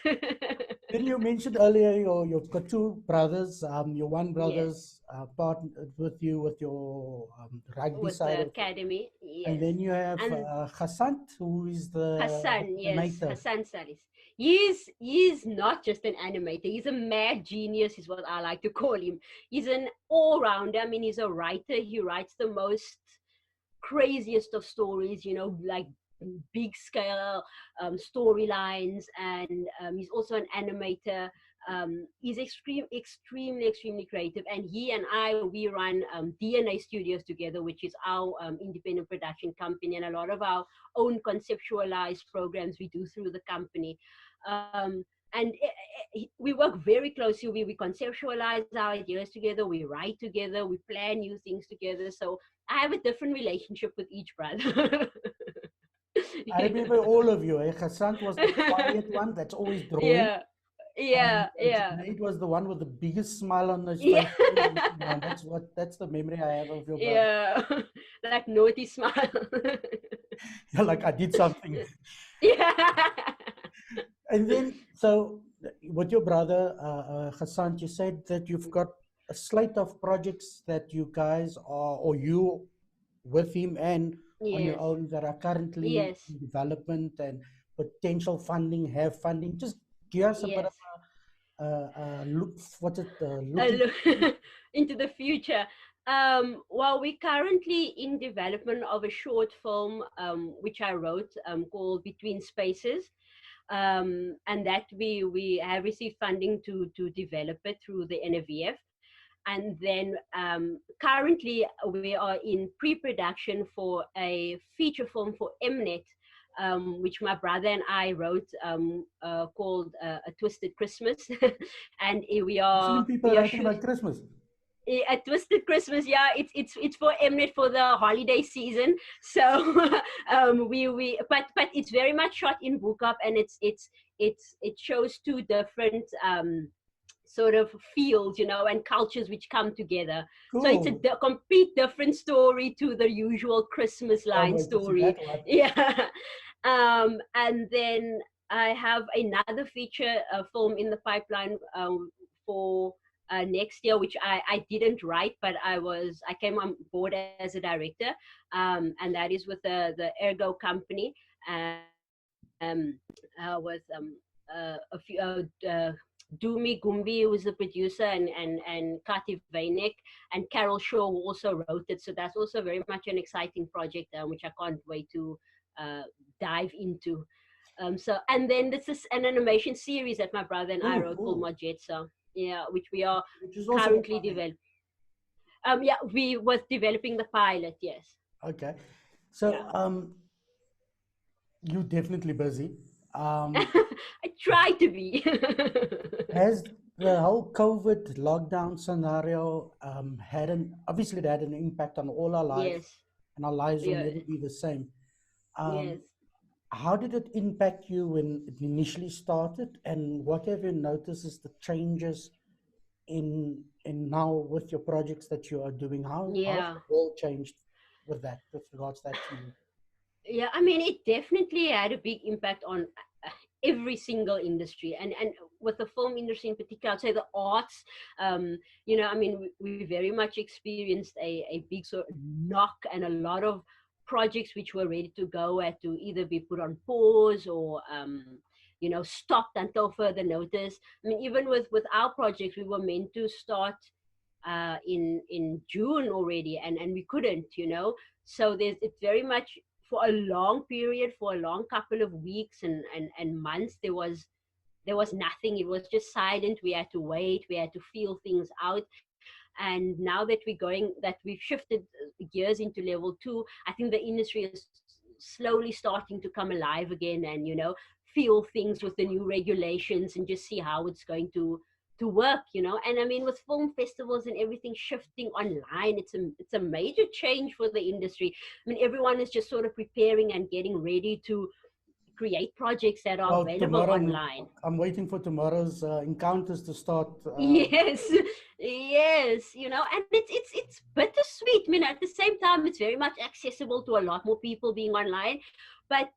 Speaker 2: Then you mentioned earlier you've got two brothers. Your one
Speaker 8: Yes.
Speaker 2: brother's partnered with you with your rugby
Speaker 8: With
Speaker 2: side
Speaker 8: the
Speaker 2: of it.
Speaker 8: academy, yes.
Speaker 2: And then you have
Speaker 8: And
Speaker 2: Hassan, who is the
Speaker 8: Hassan, yes,
Speaker 2: animator.
Speaker 8: Hassan Salis. He's not just an animator. He's a mad genius, is what I like to call him. He's an all-rounder. I mean, he's a writer. He writes the most craziest of stories, you know, like big scale storylines, and he's also an animator. He's extremely creative, and he and we run DNA Studios together, which is our independent production company, and a lot of our own conceptualized programs we do through the company. And we work very closely. We conceptualize our ideas together, we write together, we plan new things together. So I have a different relationship with each brother.
Speaker 2: I remember all of you. Hassan was the quiet one that's always drawing.
Speaker 8: Yeah.
Speaker 2: Junaid was the one with the biggest smile on his
Speaker 8: Yeah.
Speaker 2: face. That's the memory I have of your brother.
Speaker 8: Yeah, like naughty smile.
Speaker 2: You're like, I did something.
Speaker 8: Yeah.
Speaker 2: And then, so with your brother, Hassan, you said that you've got a slate of projects that you guys are, or you with him and on your
Speaker 8: Yes.
Speaker 2: own, that are currently
Speaker 8: Yes.
Speaker 2: in development and potential funding, have funding. Just give us a bit
Speaker 8: Yes.
Speaker 2: of a look,
Speaker 8: Look into the future. Well, we're currently in development of a short film, which I wrote, called Between Spaces. And that we have received funding to develop it through the NFVF. And then currently we are in pre-production for a feature film for Mnet, which my brother and I wrote, called A Twisted Christmas. And we are...
Speaker 2: Muslim people writing about Christmas.
Speaker 8: A Twisted Christmas, yeah, it's for Mnet for the holiday season. So but it's very much shot in Bukap, and it shows two different sort of fields, you know, and cultures which come together.
Speaker 2: Cool.
Speaker 8: So it's a complete different story to the usual Christmas line story. Yeah. And then I have another feature film in the pipeline for next year, which I didn't write, but I came on board as a director, and that is with the Ergo company, with a few Dumi Gumbi, who was the producer, and Kati Vainek and Carol Shaw, who also wrote it. So that's also very much an exciting project, which I can't wait to dive into. So, and then this is an animation series that my brother and I wrote called Majet. So yeah, which we are currently developing. Yeah, we was developing the pilot. Yes.
Speaker 2: Okay, so yeah. You're definitely busy.
Speaker 8: I try to be.
Speaker 2: Has the whole COVID lockdown scenario obviously had an impact on all our lives?
Speaker 8: Yes.
Speaker 2: And our lives will never be the same.
Speaker 8: Yes.
Speaker 2: How did it impact you when it initially started, and what have you noticed is the changes in now with your projects that you are doing? How has the world changed with regards to that to you?
Speaker 8: Yeah, I mean, it definitely had a big impact on every single industry, and with the film industry in particular, I'd say the arts. You know, I mean, we very much experienced a big sort of knock, and a lot of projects which were ready to go had to either be put on pause or you know, stopped until further notice. I mean, even with our projects, we were meant to start in June already, and we couldn't, you know. So it's very much, for a long period, for a long couple of weeks and months, there was nothing. It was just silent. We had to wait, we had to feel things out. And now that we've shifted gears into level 2, I think the industry is slowly starting to come alive again, and, you know, feel things with the new regulations, and just see how it's going to to work, you know. And I mean, with film festivals and everything shifting online, it's a major change for the industry. I mean, everyone is just sort of preparing and getting ready to create projects that are
Speaker 2: Well,
Speaker 8: available
Speaker 2: tomorrow,
Speaker 8: online.
Speaker 2: I'm waiting for tomorrow's encounters to start.
Speaker 8: Yes, yes, you know, and it's bittersweet. I mean, at the same time, it's very much accessible to a lot more people being online, but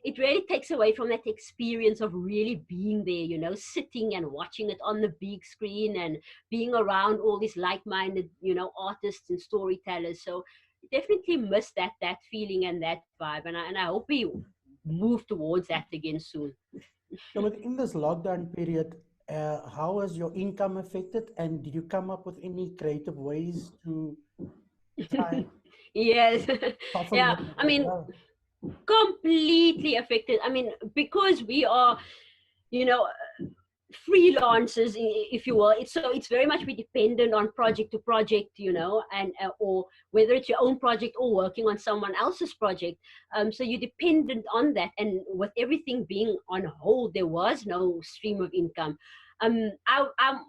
Speaker 8: it really takes away from that experience of really being there, you know, sitting and watching it on the big screen and being around all these like-minded, you know, artists and storytellers. So definitely miss that feeling and that vibe, and I hope we move towards that again soon.
Speaker 2: So within this lockdown period, how was your income affected? And did you come up with any creative ways to try and
Speaker 8: Yes.
Speaker 2: soften
Speaker 8: Yeah, I
Speaker 2: the
Speaker 8: mean,
Speaker 2: blow?
Speaker 8: completely affected. I mean, because we are, you know, freelancers, if you will. It's very much be dependent on project to project, you know, and or whether it's your own project or working on someone else's project. So you're dependent on that, and with everything being on hold, there was no stream of income. I'm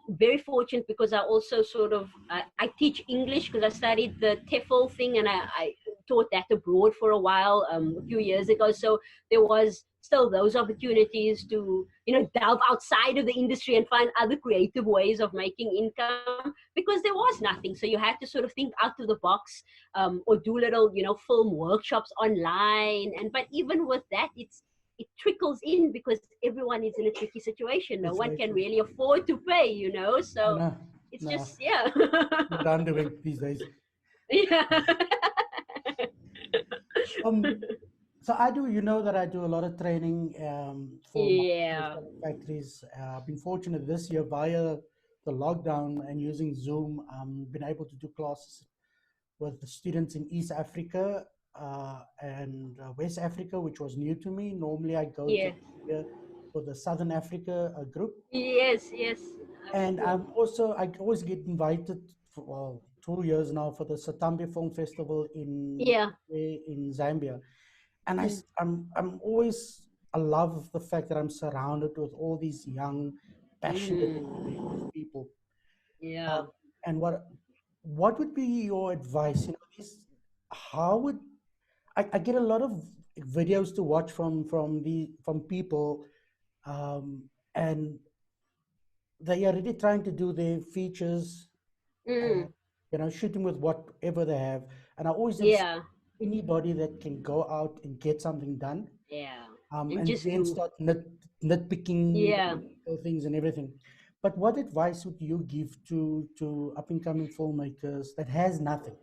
Speaker 8: very fortunate because I also sort of I teach English because I studied the TEFL thing, and I taught that abroad for a while, a few years ago. So there was still those opportunities to, you know, delve outside of the industry and find other creative ways of making income, because there was nothing. So you had to sort of think out of the box, or do little, you know, film workshops online. And but even with that, it trickles in because everyone is in a tricky situation. No
Speaker 2: It's
Speaker 8: one
Speaker 2: very
Speaker 8: can
Speaker 2: true.
Speaker 8: really afford to pay, you know.
Speaker 2: I
Speaker 8: So
Speaker 2: know.
Speaker 8: it's
Speaker 2: No,
Speaker 8: just, yeah.
Speaker 2: we're done doing these days.
Speaker 8: Yeah.
Speaker 2: Um, so I do, you know that I do a lot of training for
Speaker 8: Yeah.
Speaker 2: factories. I've been fortunate this year via the lockdown and using Zoom, been able to do classes with the students in East Africa and West Africa, which was new to me. Normally I go to
Speaker 8: Yeah.
Speaker 2: for the Southern Africa group.
Speaker 8: Yes, yes.
Speaker 2: And I always get invited for, well, 2 years now for the Satambe Film Festival
Speaker 8: Yeah.
Speaker 2: in Zambia. And
Speaker 8: Mm.
Speaker 2: I'm always, I love the fact that I'm surrounded with all these young, passionate, creative people.
Speaker 8: Yeah.
Speaker 2: And what would be your advice? You know, how would I get a lot of videos to watch from people, and they are really trying to do their features, and
Speaker 8: Mm.
Speaker 2: you know, shooting with whatever they have. And I always have
Speaker 8: Yeah.
Speaker 2: anybody that can go out and get something done,
Speaker 8: Yeah. And
Speaker 2: and
Speaker 8: just
Speaker 2: then
Speaker 8: do.
Speaker 2: start nitpicking
Speaker 8: Yeah.
Speaker 2: things and everything. But what advice would you give to up and coming filmmakers that has nothing?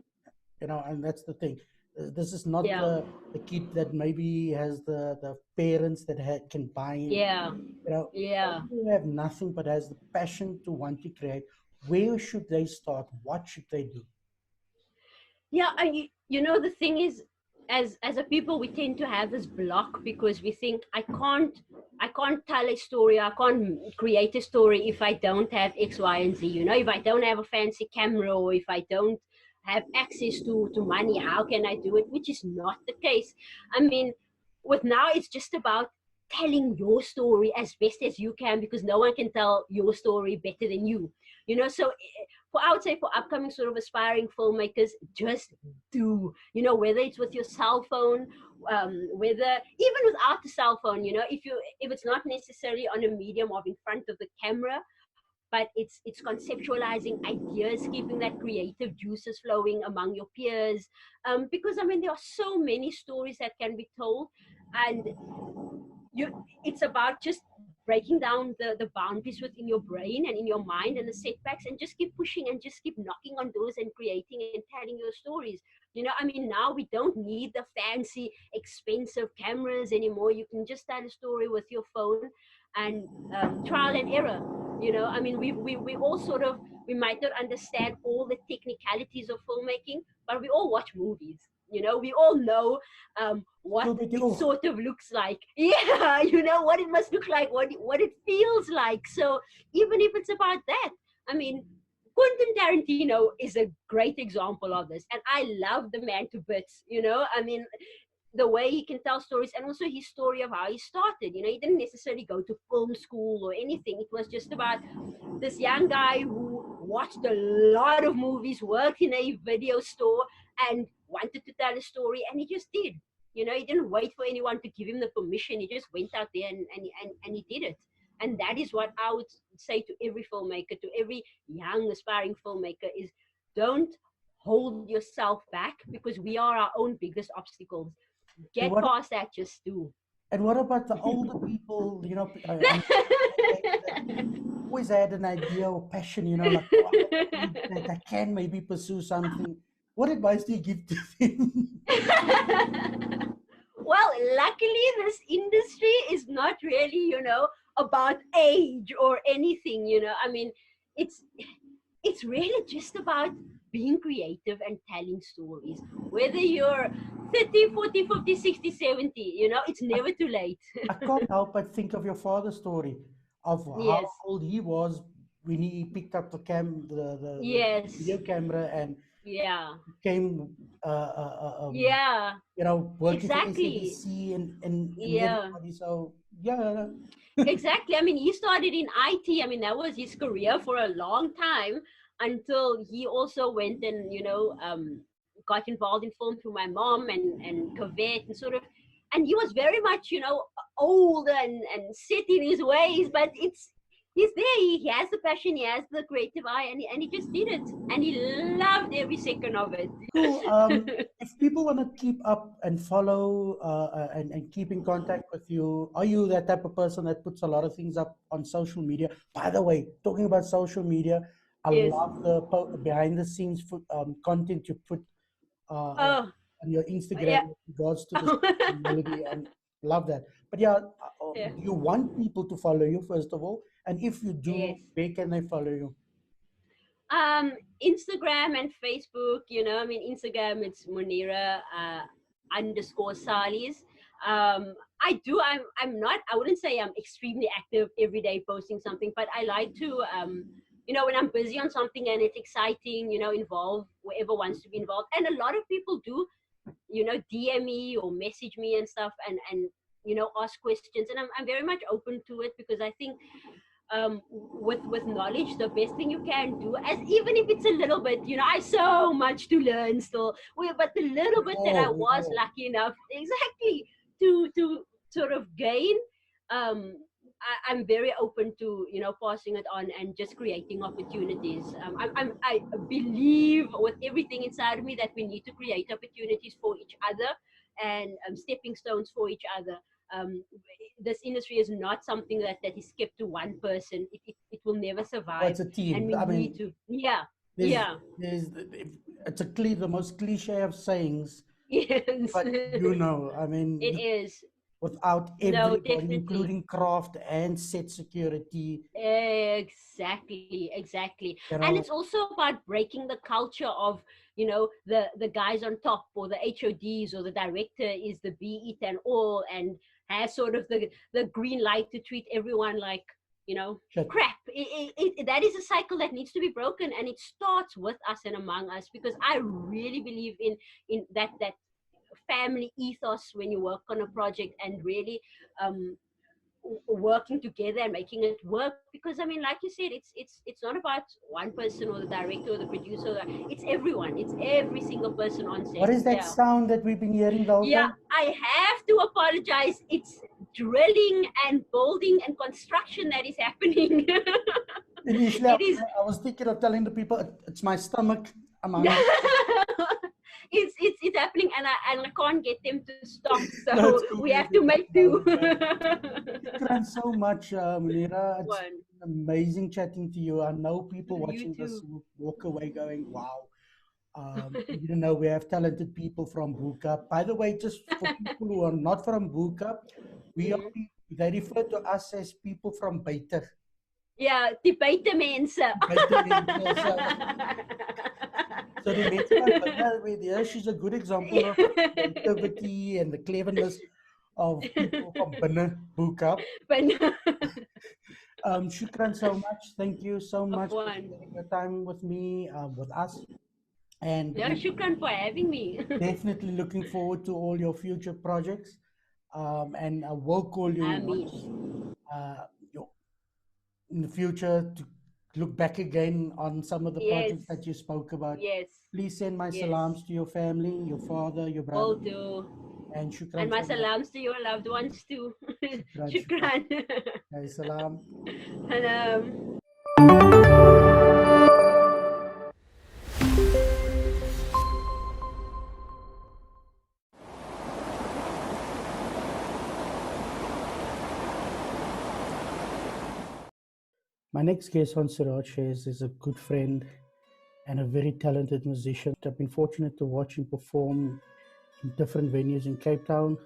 Speaker 2: You know, and that's the thing. This is not
Speaker 8: Yeah.
Speaker 2: the kid that maybe has the parents that can buy him.
Speaker 8: Yeah.
Speaker 2: You know,
Speaker 8: Yeah.
Speaker 2: who have nothing but has the passion to want to create. Where should they start? What should they do?
Speaker 8: Yeah, you know, the thing is, as a people, we tend to have this block because we think I can't tell a story, I can't create a story if I don't have X, Y, and Z. You know, if I don't have a fancy camera, or if I don't have access to money, how can I do it? Which is not the case. I mean, with now, it's just about telling your story as best as you can, because no one can tell your story better than you. You know, so for, I would say, for upcoming sort of aspiring filmmakers, just do, you know, whether it's with your cell phone, whether even without the cell phone, you know, if it's not necessarily on a medium of in front of the camera, but it's conceptualizing ideas, keeping that creative juices flowing among your peers, because I mean, there are so many stories that can be told, and it's about just breaking down the boundaries within your brain and in your mind and the setbacks, and just keep pushing and just keep knocking on doors and creating and telling your stories. You know, I mean, now we don't need the fancy expensive cameras anymore. You can just tell a story with your phone, and trial and error. You know, I mean, we all sort of, we might not understand all the technicalities of filmmaking, but we all watch movies. You know, we all know what it sort of looks like. Yeah, you know what it must look like, what it feels like. So even if it's about that, I mean, Quentin Tarantino is a great example of this, and I love the man to bits. You know, I mean, the way he can tell stories, and also his story of how he started. You know, he didn't necessarily go to film school or anything. It was just about this young guy who watched a lot of movies, worked in a video store, and wanted to tell a story, and he just did. You know, he didn't wait for anyone to give him the permission. He just went out there and he did it. And that is what I would say to every filmmaker, to every young aspiring filmmaker, is don't hold yourself back, because we are our own biggest obstacles. Get past that, just do.
Speaker 2: And what about the older people? You know, always had an idea or passion, you know, like that I can maybe pursue something. What advice do you give to them?
Speaker 8: Well, luckily this industry is not really, you know, about age or anything, you know. I mean, it's really just about being creative and telling stories. Whether you're 30, 40, 50, 60, 70, you know, it's never too late.
Speaker 2: I can't help but think of your father's story of how old he was when he picked up the video camera and became you know, working for SABC and everybody. So
Speaker 8: exactly. I mean, he started in IT. I mean, that was his career for a long time, until he also went and, you know, got involved in film through my mom and Covet and sort of, and he was very much, you know, old and set in his ways, but he's there. He has the passion, he has the creative eye, and he just did it, and he loved every second of it.
Speaker 2: Cool. If people want to keep up and follow and keep in contact with you, are you that type of person that puts a lot of things up on social media? By the way, talking about social media, I love the behind the scenes content you put on your Instagram with regards to the melody, and love that. But do you want people to follow you, first of all? And if you do, where can they follow you?
Speaker 8: Instagram and Facebook, you know, I mean, Instagram, it's Munira _Salis. I wouldn't say I'm extremely active every day posting something, but I like to, you know, when I'm busy on something and it's exciting, you know, involve whoever wants to be involved. And a lot of people do, you know, DM me or message me and stuff, and you know, ask questions. And I'm very much open to it, because I think with knowledge, the best thing you can do, as even if it's a little bit, you know, I so much to learn still, but the little bit that I was lucky enough to sort of gain, I'm very open to, you know, passing it on and just creating opportunities. I believe with everything inside of me that we need to create opportunities for each other and stepping stones for each other. This industry is not something that is kept to one person. It will never survive.
Speaker 2: Well, it's a team.
Speaker 8: And we need to,
Speaker 2: it's the most cliche of sayings.
Speaker 8: Yes.
Speaker 2: But you know, I mean,
Speaker 8: it is.
Speaker 2: Without everybody, including craft and set security.
Speaker 8: Exactly. You know, and it's also about breaking the culture of, you know, the guys on top, or the HODs, or the director is the be it and all, and has sort of the green light to treat everyone like, you know, crap. That is a cycle that needs to be broken, and it starts with us and among us, because I really believe in that family ethos when you work on a project, and really working together and making it work. Because I mean, like you said, it's not about one person or the director or the producer. It's everyone. It's every single person on set.
Speaker 2: What is that sound that we've been hearing the whole time?
Speaker 8: Yeah, I have to apologize. It's drilling and building and construction that is happening.
Speaker 2: Initially, I was thinking of telling the people it's my stomach.
Speaker 8: It's happening, and I can't get them to stop, so we have to make do.
Speaker 2: Thank you so much, Munira. It's amazing chatting to you. I know people watching this walk away going, wow. You know, we have talented people from Buka. By the way, just for people who are not from Buka, they refer to us as people from Buite.
Speaker 8: Yeah, die buitemense.
Speaker 2: So the mense she's a good example of creativity and the cleverness of people from binne Buka. Shukran so much. Thank you so much for spending your time with me, with us. And
Speaker 8: Yeah, shukran for having me.
Speaker 2: definitely looking forward to all your future projects. And I will call you
Speaker 8: Ameen.
Speaker 2: your, in the future to look back again on some of the
Speaker 8: Yes,
Speaker 2: projects that you spoke about.
Speaker 8: yes,
Speaker 2: Please send my
Speaker 8: yes.
Speaker 2: salams to your family, your father, your
Speaker 8: Will
Speaker 2: brother,
Speaker 8: do.
Speaker 2: and
Speaker 8: And
Speaker 2: shukran
Speaker 8: my
Speaker 2: so much.
Speaker 8: salams to your loved ones too.
Speaker 2: Shukran, shukran.
Speaker 8: Shukran.
Speaker 2: Hey, salam.
Speaker 8: And
Speaker 2: My next guest on Siraj Shares is a good friend and a very talented musician. I've been fortunate to watch him perform in different venues in Cape Town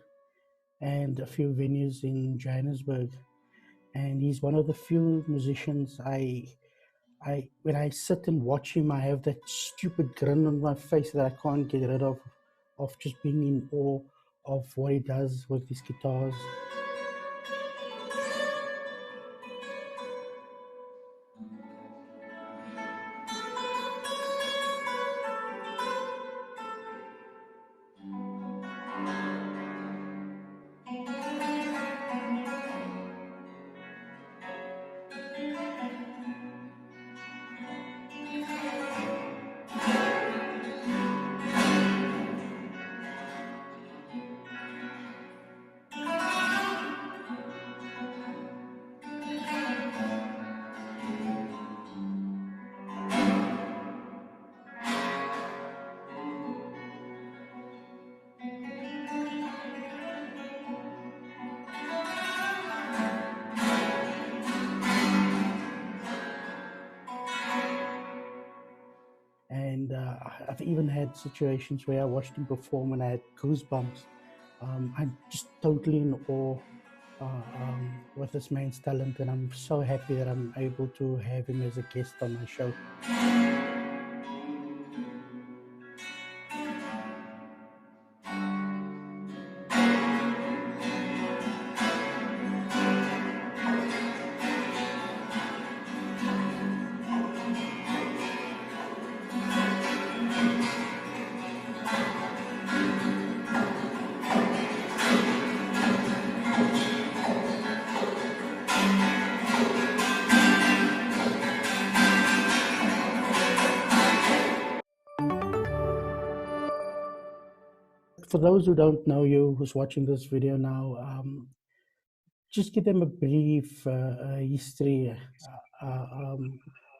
Speaker 2: and a few venues in Johannesburg. And he's one of the few musicians when I sit and watch him, I have that stupid grin on my face that I can't get rid of just being in awe of what he does with his guitars. And I've even had situations where I watched him perform and I had goosebumps. I'm just totally in awe with this man's talent, and I'm so happy that I'm able to have him as a guest on my show. For those who don't know you, who's watching this video now, just give them a brief history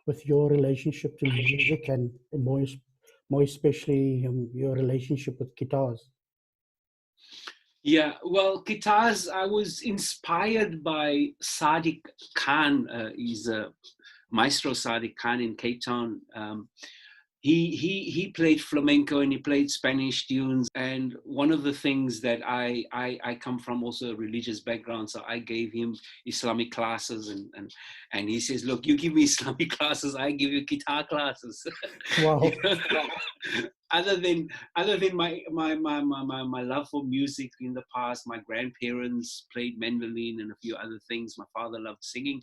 Speaker 2: with your relationship to music and more especially your relationship with guitars.
Speaker 9: Yeah, well, guitars, I was inspired by Sadiq Khan. He's a maestro, Sadiq Khan in Cape Town. He played flamenco and he played Spanish tunes. And one of the things that I come from also a religious background, so I gave him Islamic classes, and he says, look, you give me Islamic classes, I give you guitar classes.
Speaker 2: Wow.
Speaker 9: Other than my love for music in the past, my grandparents played mandolin and a few other things. My father loved singing.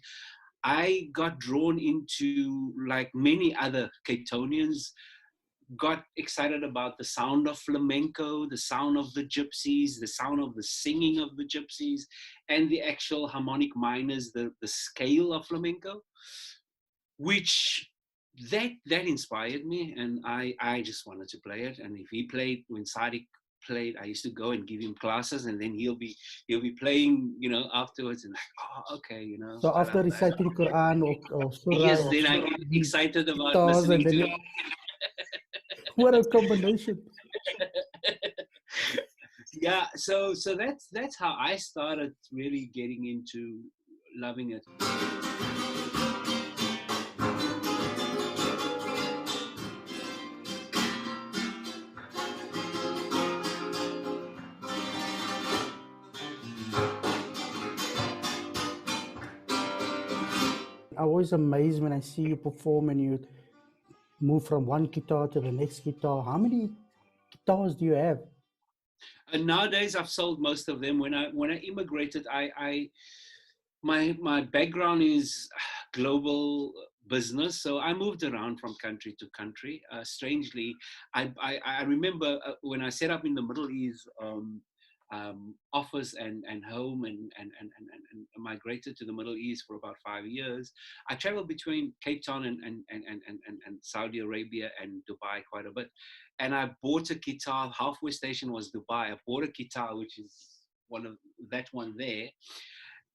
Speaker 9: I got drawn into, like many other Cape Townians, got excited about the sound of flamenco, the sound of the gypsies, the sound of the singing of the gypsies, and the actual harmonic minors, the scale of flamenco, which that inspired me, and I just wanted to play it. And if he played, when Sadiq played, I used to go and give him classes, and then he'll be playing, afterwards, and like, oh, okay,
Speaker 2: So after reciting Quran or Surah,
Speaker 9: yes, then I get excited about
Speaker 2: guitars,
Speaker 9: listening
Speaker 2: and then
Speaker 9: to.
Speaker 2: What a combination!
Speaker 9: Yeah, so that's how I started really getting into loving it.
Speaker 2: I'm always amazed when I see you perform and you move from one guitar to the next guitar. How many guitars do you have?
Speaker 9: And nowadays, I've sold most of them. When I immigrated, my background is global business. So I moved around from country to country. Strangely, I remember when I set up in the Middle East, office and home and migrated to the Middle East for about 5 years. I traveled between Cape Town and Saudi Arabia and Dubai quite a bit. And I bought a guitar. Halfway station was Dubai. I bought a guitar, which is that one there.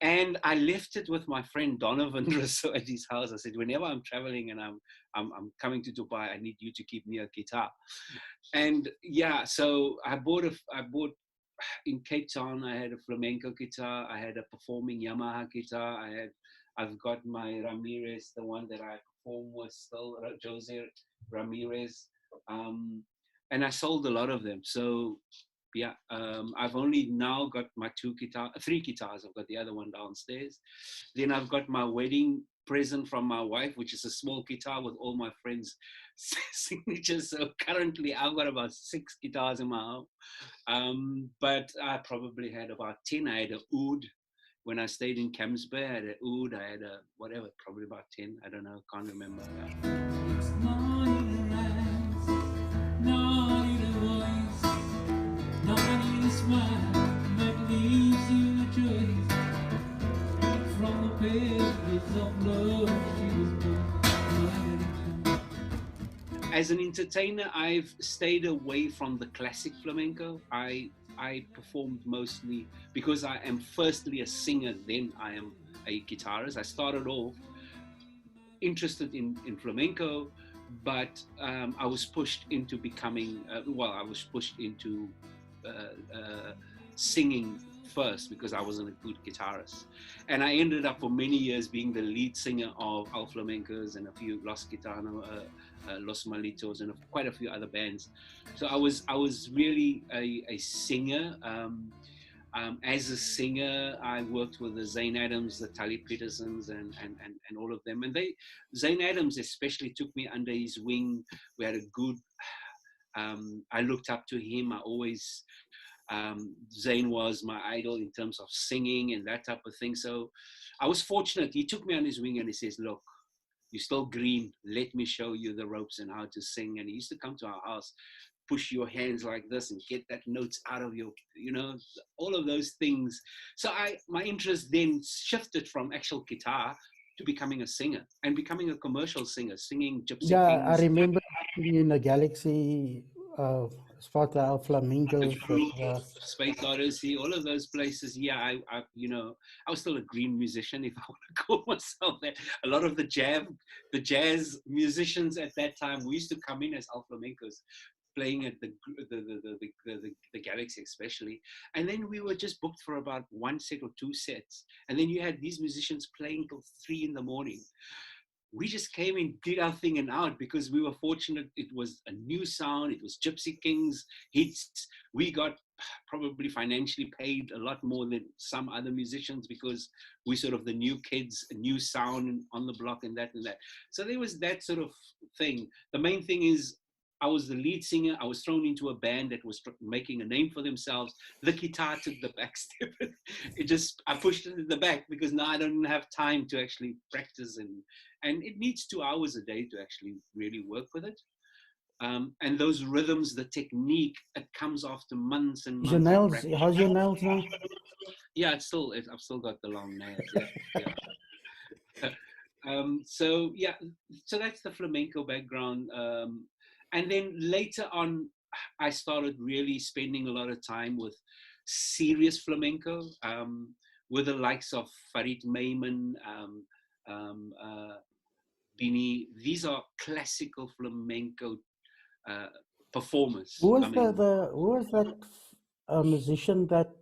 Speaker 9: And I left it with my friend Donovan Rousseau at his house. I said, whenever I'm traveling and I'm coming to Dubai, I need you to keep me a guitar. And yeah, so I bought in Cape Town. I had a flamenco guitar. I had a performing Yamaha guitar. I've got my Ramirez, the one that I perform with still, Jose Ramirez. And I sold a lot of them. So yeah, I've only now got my 3 guitars. I've got the other one downstairs. Then I've got my wedding present from my wife, which is a small guitar with all my friends' signatures. So currently I've got about 6 guitars in my home. But I probably had about 10. I had a oud. When I stayed in Kempsburg, I had an oud. I had a whatever, probably about 10. I don't know, can't remember. It's not in the eyes, not in the voice, not in the smile that leaves you a choice. From the pages of love she was born. As an entertainer, I've stayed away from the classic flamenco. I performed mostly because I am firstly a singer, then I am a guitarist. I started off interested in flamenco, but I was pushed into becoming, I was pushed into singing first because I wasn't a good guitarist. And I ended up for many years being the lead singer of Al Flamencos and a few Los Gitano, Los Malitos, and quite a few other bands. So I was really a singer. As a singer, I worked with the Zane Adams, the Tally Petersons, and all of them. And Zane Adams especially took me under his wing. We had a good. I looked up to him. I always. Zane was my idol in terms of singing and that type of thing. So I was fortunate. He took me on his wing and he says, look, you're still green. Let me show you the ropes and how to sing. And he used to come to our house, push your hands like this and get that notes out of your, all of those things. So my interest then shifted from actual guitar to becoming a singer and becoming a commercial singer, singing Gypsy Kings.
Speaker 2: I remember in the Galaxy, Sparta, Flamingos,
Speaker 9: Space Odyssey, all of those places. Yeah, I was still a green musician, if I want to call myself that. A lot of the jazz musicians at that time, we used to come in as Al Flamencos, playing at the Galaxy especially, and then we were just booked for about 1 set or 2 sets, and then you had these musicians playing till 3 in the morning. We just came in, did our thing and out because we were fortunate. It was a new sound. It was Gypsy Kings hits. We got probably financially paid a lot more than some other musicians because we sort of the new kids, a new sound on the block and that. So there was that sort of thing. The main thing is I was the lead singer. I was thrown into a band that was making a name for themselves. The guitar took the back step. I pushed it in the back because now I don't have time to actually practice and it needs 2 hours a day to actually really work with it. And those rhythms, the technique, it comes after months and months.
Speaker 2: Your nails, how's your nails now?
Speaker 9: Yeah, I've still got the long nails. Yeah. So that's the flamenco background. And then later on, I started really spending a lot of time with serious flamenco, with the likes of Farid Mayman, Bini. These are classical flamenco performers.
Speaker 2: Who was that musician that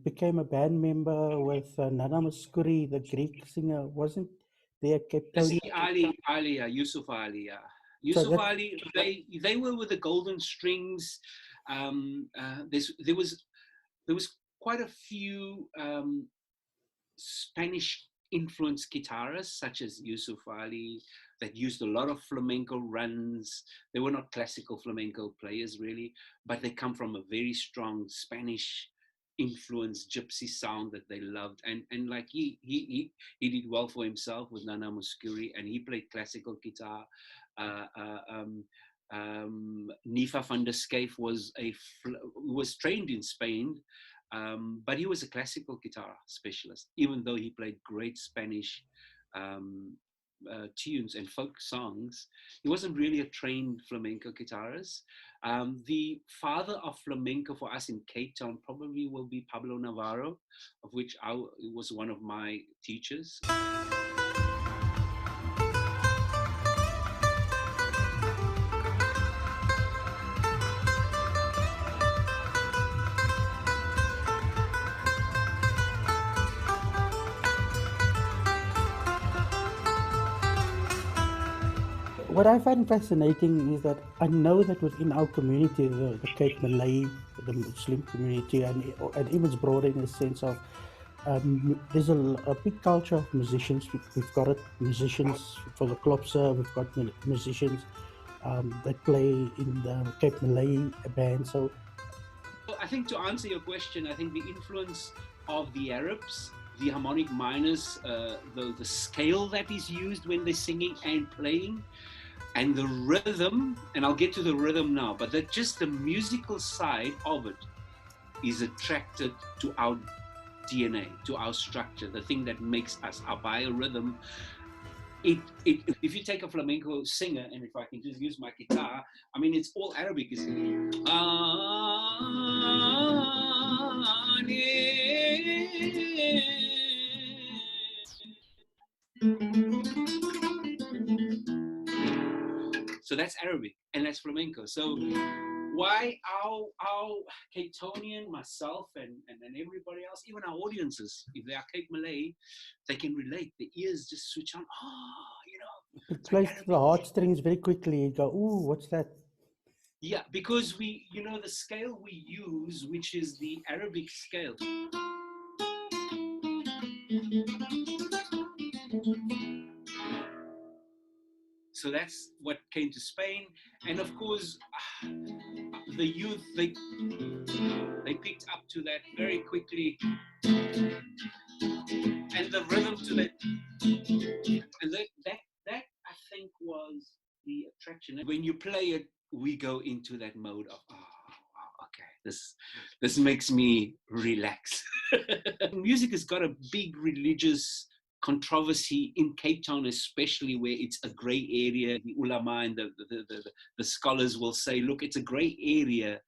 Speaker 2: became a band member with Nana Muscuri, the Greek singer? Wasn't there Cape Town?
Speaker 9: Yusuf Ali. Yusuf Ali, they were with the Golden Strings. There was quite a few Spanish influenced guitarists such as Yusuf Ali that used a lot of flamenco runs. They were not classical flamenco players really, but they come from a very strong Spanish influenced gypsy sound that they loved, and like he did well for himself with Nana Mouskouri, and he played classical guitar. Nifa van der Schyff was trained in Spain, but he was a classical guitar specialist, even though he played great Spanish tunes and folk songs. He wasn't really a trained flamenco guitarist. The father of flamenco for us in Cape Town probably will be Pablo Navarro, of which I was one of my teachers.
Speaker 2: What I find fascinating is that I know that within our community, the Cape Malay, the Muslim community, and even broader in the sense of there's a big culture of musicians. We've got musicians for the Klopse, we've got musicians that play in the Cape Malay band. So
Speaker 9: I think to answer your question, I think the influence of the Arabs, the harmonic minors, the scale that is used when they're singing and playing, and the rhythm, and I'll get to the rhythm now, but that just the musical side of it is attracted to our DNA, to our structure, the thing that makes us, our biorhythm. If you take a flamenco singer, and if I can just use my guitar, I mean, it's all Arabic, isn't it? So that's Arabic and that's flamenco. So why our Cape Townian, myself and everybody else, even our audiences, if they are Cape Malay, they can relate. The ears just switch on.
Speaker 2: it plays to the heartstrings very quickly. You go, ooh, what's that?
Speaker 9: Yeah, because the scale we use, which is the Arabic scale. So that's what came to Spain, and of course, the youth they picked up to that very quickly, and the rhythm to that, and that I think was the attraction. When you play it, we go into that mode of okay, this makes me relax. Music has got a big religious controversy in Cape Town, especially where it's a grey area. The ulama and the scholars will say, look, it's a grey area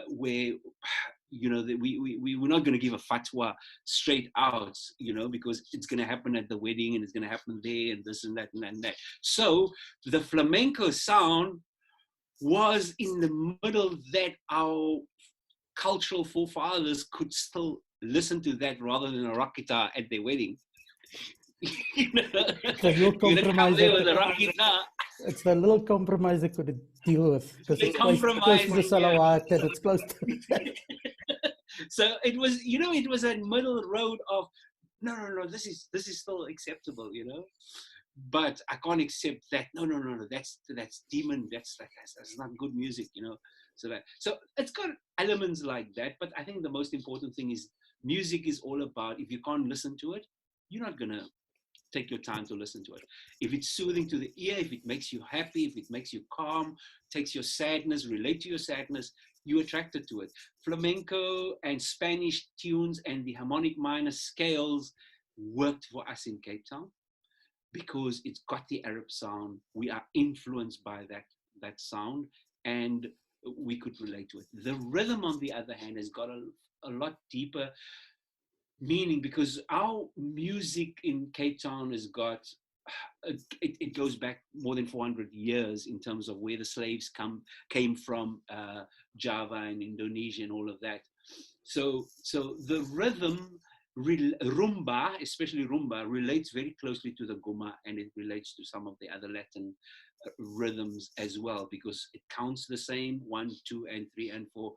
Speaker 9: where we're not going to give a fatwa straight out, because it's going to happen at the wedding and it's going to happen there and this and that and that. So the flamenco sound was in the middle that our cultural forefathers could still listen to that rather than a rock guitar at their wedding.
Speaker 2: It's a little compromise. It's the little compromise they could deal with, because it's close to the salawat and it's close to
Speaker 9: So it was, it was a middle road of no, this is still acceptable, but I can't accept that. No, that's demon. That's not good music, So it's got elements like that. But I think the most important thing is music is all about, if you can't listen to it, you're not gonna take your time to listen to it. If it's soothing to the ear, if it makes you happy, if it makes you calm, takes your sadness, relate to your sadness, you're attracted to it. Flamenco and Spanish tunes and the harmonic minor scales worked for us in Cape Town because it's got the Arab sound. We are influenced by that sound and we could relate to it. The rhythm, on the other hand, has got a lot deeper meaning, because our music in Cape Town has got, it goes back more than 400 years in terms of where the slaves came from, Java and Indonesia and all of that. So the rhythm, rumba, especially rumba, relates very closely to the guma, and it relates to some of the other Latin rhythms as well, because it counts the same, 1, 2, and 3, and 4.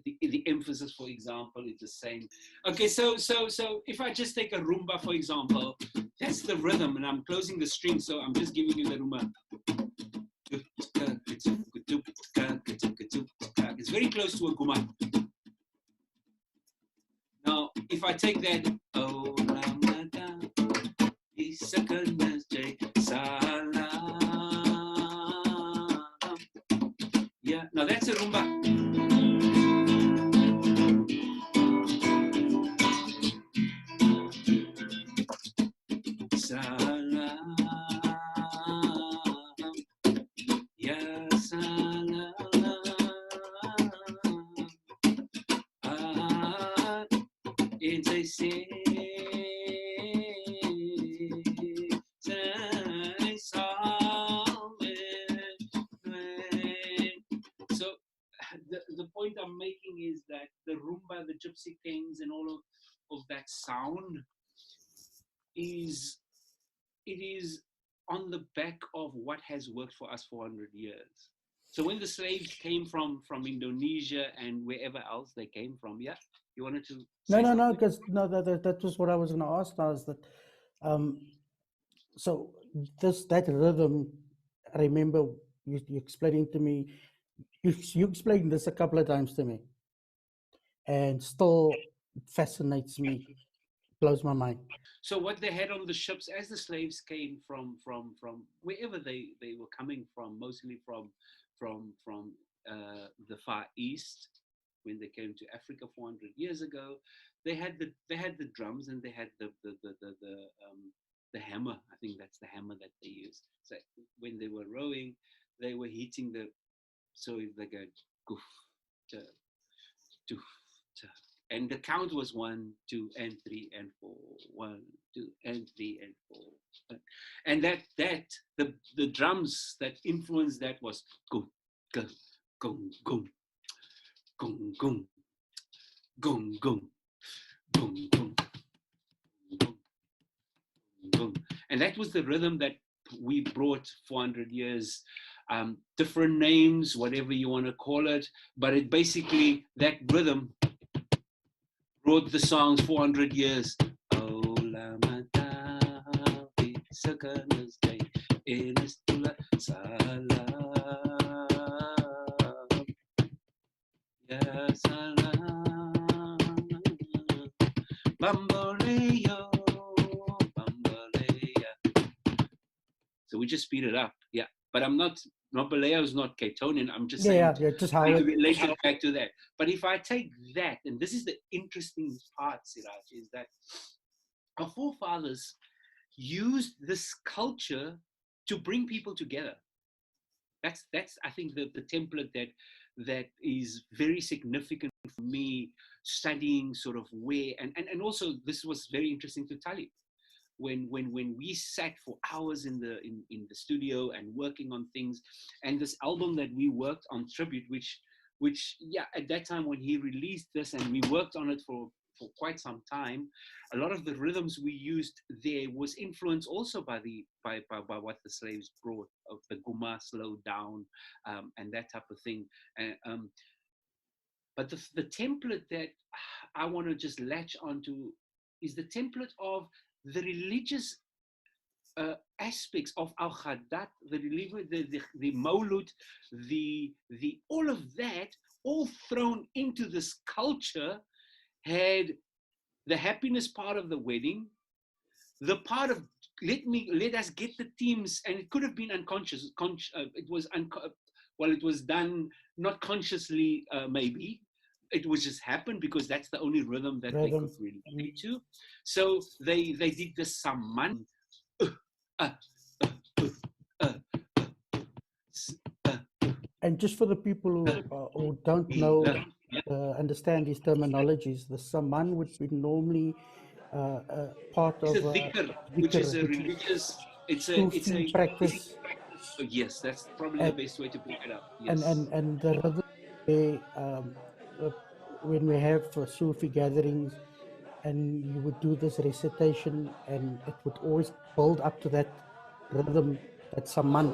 Speaker 9: The emphasis, for example, is the same. Okay, so if I just take a rumba, for example, that's the rhythm, and I'm closing the string, so I'm just giving you the rumba. It's very close to a guma. if I take that, oh, Ramadan, second Masjid, Salam. Yeah, now that's a rumba. Salam, ya salam. It's a say, so the point I'm making is that the rumba, the gypsy kings, and all of that sound is on the back of what has worked for us for 100 years. So when the slaves came from Indonesia and wherever else they came from, yeah, you wanted to say
Speaker 2: No, because that was what I was going to ask now, is that so that rhythm, I remember you explaining to me, you explained this a couple of times to me, and still fascinates me, blows my mind.
Speaker 9: So what they had on the ships as the slaves came from wherever they were coming from, mostly from the Far East, when they came to Africa 400 years ago, they had the drums, and they had the hammer. I think that's the hammer that they used. So when they were rowing, they were hitting so they go goof, doof, and the count was 1, 2, and 3, and 4. 1, 2, and 3, and 4. And the drums that influenced that was go, go, gong, gong, gong, gong, gong, gong, gong, gong, gong, gong. And that was the rhythm that we brought 400 years. Different names, whatever you want to call it, but it basically, that rhythm brought the songs 400 years. Oh, lama tawi sakanas day inistula salam, ya salam, bamboleyo, bamboleya. So we just speed it up, yeah. But I'm not. Bamboleyo is not Catonian. I'm just saying.
Speaker 2: Yeah, just how
Speaker 9: it relates back to that. But if I take that, and this is the interesting part, Siraj, is that our forefathers used this culture to bring people together. That's I think the template that is very significant for me, studying sort of where, and also this was very interesting to Talib. When we sat for hours in the studio and working on things, and this album that we worked on, Tribute, which yeah, at that time when he released this, and we worked on it for quite some time, a lot of the rhythms we used there was influenced also by what the slaves brought, of the guma, slow down, and that type of thing. But the template that I want to just latch onto is the template of the religious aspects of Al Khadat, the Maulud, the all of that, all thrown into this culture, had the happiness part of the wedding, the part of let us get the teams, and it could have been unconscious. It was done not consciously, maybe. It was just happened because that's the only rhythm that they could relate to. So they did the saman.
Speaker 2: And just for the people who don't know, understand these terminologies, the saman would be normally part of
Speaker 9: a dhikr, which is a religious. It's a
Speaker 2: practice.
Speaker 9: Yes, that's probably the best way to pick it up. Yes.
Speaker 2: And the rhythm, when we have Sufi gatherings, and you would do this recitation, and it would always build up to that rhythm, that saman.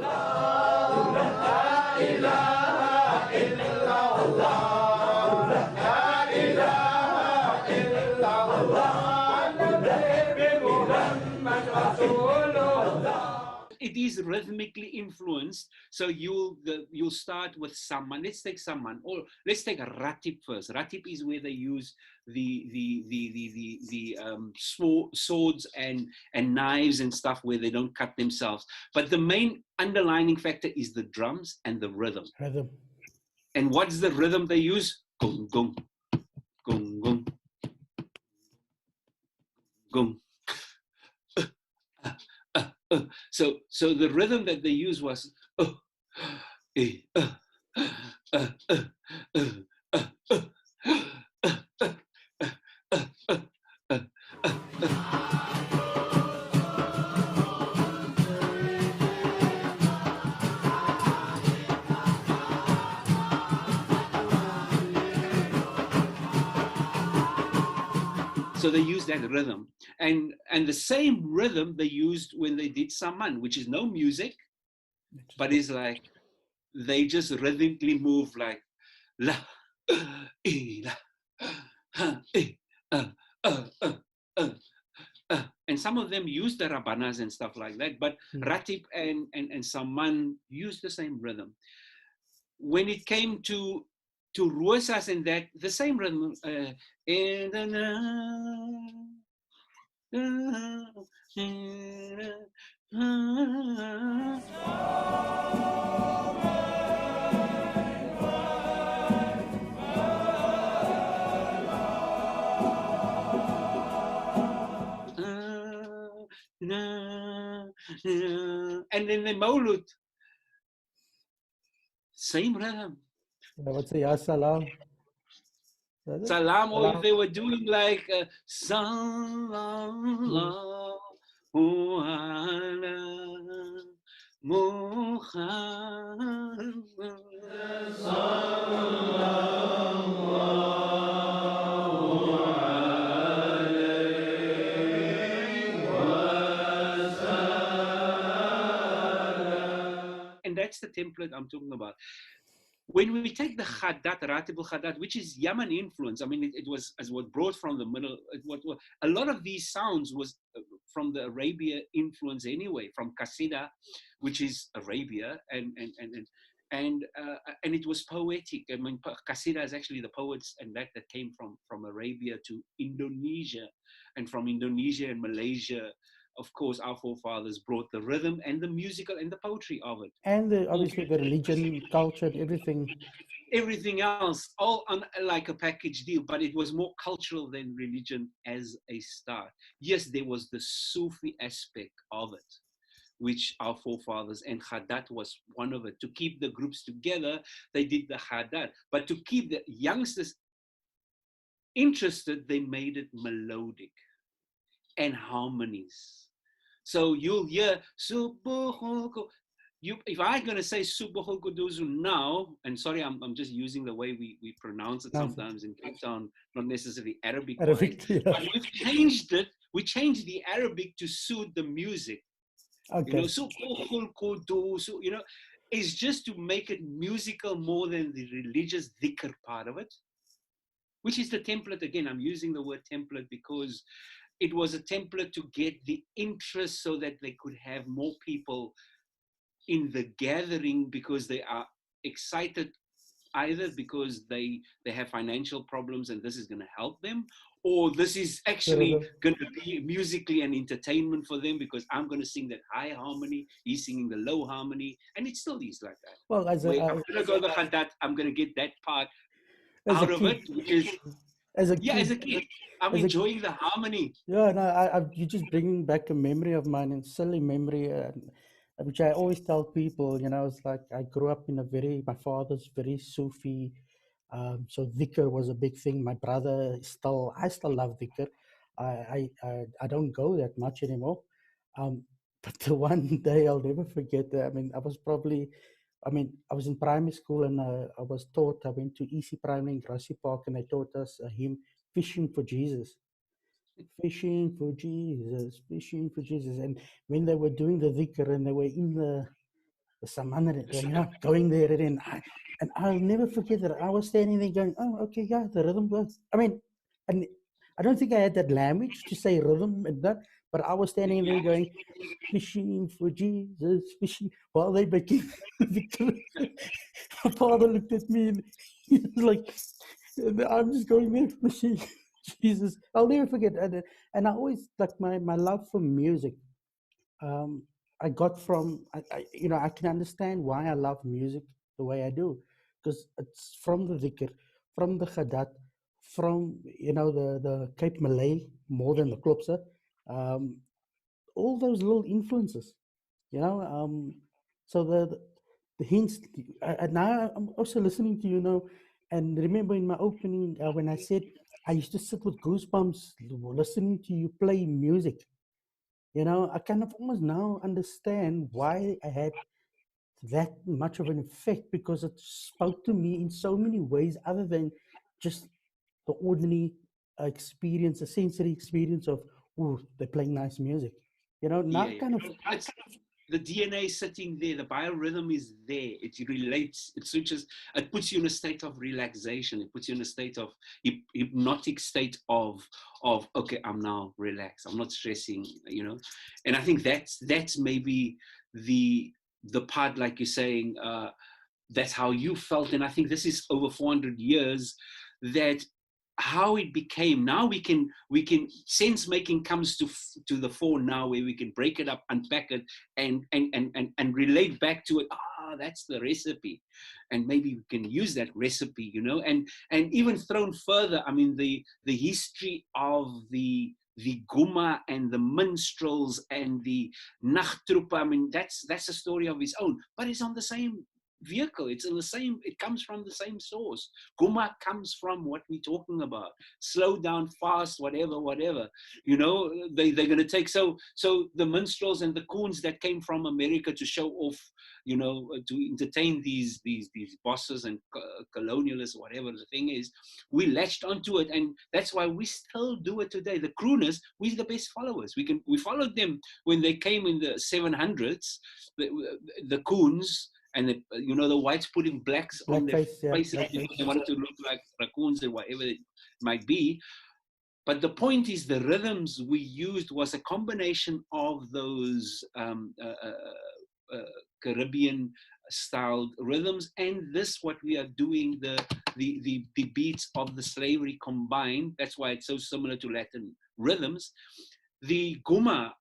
Speaker 9: it is rhythmically influenced. So you'll start with Saman. Let's take Saman, or let's take Ratip first. Ratip is where they use the swords and knives and stuff where they don't cut themselves. But the main underlining factor is the drums and the rhythm. And what's the rhythm they use? Gong gong, gong gong, gong. So the rhythm that they used was so they used that rhythm, and the same rhythm they used when they did Saman, which is no music, but it's like they just rhythmically move like la, la, and some of them use the rabanas and stuff like that, but Ratip and Saman used the same rhythm. When it came to Ruasas and that, the same rhythm, in the and then the Maulud, same rhythm.
Speaker 2: What's the Ya Salam?
Speaker 9: Salam, or if they were doing like Salam ala Muhammad. And that's the template I'm talking about. When we take the Khadat, Ratib al-Khadat, which is Yemen influence, I mean, it was as what brought from the middle, a lot of these sounds was from the Arabia influence anyway, from Qasida, which is Arabia, and it was poetic. I mean, Qasida is actually the poets and that came from Arabia to Indonesia, and from Indonesia and Malaysia. Of course, our forefathers brought the rhythm and the musical and the poetry of it.
Speaker 2: And obviously the religion, culture, everything.
Speaker 9: Everything else, all on like a package deal, but it was more cultural than religion as a start. Yes, there was the Sufi aspect of it, which our forefathers, and Khadat was one of it. To keep the groups together, they did the Khadat. But to keep the youngsters interested, they made it melodic and harmonies. So you'll hear if I'm going to say Subhul Quduzu now, and sorry, I'm just using the way we pronounce it sometimes in Cape Town, not necessarily Arabic. But we've changed it. We changed the Arabic to suit the music. Okay. You know, Subhul Quduzu, you know, is just to make it musical more than the religious dhikr part of it, which is the template. Again, I'm using the word template because it was a template to get the interest so that they could have more people in the gathering because they are excited, either because they have financial problems and this is going to help them, or this is actually going to be musically an entertainment for them because I'm going to sing that high harmony, he's singing the low harmony, and it still is like that.
Speaker 2: Well,
Speaker 9: I'm going to go the Khadat, I'm going to get that part out of it, which is as a kid, I'm enjoying the harmony.
Speaker 2: Yeah, no, you're just bringing back a memory of mine, and silly memory, which I always tell people. You know, it's like I grew up in my father's very Sufi, so dhikr was a big thing. My brother I still love dhikr. I don't go that much anymore. But the one day I'll never forget. I mean, I was in primary school and I was taught, I went to EC Primary in Grassy Park and they taught us a hymn, Fishing for Jesus. Fishing for Jesus, fishing for Jesus. And when they were doing the dhikr and they were in the Samana, you know, going there and I'll never forget that I was standing there going, oh, okay, yeah, the rhythm works. I mean, and I don't think I had that language to say rhythm and that, But I was standing there going, fishing for Jesus, fishing, while they making victory. My father looked at me and he was like, I'm just going there fishing. Jesus, I'll never forget. And I always, like, my love for music, I got from, I can understand why I love music the way I do, because it's from the dhikr, from the khadat, from, the Cape Malay, more than the klopse, all those little influences, so the hints, and now I'm also listening to, and remember in my opening, when I said I used to sit with goosebumps listening to you play music, I kind of almost now understand why I had that much of an effect, because it spoke to me in so many ways other than just the ordinary experience, a sensory experience of, oh, they're playing nice music. Now
Speaker 9: Yeah.
Speaker 2: kind of
Speaker 9: It's the DNA sitting there, the biorhythm is there. It relates, it switches, it puts you in a state of relaxation. It puts you in a state of hypnotic state of okay, I'm now relaxed. I'm not stressing, And I think that's maybe the part, like you're saying, that's how you felt. And I think this is over 400 years that how it became. Now we can sense making comes to the fore now, where we can break it up, unpack it, and relate back to it. That's the recipe, and maybe we can use that recipe, and even thrown further, I mean, the history of the guma and the minstrels and the nachtroepe, I mean, that's a story of its own, but it's on the same vehicle. It's in the same, it comes from the same source. Guma comes from what we're talking about. Slow down, fast, whatever. They're going to take, so the minstrels and the coons that came from America to show off, to entertain these bosses and colonialists, whatever the thing is, we latched onto it, and that's why we still do it today. The crooners, we're the best followers. We followed them when they came in the 700s, the coons. And the whites putting blacks on their faces because they wanted to look like raccoons or whatever it might be. But the point is, the rhythms we used was a combination of those Caribbean styled rhythms, and this what we are doing, the beats of the slavery combined. That's why it's so similar to Latin rhythms. The guma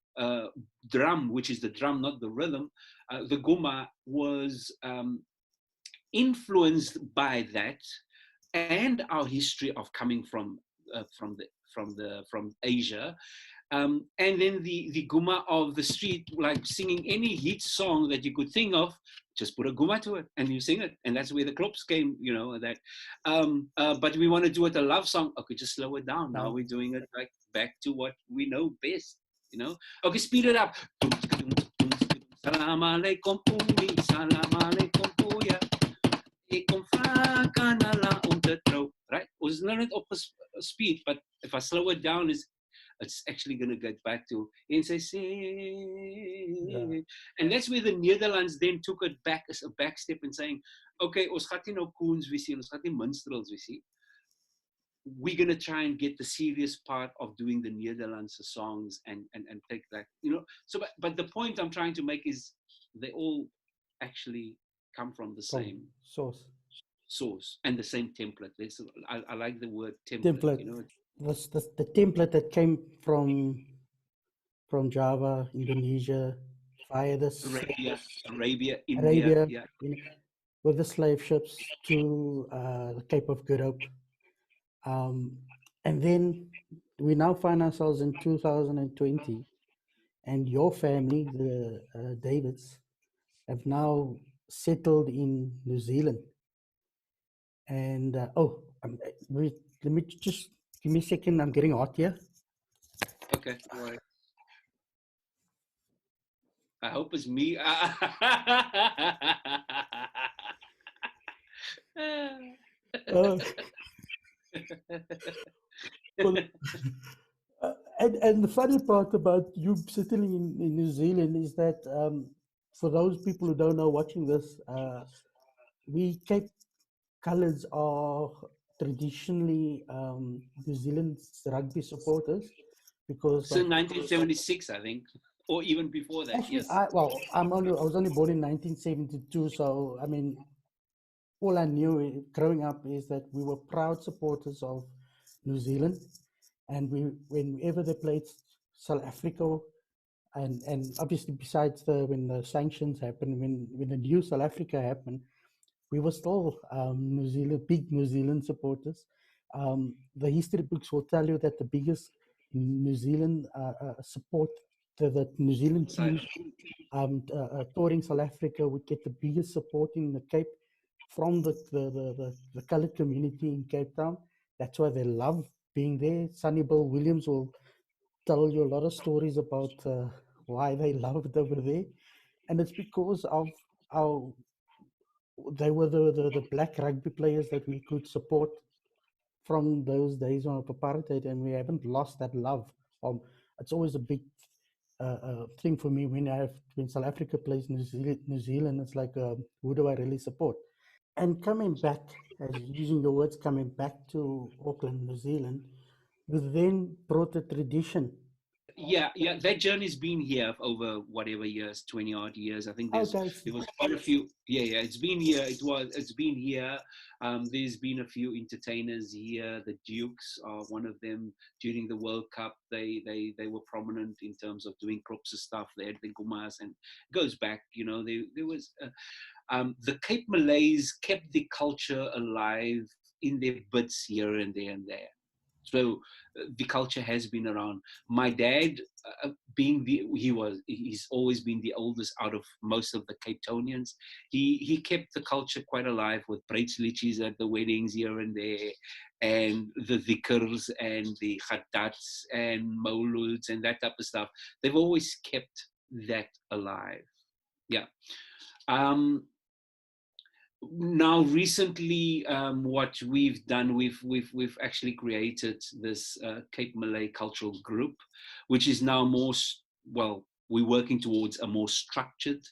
Speaker 9: drum, which is the drum, not the rhythm, the guma was influenced by that and our history of coming from Asia, and then the guma of the street, like singing any hit song that you could think of, just put a guma to it and you sing it, and that's where the klops came, that. But we want to do it a love song. Okay, just slow it down. Now we're doing it like back to what we know best. Okay, speed it up. Salam alaikum umi, salam alaikum puya. Ekom vragen ala om te trou. Right? Ons learn it up a speed, but if I slow it down, it's actually going to get back to and say, and that's where the Netherlands then took it back as a back step and saying, okay, ons gaat nie nou coons we see, ons gaat nie minstrels we see. We're going to try and get the serious part of doing the Netherlands songs and take that, So, but the point I'm trying to make is they all actually come from the same source and the same template. I like the word template.
Speaker 2: The template that came from Java, Indonesia, via this
Speaker 9: Arabia, India, yeah.
Speaker 2: With the slave ships to the Cape of Good Hope. And then we now find ourselves in 2020, and your family, the Davids, have now settled in New Zealand. And let me just give me a second. I'm getting hot here.
Speaker 9: Okay, all right. I hope it's me.
Speaker 2: And the funny part about you settling in New Zealand is that for those people who don't know watching this, we Cape Colours are traditionally New Zealand's rugby supporters. because
Speaker 9: So 1976, I think, or even before that.
Speaker 2: actually,
Speaker 9: Yes.
Speaker 2: I was only born in 1972, so I mean, all I knew growing up is that we were proud supporters of New Zealand, and whenever they played South Africa, and obviously besides when the sanctions happened, when the new South Africa happened, we were still big New Zealand supporters. The history books will tell you that the biggest New Zealand support, the New Zealand team touring South Africa would get the biggest support in the Cape from the colored community in Cape Town. That's why they love being there. Sonny Bill Williams will tell you a lot of stories about why they loved over there. And it's because of how they were the black rugby players that we could support from those days of apartheid, and we haven't lost that love. It's always a big thing for me when South Africa plays New Zealand. It's like, who do I really support? And coming back, as using your words, coming back to Auckland, New Zealand, we then brought a tradition.
Speaker 9: Yeah, that journey's been here for over whatever years, 20 odd years. I think there was quite a few. Yeah, it's been here. It's been here. There's been a few entertainers here. The Dukes are one of them. During the World Cup, they were prominent in terms of doing props stuff. They had the Gumas, and it goes back. There was the Cape Malays kept the culture alive in their bits here and there and there. So the culture has been around. My dad, he's always been the oldest out of most of the Cape Townians. He kept the culture quite alive with breitslichis at the weddings here and there, and the dhikrs and the khatats and mauluds and that type of stuff. They've always kept that alive. Yeah. Now recently, what we've done, we've actually created this Cape Malay cultural group, which is now we're working towards a more structured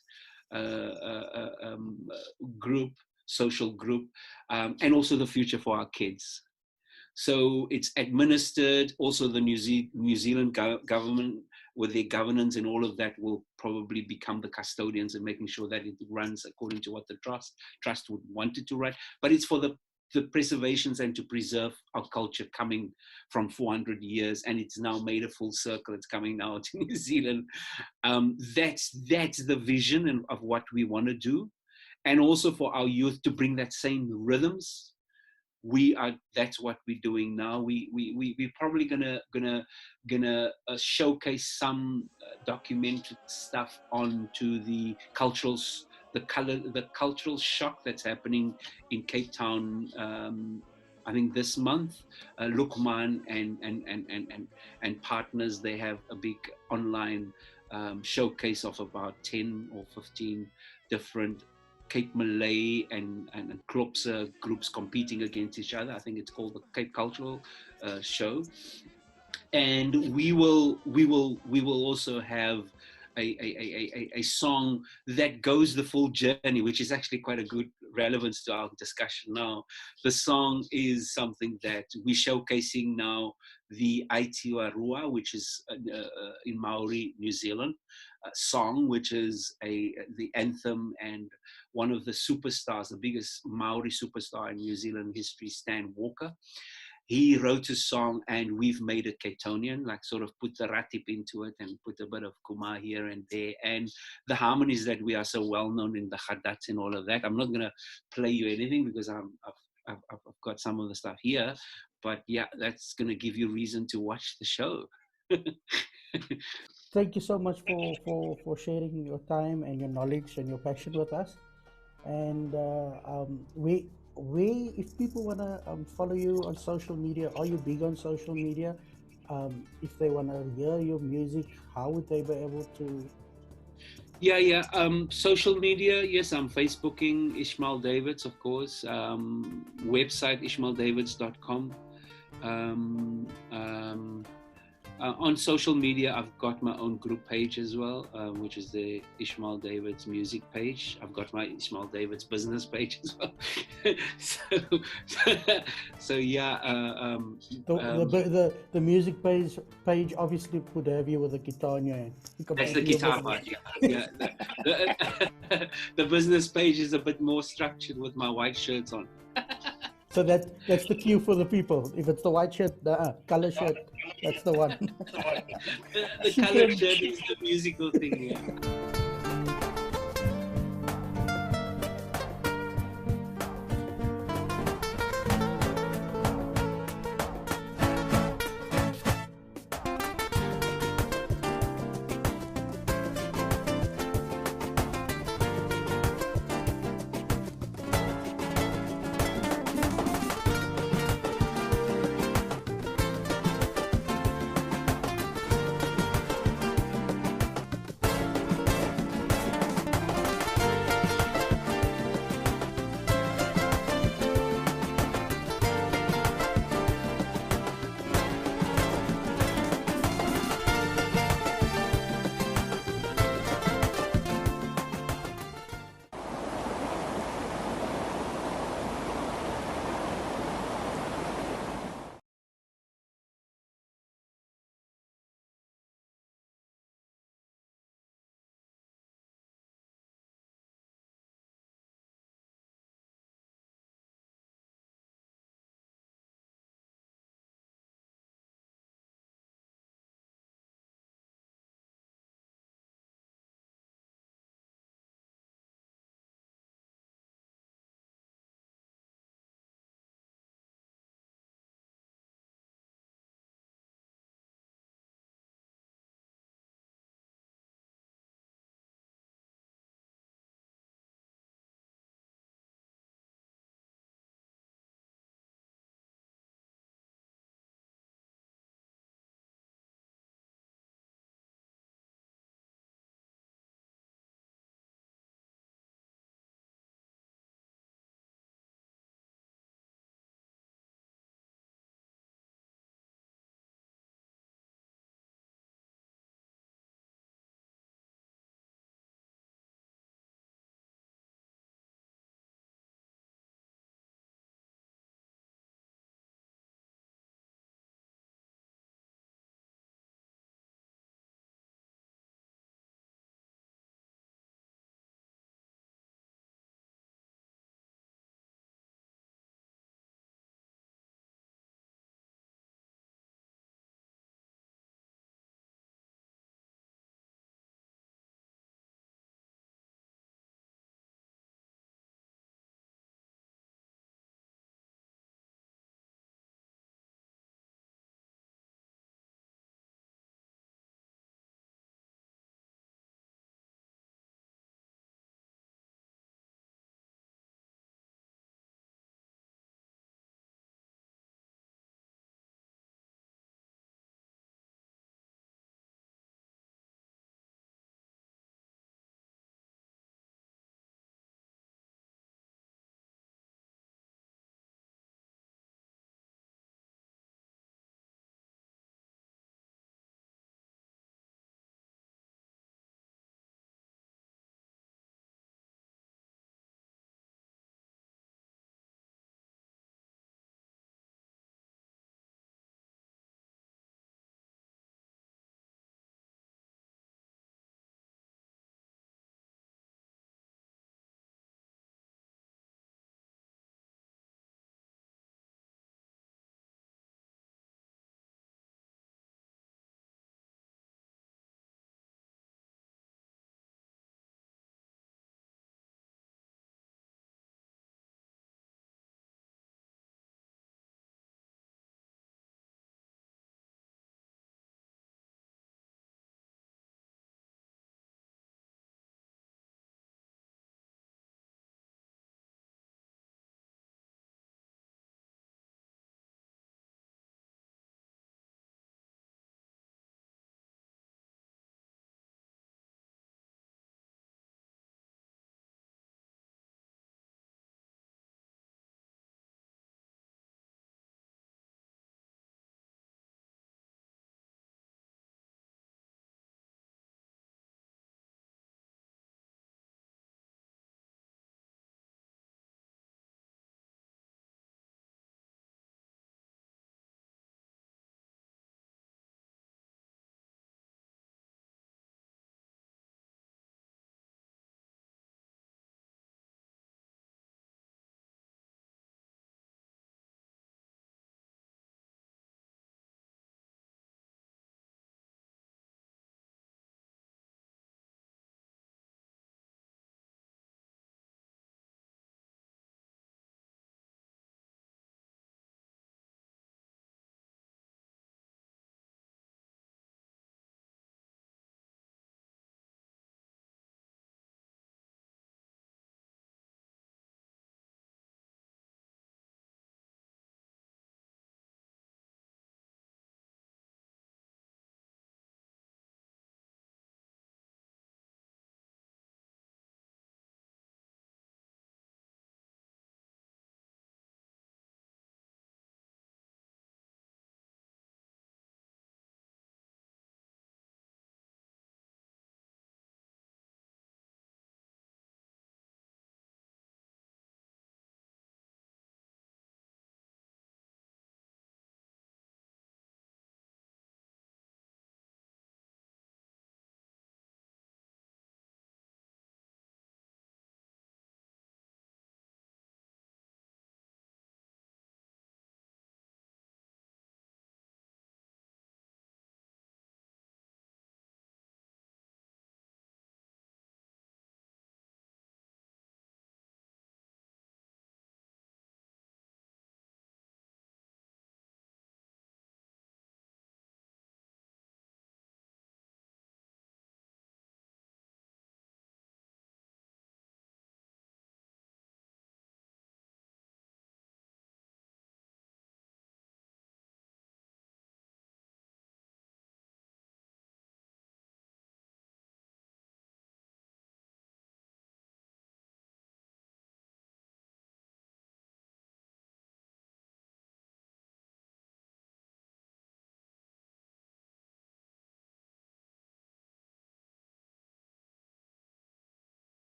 Speaker 9: group, social group, and also the future for our kids. So it's administered. Also, the New Zealand government, with their governance and all of that, will probably become the custodians and making sure that it runs according to what the trust would want it to run. But it's for the preservations and to preserve our culture coming from 400 years, and it's now made a full circle. It's coming now to New Zealand. That's the vision of what we want to do, and also for our youth to bring that same rhythms. That's what we're doing now. We're probably gonna showcase some documented stuff onto the cultural shock that's happening in Cape Town. I think this month, Lukman and partners, they have a big online showcase of about 10 or 15 different Cape Malay and Klopse groups competing against each other. I think it's called the Cape Cultural Show, and we will also have a song that goes the full journey, which is actually quite a good relevance to our discussion now. The song is something that we're showcasing now, the Aotearoa, which is in Maori, New Zealand, song, which is the anthem, and one of the superstars, the biggest Maori superstar in New Zealand history, Stan Walker. He wrote a song, and we've made it Cape Townian, like sort of put the ratip into it and put a bit of kuma here and there, and the harmonies that we are so well known in the khadats and all of that. I'm not going to play you anything because I've got some of the stuff here, but yeah, that's going to give you reason to watch the show.
Speaker 2: Thank you so much for sharing your time and your knowledge and your passion with us. And if people want to follow you on social media, are you big on social media? If they want to hear your music, how would they be able to?
Speaker 9: Yeah. Social media, yes, I'm Facebooking Ishmael Davids, of course. Website ishmaeldavids.com. On social media, I've got my own group page as well, which is the Ishmael Davids music page. I've got my Ishmael Davids business page as well. so yeah.
Speaker 2: The music page obviously would have you with a guitar in your hand.
Speaker 9: That's the guitar part, yeah. The business page is a bit more structured with my white shirts on.
Speaker 2: So that's the cue for the people. If it's the white shirt, the color shirt, that's the one.
Speaker 9: The color shirt is the musical thing, yeah.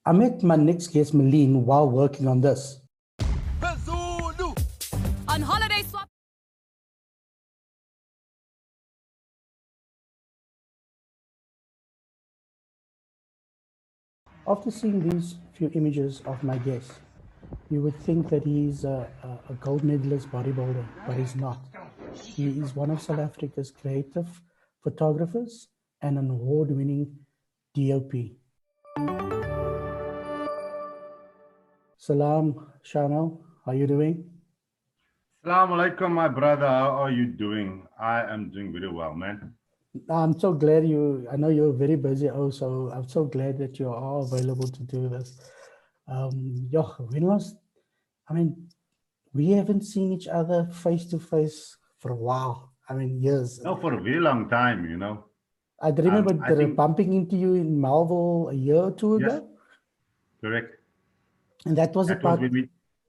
Speaker 2: I met my next guest, Malene, while working on this.
Speaker 10: On holiday swap.
Speaker 2: After seeing these few images of my guest, you would think that he's a gold medalist bodybuilder, but he's not. He is one of South Africa's creative photographers and an award-winning DOP. Salam, Shano, how are you doing?
Speaker 11: Assalamu alaikum, my brother. How are you doing? I am doing very well, man.
Speaker 2: I'm so glad I know you're very busy also. I'm so glad that you are available to do this. We haven't seen each other face to face for a while. I mean, years.
Speaker 11: No, for a very long time, you know.
Speaker 2: I remember bumping into you in Melville a year or two ago.
Speaker 11: Yes, correct.
Speaker 2: And that was about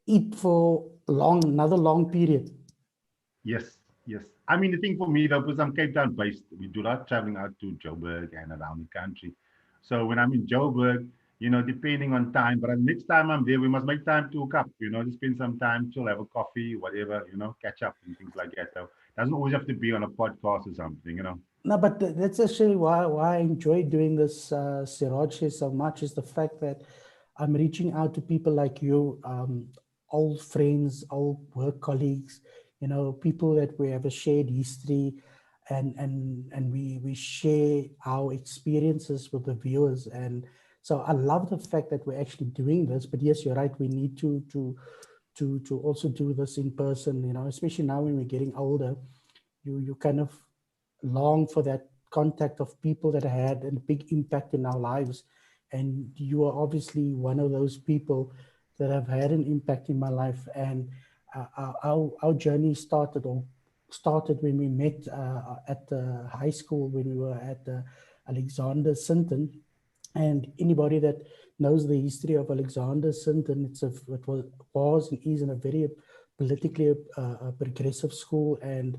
Speaker 2: it for another long period.
Speaker 11: Yes, yes. I mean, the thing for me though, because I'm Cape Town based, we do a lot of traveling out to Joburg and around the country. So when I'm in Joburg, you know, depending on time, but next time I'm there, we must make time to hook up, you know, to spend some time, chill, have a coffee, whatever, you know, catch up and things like that. So doesn't always have to be on a podcast or something, you know.
Speaker 2: No, but that's actually why I enjoy doing this Siraj so much, is the fact that I'm reaching out to people like you, old friends, old work colleagues, you know, people that we have a shared history, and we share our experiences with the viewers. And so I love the fact that we're actually doing this. But yes, you're right, we need to also do this in person, you know, especially now when we're getting older. You kind of long for that contact of people that had a big impact in our lives. And you are obviously one of those people that have had an impact in my life. And our journey started when we met at the high school, when we were at Alexander Sinton. And anybody that knows the history of Alexander Sinton, it was and is in a very politically progressive school. And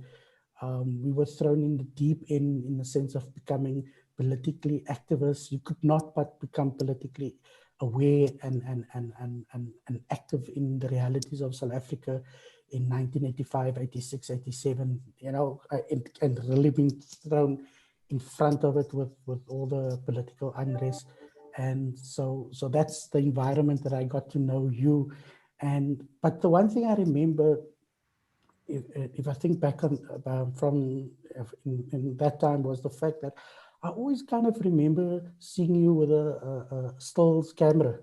Speaker 2: we were thrown in the deep end in the sense of becoming politically activists. You could not but become politically aware and active in the realities of South Africa in 1985, 86, 87, you know, and really being thrown in front of it with all the political unrest. And so that's the environment that I got to know you. But the one thing I remember, if I think back on in that time, was the fact that I always kind of remember seeing you with a stills camera.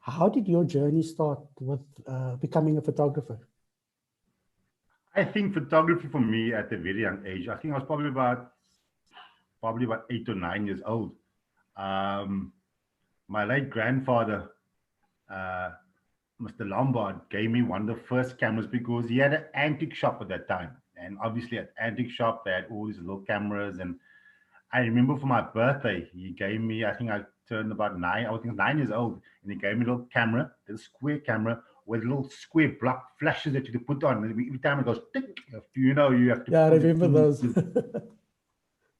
Speaker 2: How did your journey start with becoming a photographer?
Speaker 11: I think photography for me at a very young age, I think I was probably about 8 or 9 years old. My late grandfather, Mr. Lombard, gave me one of the first cameras because he had an antique shop at that time. And obviously at antique shop, they had all these little cameras. And I remember for my birthday, he gave me, I think I turned about 9, I think 9 years old. And he gave me a little camera, a square camera with little square block flashes that you could put on. And every time it goes, tick, you know, you have to.
Speaker 2: Yeah, I remember those.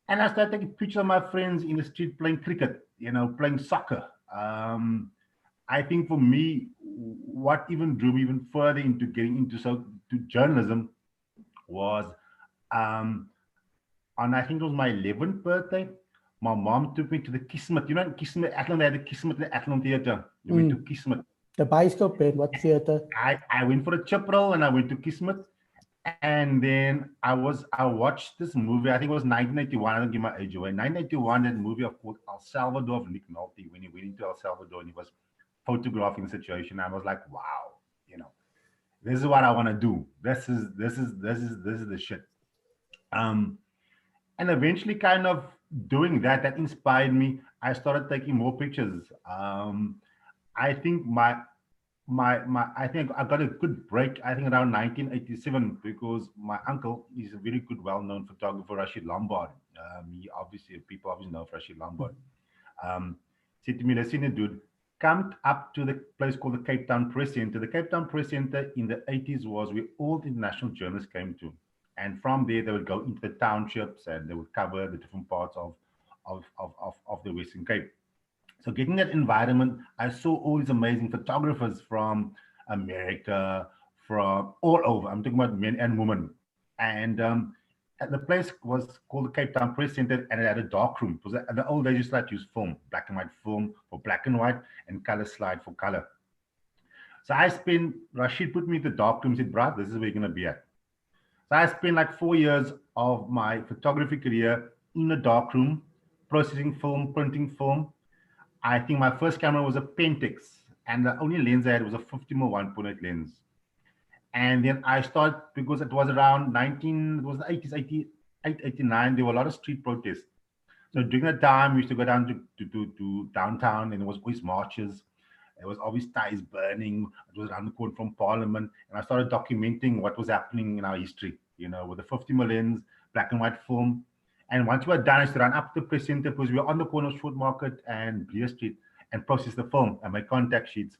Speaker 11: And I started taking pictures of my friends in the street playing cricket, you know, playing soccer. I think for me, what even drew me even further into getting into journalism was on, I think it was my 11th birthday, my mom took me to the Kismet. You know, Kismet, Athlone, they had the Kismet, the Athlone Theatre. We went to Kismet.
Speaker 2: The bioscope band, what theatre?
Speaker 11: I went for a chip roll and I went to Kismet. And then I watched this movie, I think it was 1981, I don't give my age away. 1981, that movie called El Salvador of Nick Nolte, when he went into El Salvador and he was photographing the situation. I was like, wow, you know, this is what I want to do. This is the shit. And eventually kind of doing that inspired me. I started taking more pictures. I think I think I got a good break, I think around 1987, because my uncle is a very good, well-known photographer, Rashid Lombard. People obviously know Rashid Lombard. Said to me, listen, dude, come up to the place called the Cape Town Press Center. The Cape Town Press Center in the 80s was where all the international journalists came to. And from there, they would go into the townships and they would cover the different parts of the Western Cape. So getting that environment, I saw all these amazing photographers from America, from all over. I'm talking about men and women. And the place was called the Cape Town Press Center, and it had a dark room. It was the old days used to like to use film, black and white film for black and white, and color slide for color. So Rashid put me in the dark room and said, "Brad, this is where you're going to be at." So I spent like 4 years of my photography career in a dark room, processing film, printing film. I think my first camera was a Pentax, and the only lens I had was a 50mm 1.8 lens. And then I started, because it was around it was the 80s, 88, 89, there were a lot of street protests. So during that time, we used to go down to downtown, and there was always marches. There was always ties burning. It was around the corner from Parliament. And I started documenting what was happening in our history, with the 50mm lens, black and white film. And once we were done, I used to run up to the press center, because we were on the corner of Short Market and Bleer Street, and process the film and make contact sheets.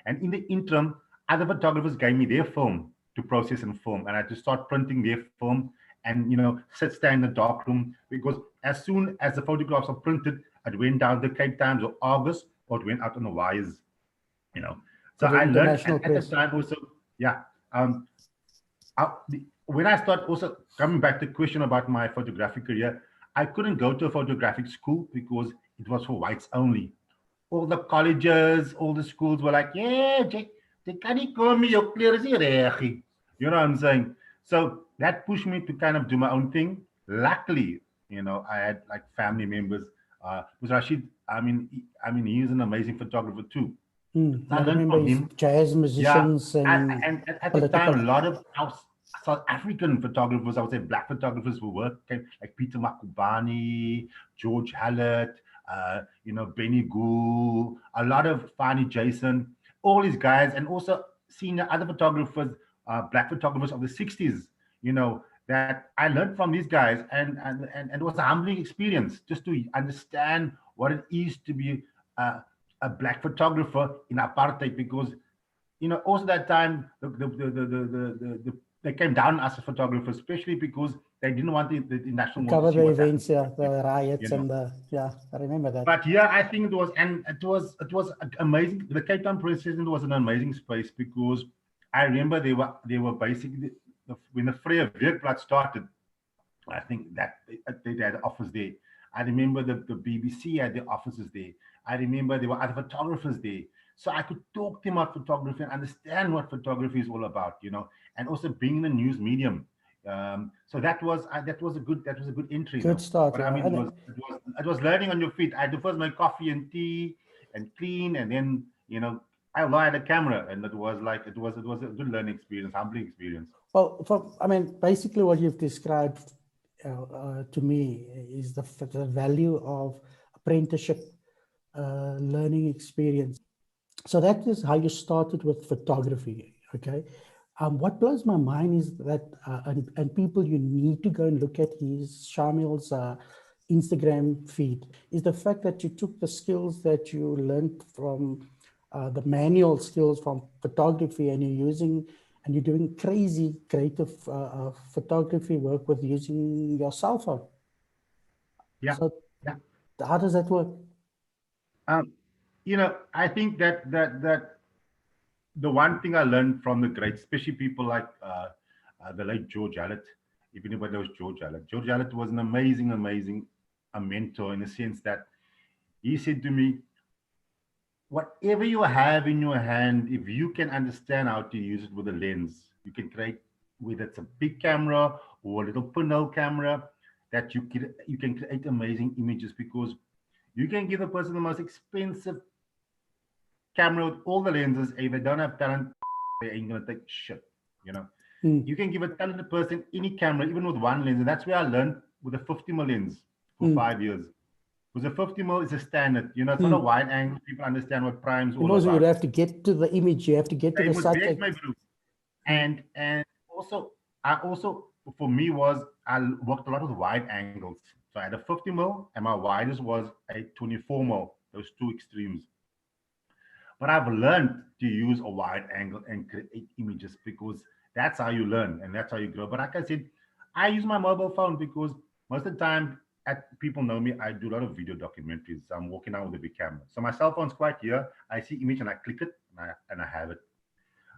Speaker 11: And in the interim, other photographers gave me their film to process and film. And I had to start printing their film and, stay in the dark room, because as soon as the photographs are printed, it went down the Cape Times or Argus, or it went out on the wires, So I learned at the time also, yeah. When I start also coming back to the question about my photographic career, I couldn't go to a photographic school because it was for whites only. All the colleges, all the schools were like, "Yeah, they can't call me, your clear is reg." You know what I'm saying? So that pushed me to kind of do my own thing. Luckily, I had like family members. With Rashid, I mean, he is an amazing photographer too.
Speaker 2: I remember his jazz musicians,
Speaker 11: and at the time, a lot of South African photographers, I would say black photographers who worked, like Peter Makubani, George Hallett, Benny Gould, a lot of Fani Jason, all these guys, and also seeing other photographers, black photographers of the 60s, that I learned from these guys, and it was a humbling experience just to understand what it is to be a black photographer in apartheid, because also that time they came down as a photographer, especially because they didn't want the national
Speaker 2: cover the events, the riots, and I remember that.
Speaker 11: But I think it was amazing. The Cape Town Press Center was an amazing space, because I remember they were basically, when the Freya Weekblad started, I think that they had an office there. I remember the BBC had their offices there. I remember there were other photographers there. So I could talk to them about photography and understand what photography is all about, and also being in the news medium. So that was a good entry.
Speaker 2: Good start.
Speaker 11: But I mean, it was learning on your feet. I had to first make coffee and tea and clean, and then I had a camera, and it was a good learning experience, humbling experience.
Speaker 2: Well, basically what you've described to me is the value of apprenticeship learning experience. So that is how you started with photography, okay? What blows my mind is that, and people, you need to go and look at Shamil's Instagram feed, is the fact that you took the skills that you learned from the manual skills from photography, and you're doing crazy creative photography work with using your cell phone.
Speaker 11: Yeah.
Speaker 2: So how does that work?
Speaker 11: I think that the one thing I learned from the greats, especially people like the late George Hallett, if anybody knows George Hallett. George Hallett was an amazing mentor, in the sense that he said to me, whatever you have in your hand, if you can understand how to use it with a lens, you can create, whether it's a big camera or a little pinhole camera, that you can create amazing images, because you can give a person the most expensive camera with all the lenses. If they don't have talent, they ain't gonna take shit. You can give a talented person any camera, even with one lens, and that's where I learned with a 50mm lens for 5 years. Because a 50mm is a standard, it's not a wide angle. People understand what prime's all about.
Speaker 2: You have to get to the image, you have to get to the subject.
Speaker 11: And also, for me, I worked a lot with wide angles. So I had a 50mm, and my widest was a 24mm, those two extremes. But I've learned to use a wide angle and create images, because that's how you learn and that's how you grow. But like I said, I use my mobile phone because most of the time people know me, I do a lot of video documentaries. I'm walking out with a big camera. So my cell phone's quite here. I see image and I click it and I have it.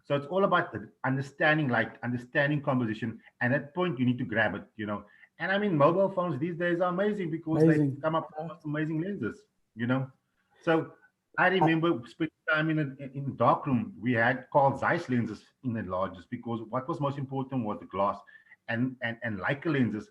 Speaker 11: So it's all about the understanding light, understanding composition. And at that point, you need to grab it, you know. And I mean, mobile phones these days are amazing because they come up with amazing lenses, you know. So I remember spending time in the dark room. We had Carl Zeiss lenses in the largest because what was most important was the glass and Leica lenses.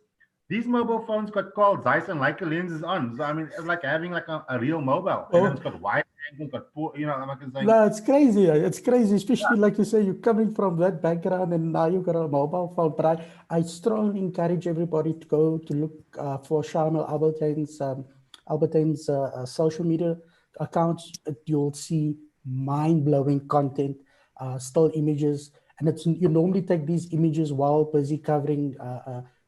Speaker 11: These mobile phones got Carl Zeiss and Leica lenses on. So I mean, it's like having like a real mobile. And then it's got wide angle, got poor, you know, I'm saying.
Speaker 2: No, it's crazy. It's crazy, especially like you say, you're coming from that background and now you've got a mobile phone. But I strongly encourage everybody to go to look for Shamil Albertine's social media accounts. You'll see mind-blowing content, still images. And you normally take these images while busy covering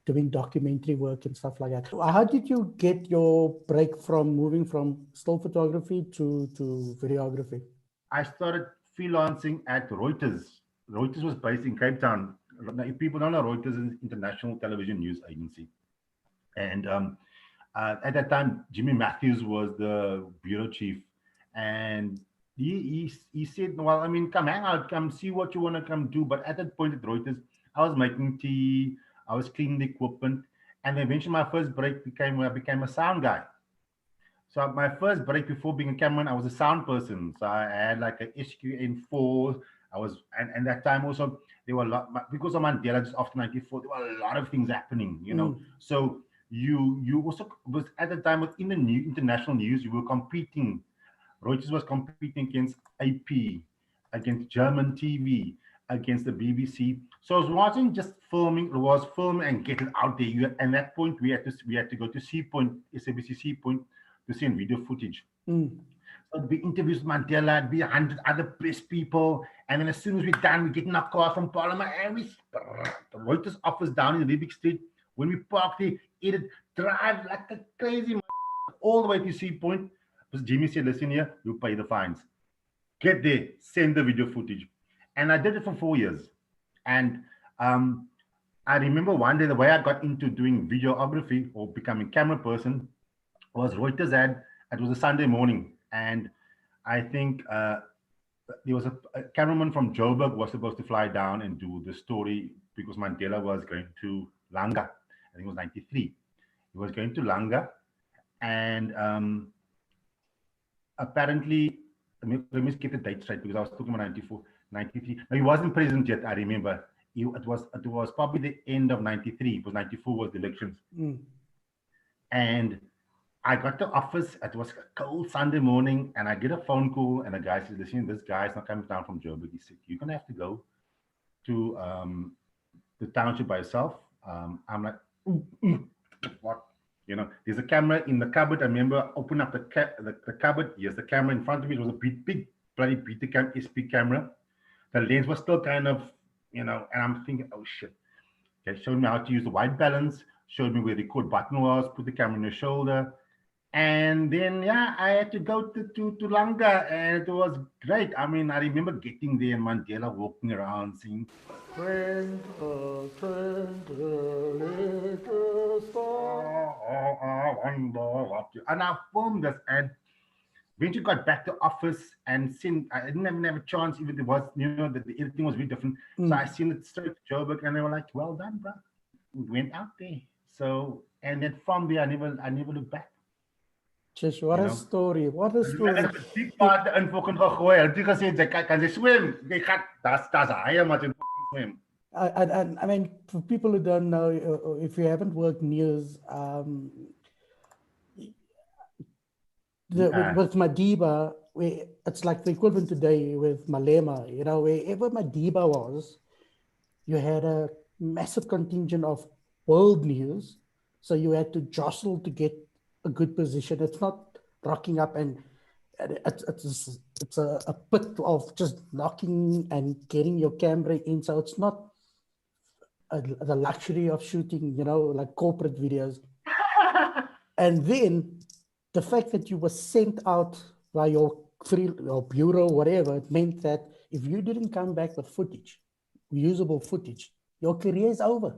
Speaker 2: doing documentary work and stuff like that. How did you get your break from moving from still photography to videography?
Speaker 11: I started freelancing at Reuters. Reuters was based in Cape Town. Now, if people don't know, Reuters is an international television news agency. And at that time, Jimmy Matthews was the bureau chief. And he said, well, I mean, come hang out, come see what you want to come do. But at that point at Reuters, I was making tea, I was cleaning the equipment, and eventually my first break I became a sound guy. So my first break before being a cameraman, I was a sound person. So I had like a SQN4. I was, and that time also there were a lot because of Mandela just after '94. There were a lot of things happening, you know. So you also was at the time within the new international news, you were competing. Reuters was competing against AP, against German TV, against the BBC. So it wasn't just filming; it was filming and getting out there. And at that point, we had to go to C Point, SABC C Point, to send video footage. So it'd be interviews with Mandela, it'd be 100 other press people, and then as soon as we're done, we get in our car from Parliament and we the Reuters office down in Rubik Street. When we park there, it'd drive like a crazy all the way to C Point. Because Jimmy said, listen here, you pay the fines. Get there, send the video footage. And I did it for 4 years. And I remember one day the way I got into doing videography or becoming camera person was Reuters it was a Sunday morning. And I think there was a cameraman from Joburg was supposed to fly down and do the story because Mandela was going to Langa. I think it was 93. He was going to Langa. And apparently, let me get the date straight because I was talking about 94, 93. No, he wasn't president yet, I remember. It was probably the end of 93 because 94 was the elections. And I got to office. It was a cold Sunday morning, and I get a phone call, and the guy says, listen, this guy's not coming down from Joburg. He said, you're going to have to go to the township by yourself. I'm like, what? You know, there's a camera in the cupboard. I remember opening up the cupboard. Yes, the camera in front of me. It was a big bloody Betacam SP camera. The lens was still kind of, you know, and I'm thinking, oh shit. They showed me how to use the white balance, showed me where the record button was, put the camera on your shoulder. And then, yeah, I had to go to Langa, and it was great. I mean, I remember getting there and Mandela walking around singing, Twinkle, twinkle, little star, I wonder what you... And I filmed this, and when you got back to office and seen, I didn't even have a chance, even there was, you know, the editing was very different. So I seen it straight to Joburg, and they were like, well done, bro. We went out there. So, and then from there, I never looked back.
Speaker 2: Just what a story. What a story.
Speaker 11: Die paard in fucking gegooi. Hulle het gesê jy kan jy swem. Jy gaan daar's haie maar jy swem.
Speaker 2: I mean, for people who don't know, if you haven't worked news, with Madiba, it's like the equivalent today with Malema. You know, wherever Madiba was, you had a massive contingent of world news, so you had to jostle to get a good position. It's not rocking up and it's a pit of just knocking and getting your camera in. So it's not the luxury of shooting, you know, like corporate videos. And then the fact that you were sent out by your bureau, whatever, it meant that if you didn't come back with footage, usable footage, your career is over.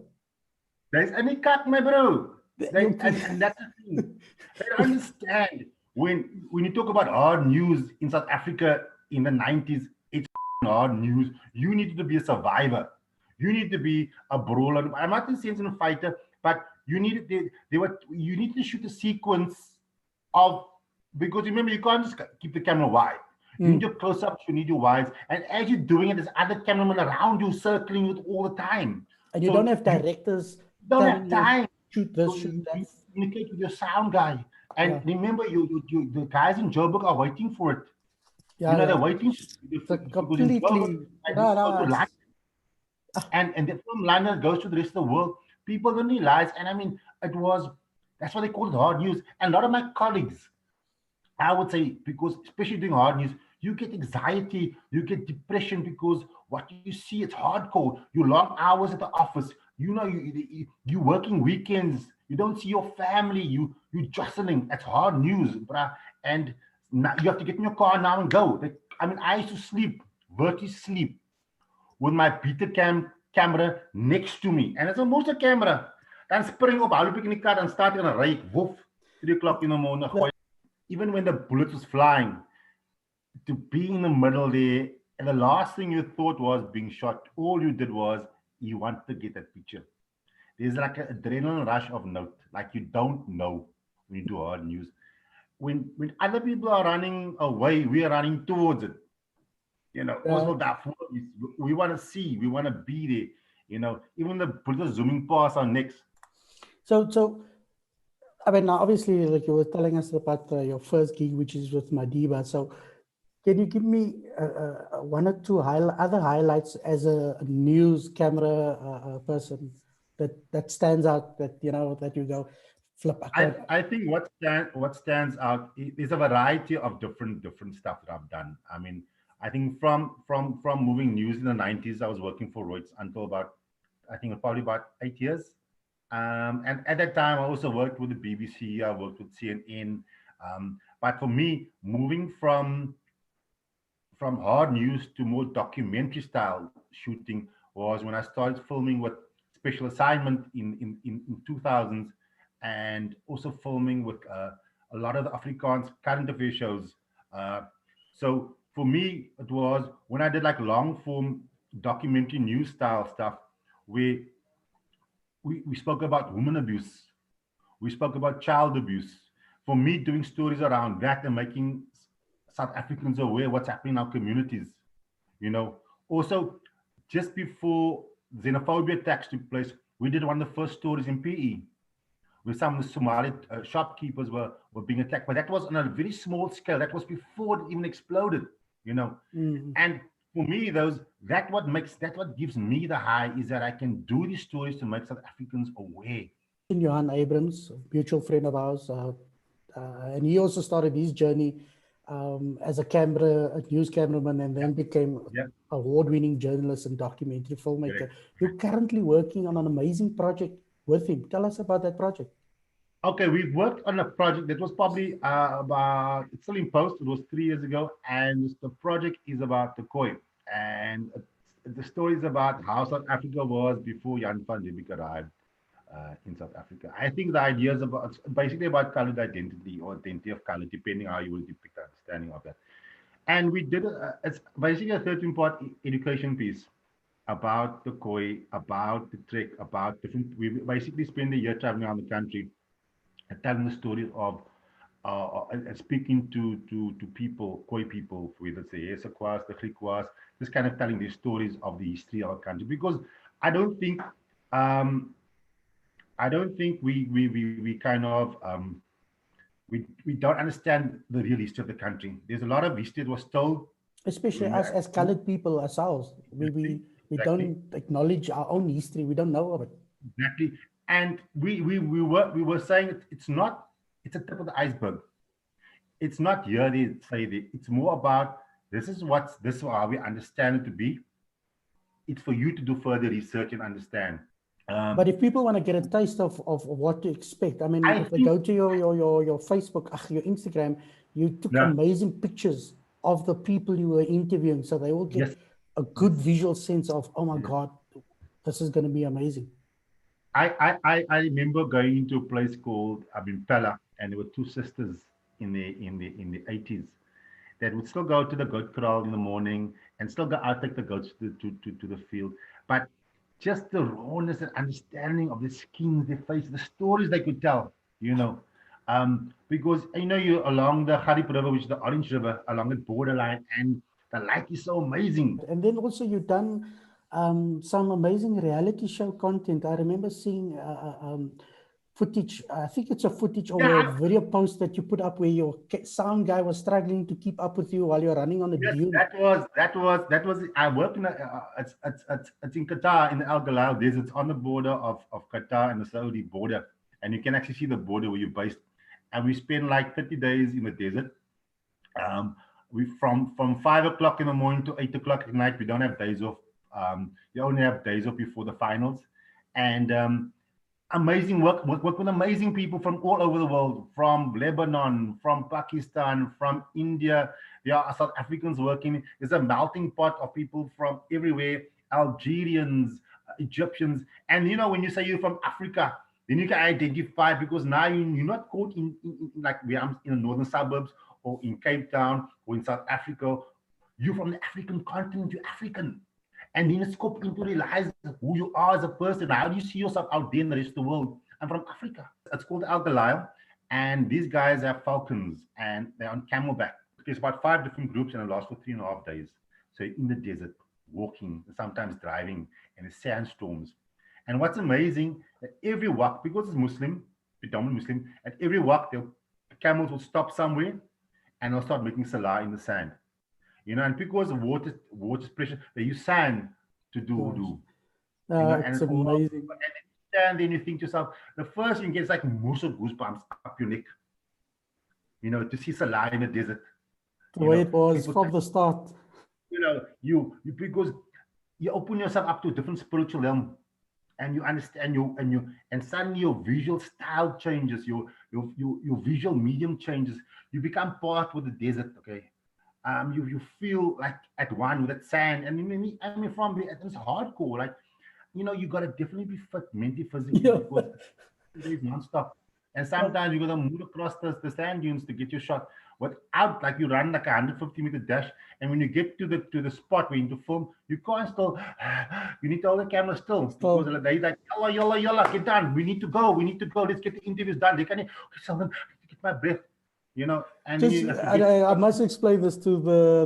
Speaker 11: There's any cut, my bro. And that's the thing. They don't understand when you talk about hard news in South Africa in the 90s, it's hard news. You needed to be a survivor. You need to be a brawler. I'm not in the sense of a fighter, but you needed you need to shoot a sequence of, because remember, you can't just keep the camera wide. You need your close-ups, you need your wides, and as you're doing it, there's other cameramen around you circling it all the time.
Speaker 2: And you don't have directors.
Speaker 11: You don't have time.
Speaker 2: Shoot this,
Speaker 11: So
Speaker 2: shoot that.
Speaker 11: you communicate with your sound guy, and remember, the guys in Joburg are waiting for it. They're waiting.
Speaker 2: Completely.
Speaker 11: And the film London goes to the rest of the world. People don't realize, and I mean, that's what they call it, hard news. And a lot of my colleagues, I would say, because especially doing hard news, you get anxiety, you get depression, because what you see, it's hardcore. You long hours at the office, you working weekends, you don't see your family, you jostling. It's hard news, bruh. And now you have to get in your car now and go. I mean, I used to sleep, virtually sleep, with my beta camera next to me. And it's a monster camera. Dan spring op, hou in die kar, dan start in 'n ry, woof, 3 o'clock in the morning. Even when the bullet was flying, to be in the middle there, and the last thing you thought was being shot, all you did was you want to get that picture. There's like an adrenaline rush of note, like you don't know when you do hard news. When other people are running away, we are running towards it. Also that we want to see, we want to be there. Even the bullet zooming past our necks.
Speaker 2: So. I mean, obviously, like you were telling us about your first gig, which is with Madiba. So can you give me one or two other highlights as a news camera person that stands out, that you go, flip?
Speaker 11: I think what stands out is a variety of different stuff that I've done. I mean, I think from moving news in the 90s, I was working for Reuters until probably about 8 years. And at that time, I also worked with the BBC, I worked with CNN. But for me, moving from hard news to more documentary style shooting was when I started filming with Special Assignment in 2000s, and also filming with a lot of the Afrikaans current affair shows. So for me, it was when I did like long form documentary news style stuff, where we spoke about women abuse. We spoke about child abuse. For me, doing stories around that and making South Africans aware what's happening in our communities. Also, just before xenophobia attacks took place, we did one of the first stories in PE, where some of the Somali shopkeepers were being attacked. But that was on a very small scale. That was before it even exploded, And for me, that what gives me the high is that I can do these stories to make South Africans aware.
Speaker 2: Johan Abrams, a mutual friend of ours, and he also started his journey as a news cameraman, and then became award-winning journalist and documentary filmmaker. You're currently working on an amazing project with him. Tell us about that project.
Speaker 11: Okay, we've worked on a project that was probably it's still in post. It was 3 years ago, and the project is about the Khoi. And the story is about how South Africa was before Jan van Riebeeck arrived in South Africa. I think the idea is basically about colored identity, or identity of color, depending how you will depict the understanding of that. And we did it's basically a 13-part education piece about the Khoi, about the trek, about different. We basically spend a year traveling around the country and telling the story of speaking to people, Khoi people, whether it's the Esakwas, the Griquas, just kind of telling these stories of the history of our country. Because I don't think we kind of we don't understand the real history of the country. There's a lot of history that was told,
Speaker 2: especially us as colored people ourselves. We don't acknowledge our own history. We don't know of it.
Speaker 11: Exactly. And we were saying it's a tip of the iceberg. It's not here they say that. It's more about this is how we understand it to be. It's for you to do further research and understand.
Speaker 2: But if people want to get a taste of what to expect, I mean, if they go to your Facebook, your Instagram, you took amazing pictures of the people you were interviewing, so they will get a good visual sense of, oh my God, this is going to be amazing.
Speaker 11: I remember going into a place called Pella, and there were two sisters in the 80s that would still go to the goat corral in the morning and still go out take the goats to the field. But just the rawness and understanding of the skins, their face, the stories they could tell, you know. Because you know you're along the Harip River, which is the Orange River, along the borderline, and the light is so amazing.
Speaker 2: And then also you've done some amazing reality show content. I remember seeing footage. I think it's a footage or
Speaker 11: Yeah,
Speaker 2: a video post that you put up where your sound guy was struggling to keep up with you while you're running on a
Speaker 11: yes,
Speaker 2: dune.
Speaker 11: that was. I worked in it's in Qatar in the Al Galal Desert. It's on the border of Qatar and the Saudi border, and you can actually see the border where you're based. And we spent like 30 days in the desert. We from 5 o'clock in the morning to 8 o'clock at night. We don't have days off. You only have days off before the finals, and amazing work with amazing people from all over the world, from Lebanon, from Pakistan, from India. There are South Africans working. There's a melting pot of people from everywhere, Algerians, Egyptians. And you know, when you say you're from Africa, then you can identify because now you're not caught in like where I'm in the northern suburbs or in Cape Town or in South Africa. You're from the African continent, you're African. And then it's scope into realize who you are as a person. How do you see yourself out there in the rest of the world? I'm from Africa. It's called Al Galil. And these guys have falcons and they're on camelback. There's about 5 different groups and it lasts for 3.5 days. So in the desert, walking, sometimes driving, and the sandstorms. And what's amazing, that every walk, because it's Muslim, predominantly Muslim, at every walk, the camels will stop somewhere and they'll start making salah in the sand. You know, and because of water's pressure, they use sand to do wudu. You know,
Speaker 2: It's amazing.
Speaker 11: And then you think to yourself, the first thing gets like muscle goosebumps up your neck. You know, to see Salah in the desert.
Speaker 2: The way it was from the start.
Speaker 11: You know, you because you open yourself up to a different spiritual realm, and you understand and suddenly your visual style changes, your visual medium changes. You become part with the desert. Okay. You feel like at one with that sand, and I mean from it's hardcore. Like, you know, you gotta definitely be fit mentally, physically, because it's non-stop. And sometimes you gotta move across the sand dunes to get your shot. Without like you run like a 150-meter dash, and when you get to the spot where you need to film, you can't still. You need to hold the camera still because they like yalla, get done. We need to go. Let's get the interviews done. They can't. Get my breath. You know, and
Speaker 2: I must explain this to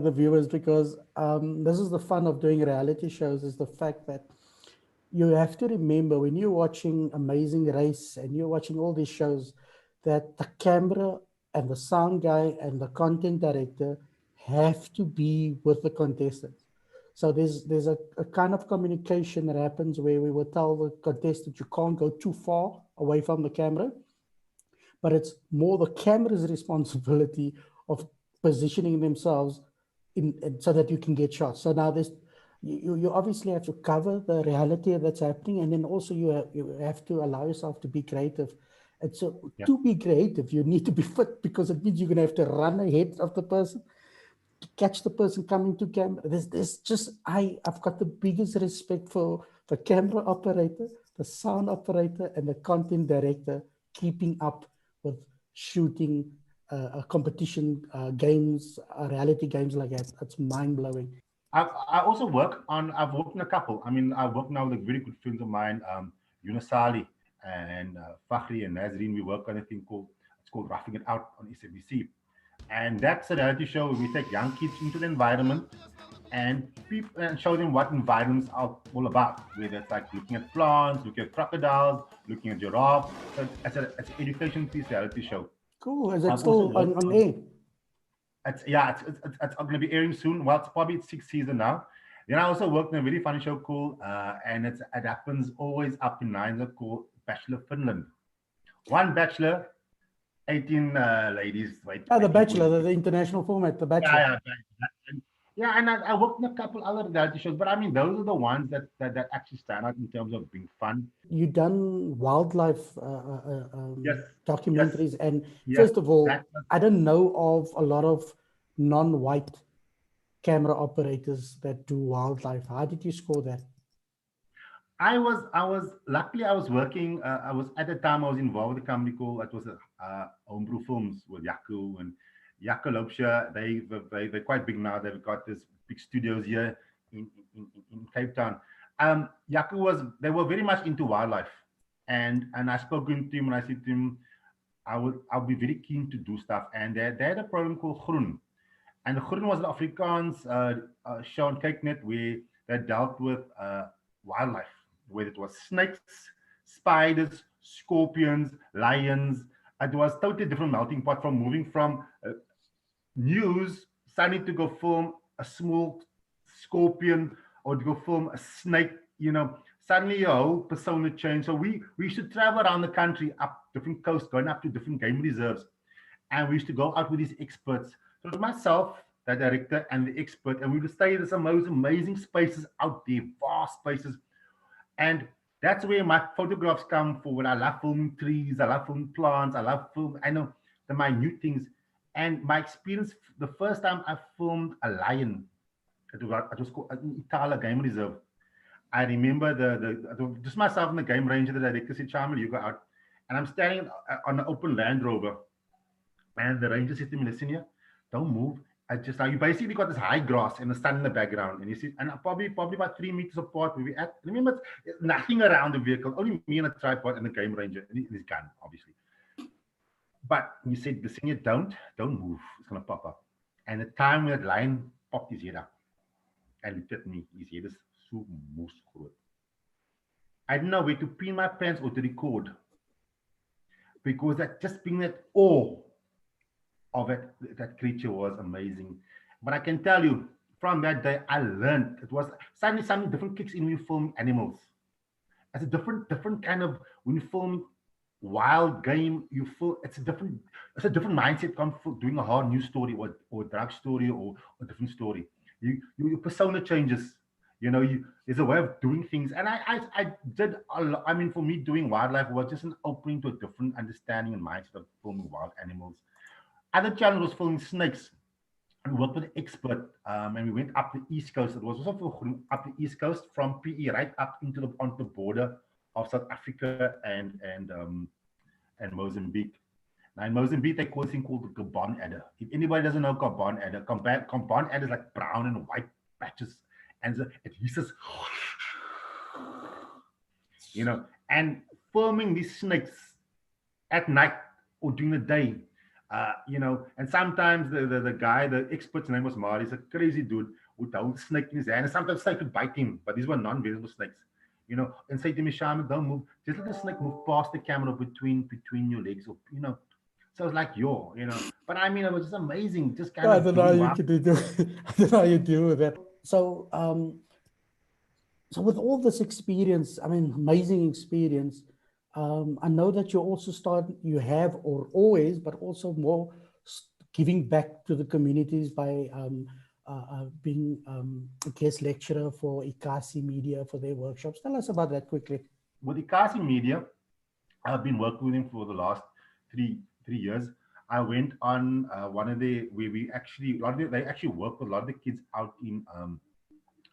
Speaker 2: the viewers because this is the fun of doing reality shows, is the fact that you have to remember when you're watching Amazing Race and you're watching all these shows that the camera and the sound guy and the content director have to be with the contestants. So there's a kind of communication that happens where we will tell the contestant you can't go too far away from the camera. But it's more the camera's responsibility of positioning themselves so that you can get shots. So now you obviously have to cover the reality that's happening, and then also you have to allow yourself to be creative. And so to be creative, you need to be fit because it means you're going to have to run ahead of the person, to catch the person coming to camera. There's just I've got the biggest respect for the camera operator, the sound operator, and the content director keeping up with shooting competition games, reality games like that. That's mind-blowing.
Speaker 11: I also I've worked in a couple. I mean, I work now with very good friends of mine, Yunus Ali and Fakhri and Nazreen. We work on a thing called Roughing It Out on SABC. And that's a reality show where we take young kids into the environment and show them what environments are all about, whether it's like looking at plants, looking at crocodiles, looking at giraffes. So it's an education piece reality show.
Speaker 2: Cool. Is it still on air?
Speaker 11: It's going to be airing soon. Well, it's probably its 6th season now. Then I also worked in a very funny show called, and it happens always up in Nines, called Bachelor Finland. One bachelor, 18 ladies.
Speaker 2: The Bachelor, the international format, the Bachelor.
Speaker 11: Yeah, and I worked in a couple other reality shows, but I mean, those are the ones that actually stand out in terms of being fun.
Speaker 2: You've done wildlife documentaries, and first of all, I don't know of a lot of non-white camera operators that do wildlife. How did you score that?
Speaker 11: Luckily I was working. I was at the time I was involved with a company called, it was Homebrew Films with Yaku and Yaku Lopsha. They're quite big now. They've got this big studios here in Cape Town. They were very much into wildlife, and I spoke to him and I said to him, I'll be very keen to do stuff. And they had a program called Groen. And the Groen was an Afrikaans show on Kyknet where they dealt with wildlife, whether it was snakes, spiders, scorpions, lions. It was totally different melting pot from moving from news, suddenly to go film a small scorpion or to go film a snake, suddenly your whole persona changed. So we used to travel around the country, up different coasts, going up to different game reserves. And we used to go out with these experts. So it was myself, the director, and the expert, and we would stay in some most amazing spaces out there, vast spaces. And that's where my photographs come forward. I love filming trees, I love filming plants, I know the minute things. And my experience, the first time I filmed a lion, it was called Itala Game Reserve. I remember just myself and the game ranger, the director said, Charmel, you go out. And I'm standing on an open Land Rover. And the ranger said to me, listen here, don't move. You basically got this high grass and the sun in the background. And he said, and probably about 3 meters apart where we at. Remember, it's nothing around the vehicle, only me and a tripod and the game ranger and his gun, obviously. But he said, listen here, don't move. It's going to pop up. And the time when that lion popped his head up and looked at me, his head is so moose groot. I didn't know where to pin my pants or to record, because that just being that awe of that creature was amazing. But I can tell you, from that day, I learned it was suddenly something different kicks in when you film animals. It's a different kind of, when you film wild game, you feel it's a different mindset come from doing a hard news story or drug story or a different story. Your persona changes. There's a way of doing things. And I did a lot. I mean, for me, doing wildlife was just an opening to a different understanding and mindset of filming wild animals. Other challenge was filming snakes. We worked with an expert, and we went up the East Coast. It was also up the East Coast from PE right up onto the border of South Africa and Mozambique. Now in Mozambique, they call this thing called the Gabon adder. If anybody doesn't know Gabon adder, Gabon adder is like brown and white patches, and so it hisses, and filming these snakes at night or during the day. And sometimes the guy, the expert's name was Mari, he's a crazy dude, would hold a snake in his hand, and sometimes snake would bite him, but these were non-venomous snakes, and say to me, Shaman, don't move, just let the snake move past the camera between your legs, or so it's like but I mean, it was just amazing, just kind of.
Speaker 2: I don't know how you could do I don't know how you deal with that. So so with all this experience, I mean, amazing experience, I know that you have or always, but also more giving back to the communities by being a guest lecturer for Ikasi Media for their workshops. Tell us about that quickly.
Speaker 11: With Ikasi Media, I've been working with them for the last three years. I went on one of the where they actually work with a lot of the kids out in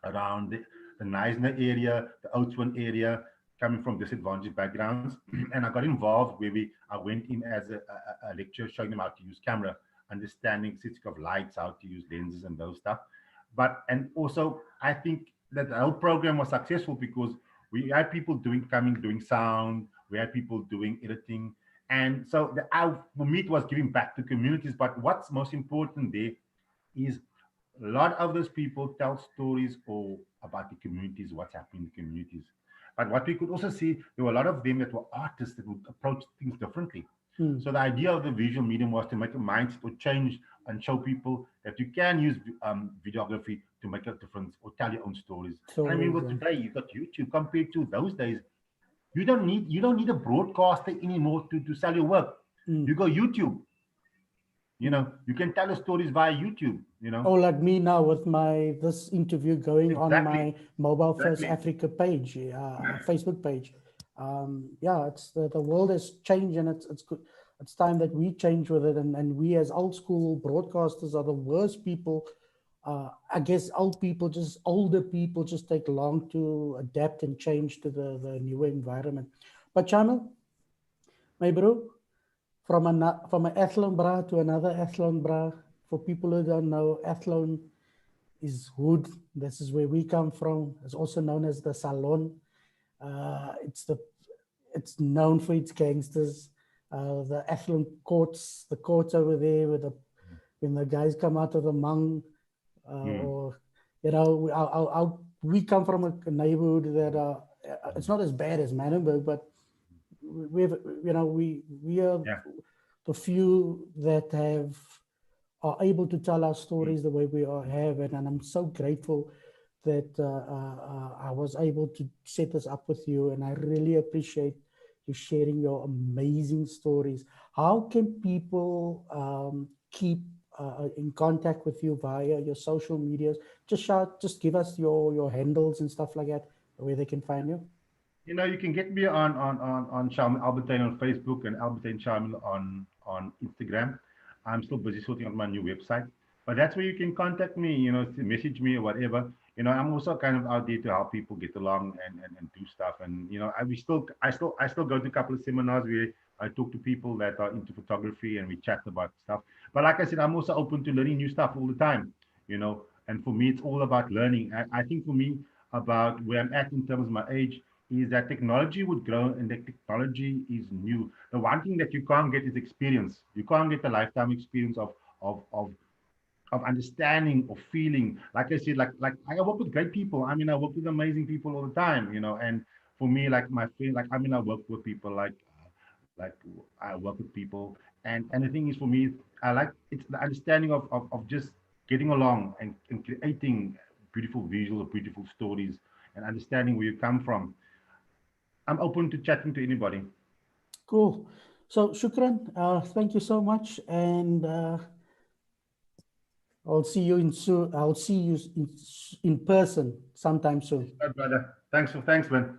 Speaker 11: around the Neisner area, the Oudtshoorn area, coming from disadvantaged backgrounds. And I got involved where I went in as a lecturer, showing them how to use camera, understanding physics of lights, how to use lenses and those stuff. And also I think that the whole program was successful because we had people doing sound, we had people doing editing. And so for me, it was giving back to communities. But what's most important there is a lot of those people tell stories about the communities, what's happening in the communities. But what we could also see, there were a lot of them that were artists that would approach things differently. So the idea of the visual medium was to make a mindset or change and show people that you can use videography to make a difference or tell your own stories. I mean, with today, you've got YouTube compared to those days. You don't need a broadcaster anymore to sell your work. You go YouTube. You can tell the stories via YouTube.
Speaker 2: Oh, like me now with this interview going on my Mobile First Africa page, Facebook page. It's the world has changed, and it's good. It's time that we change with it, and we as old school broadcasters are the worst people I guess older people just take long to adapt and change to the newer environment. But Channel, my bro, from an athlone bra to another athlone bra, for people who don't know, athlone is hood. This is where we come from. It's also known as the salon. It's known for its gangsters. The affluent the courts over there, with when the guys come out of the mung, or we come from a neighborhood that it's not as bad as Manenberg, but we've we are
Speaker 11: Yeah.
Speaker 2: the few that are able to tell our stories the way we have it, and I'm so grateful that I was able to set this up with you, and I really appreciate you sharing your amazing stories. How can people keep in contact with you via your social medias? Just give us your handles and stuff like that, where they can find you.
Speaker 11: You can get me on Shamil Albertine on Facebook and Albertine Shamil on Instagram. I'm still busy sorting out my new website, but that's where you can contact me. Message me or whatever. I'm also kind of out there to help people get along and do stuff. And I still go to a couple of seminars where I talk to people that are into photography and we chat about stuff. But like I said, I'm also open to learning new stuff all the time. And for me, it's all about learning. I think for me, about where I'm at in terms of my age, is that technology would grow and the technology is new. The one thing that you can't get is experience. You can't get the lifetime experience of of of understanding or feeling. Like I said, like I work with great people. I mean, I work with amazing people all the time. And for me, like my friend, like I work with people like I work with people, and the thing is for me, I like it's the understanding of just getting along and creating beautiful visuals, beautiful stories, and understanding where you come from. I'm open to chatting to anybody.
Speaker 2: Cool. So, Shukran, thank you so much, and I'll see you in soon. I'll see you in person sometime soon.
Speaker 11: Brother. Thanks, man.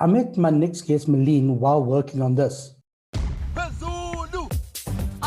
Speaker 2: I met my next guest, Malene, while working on this.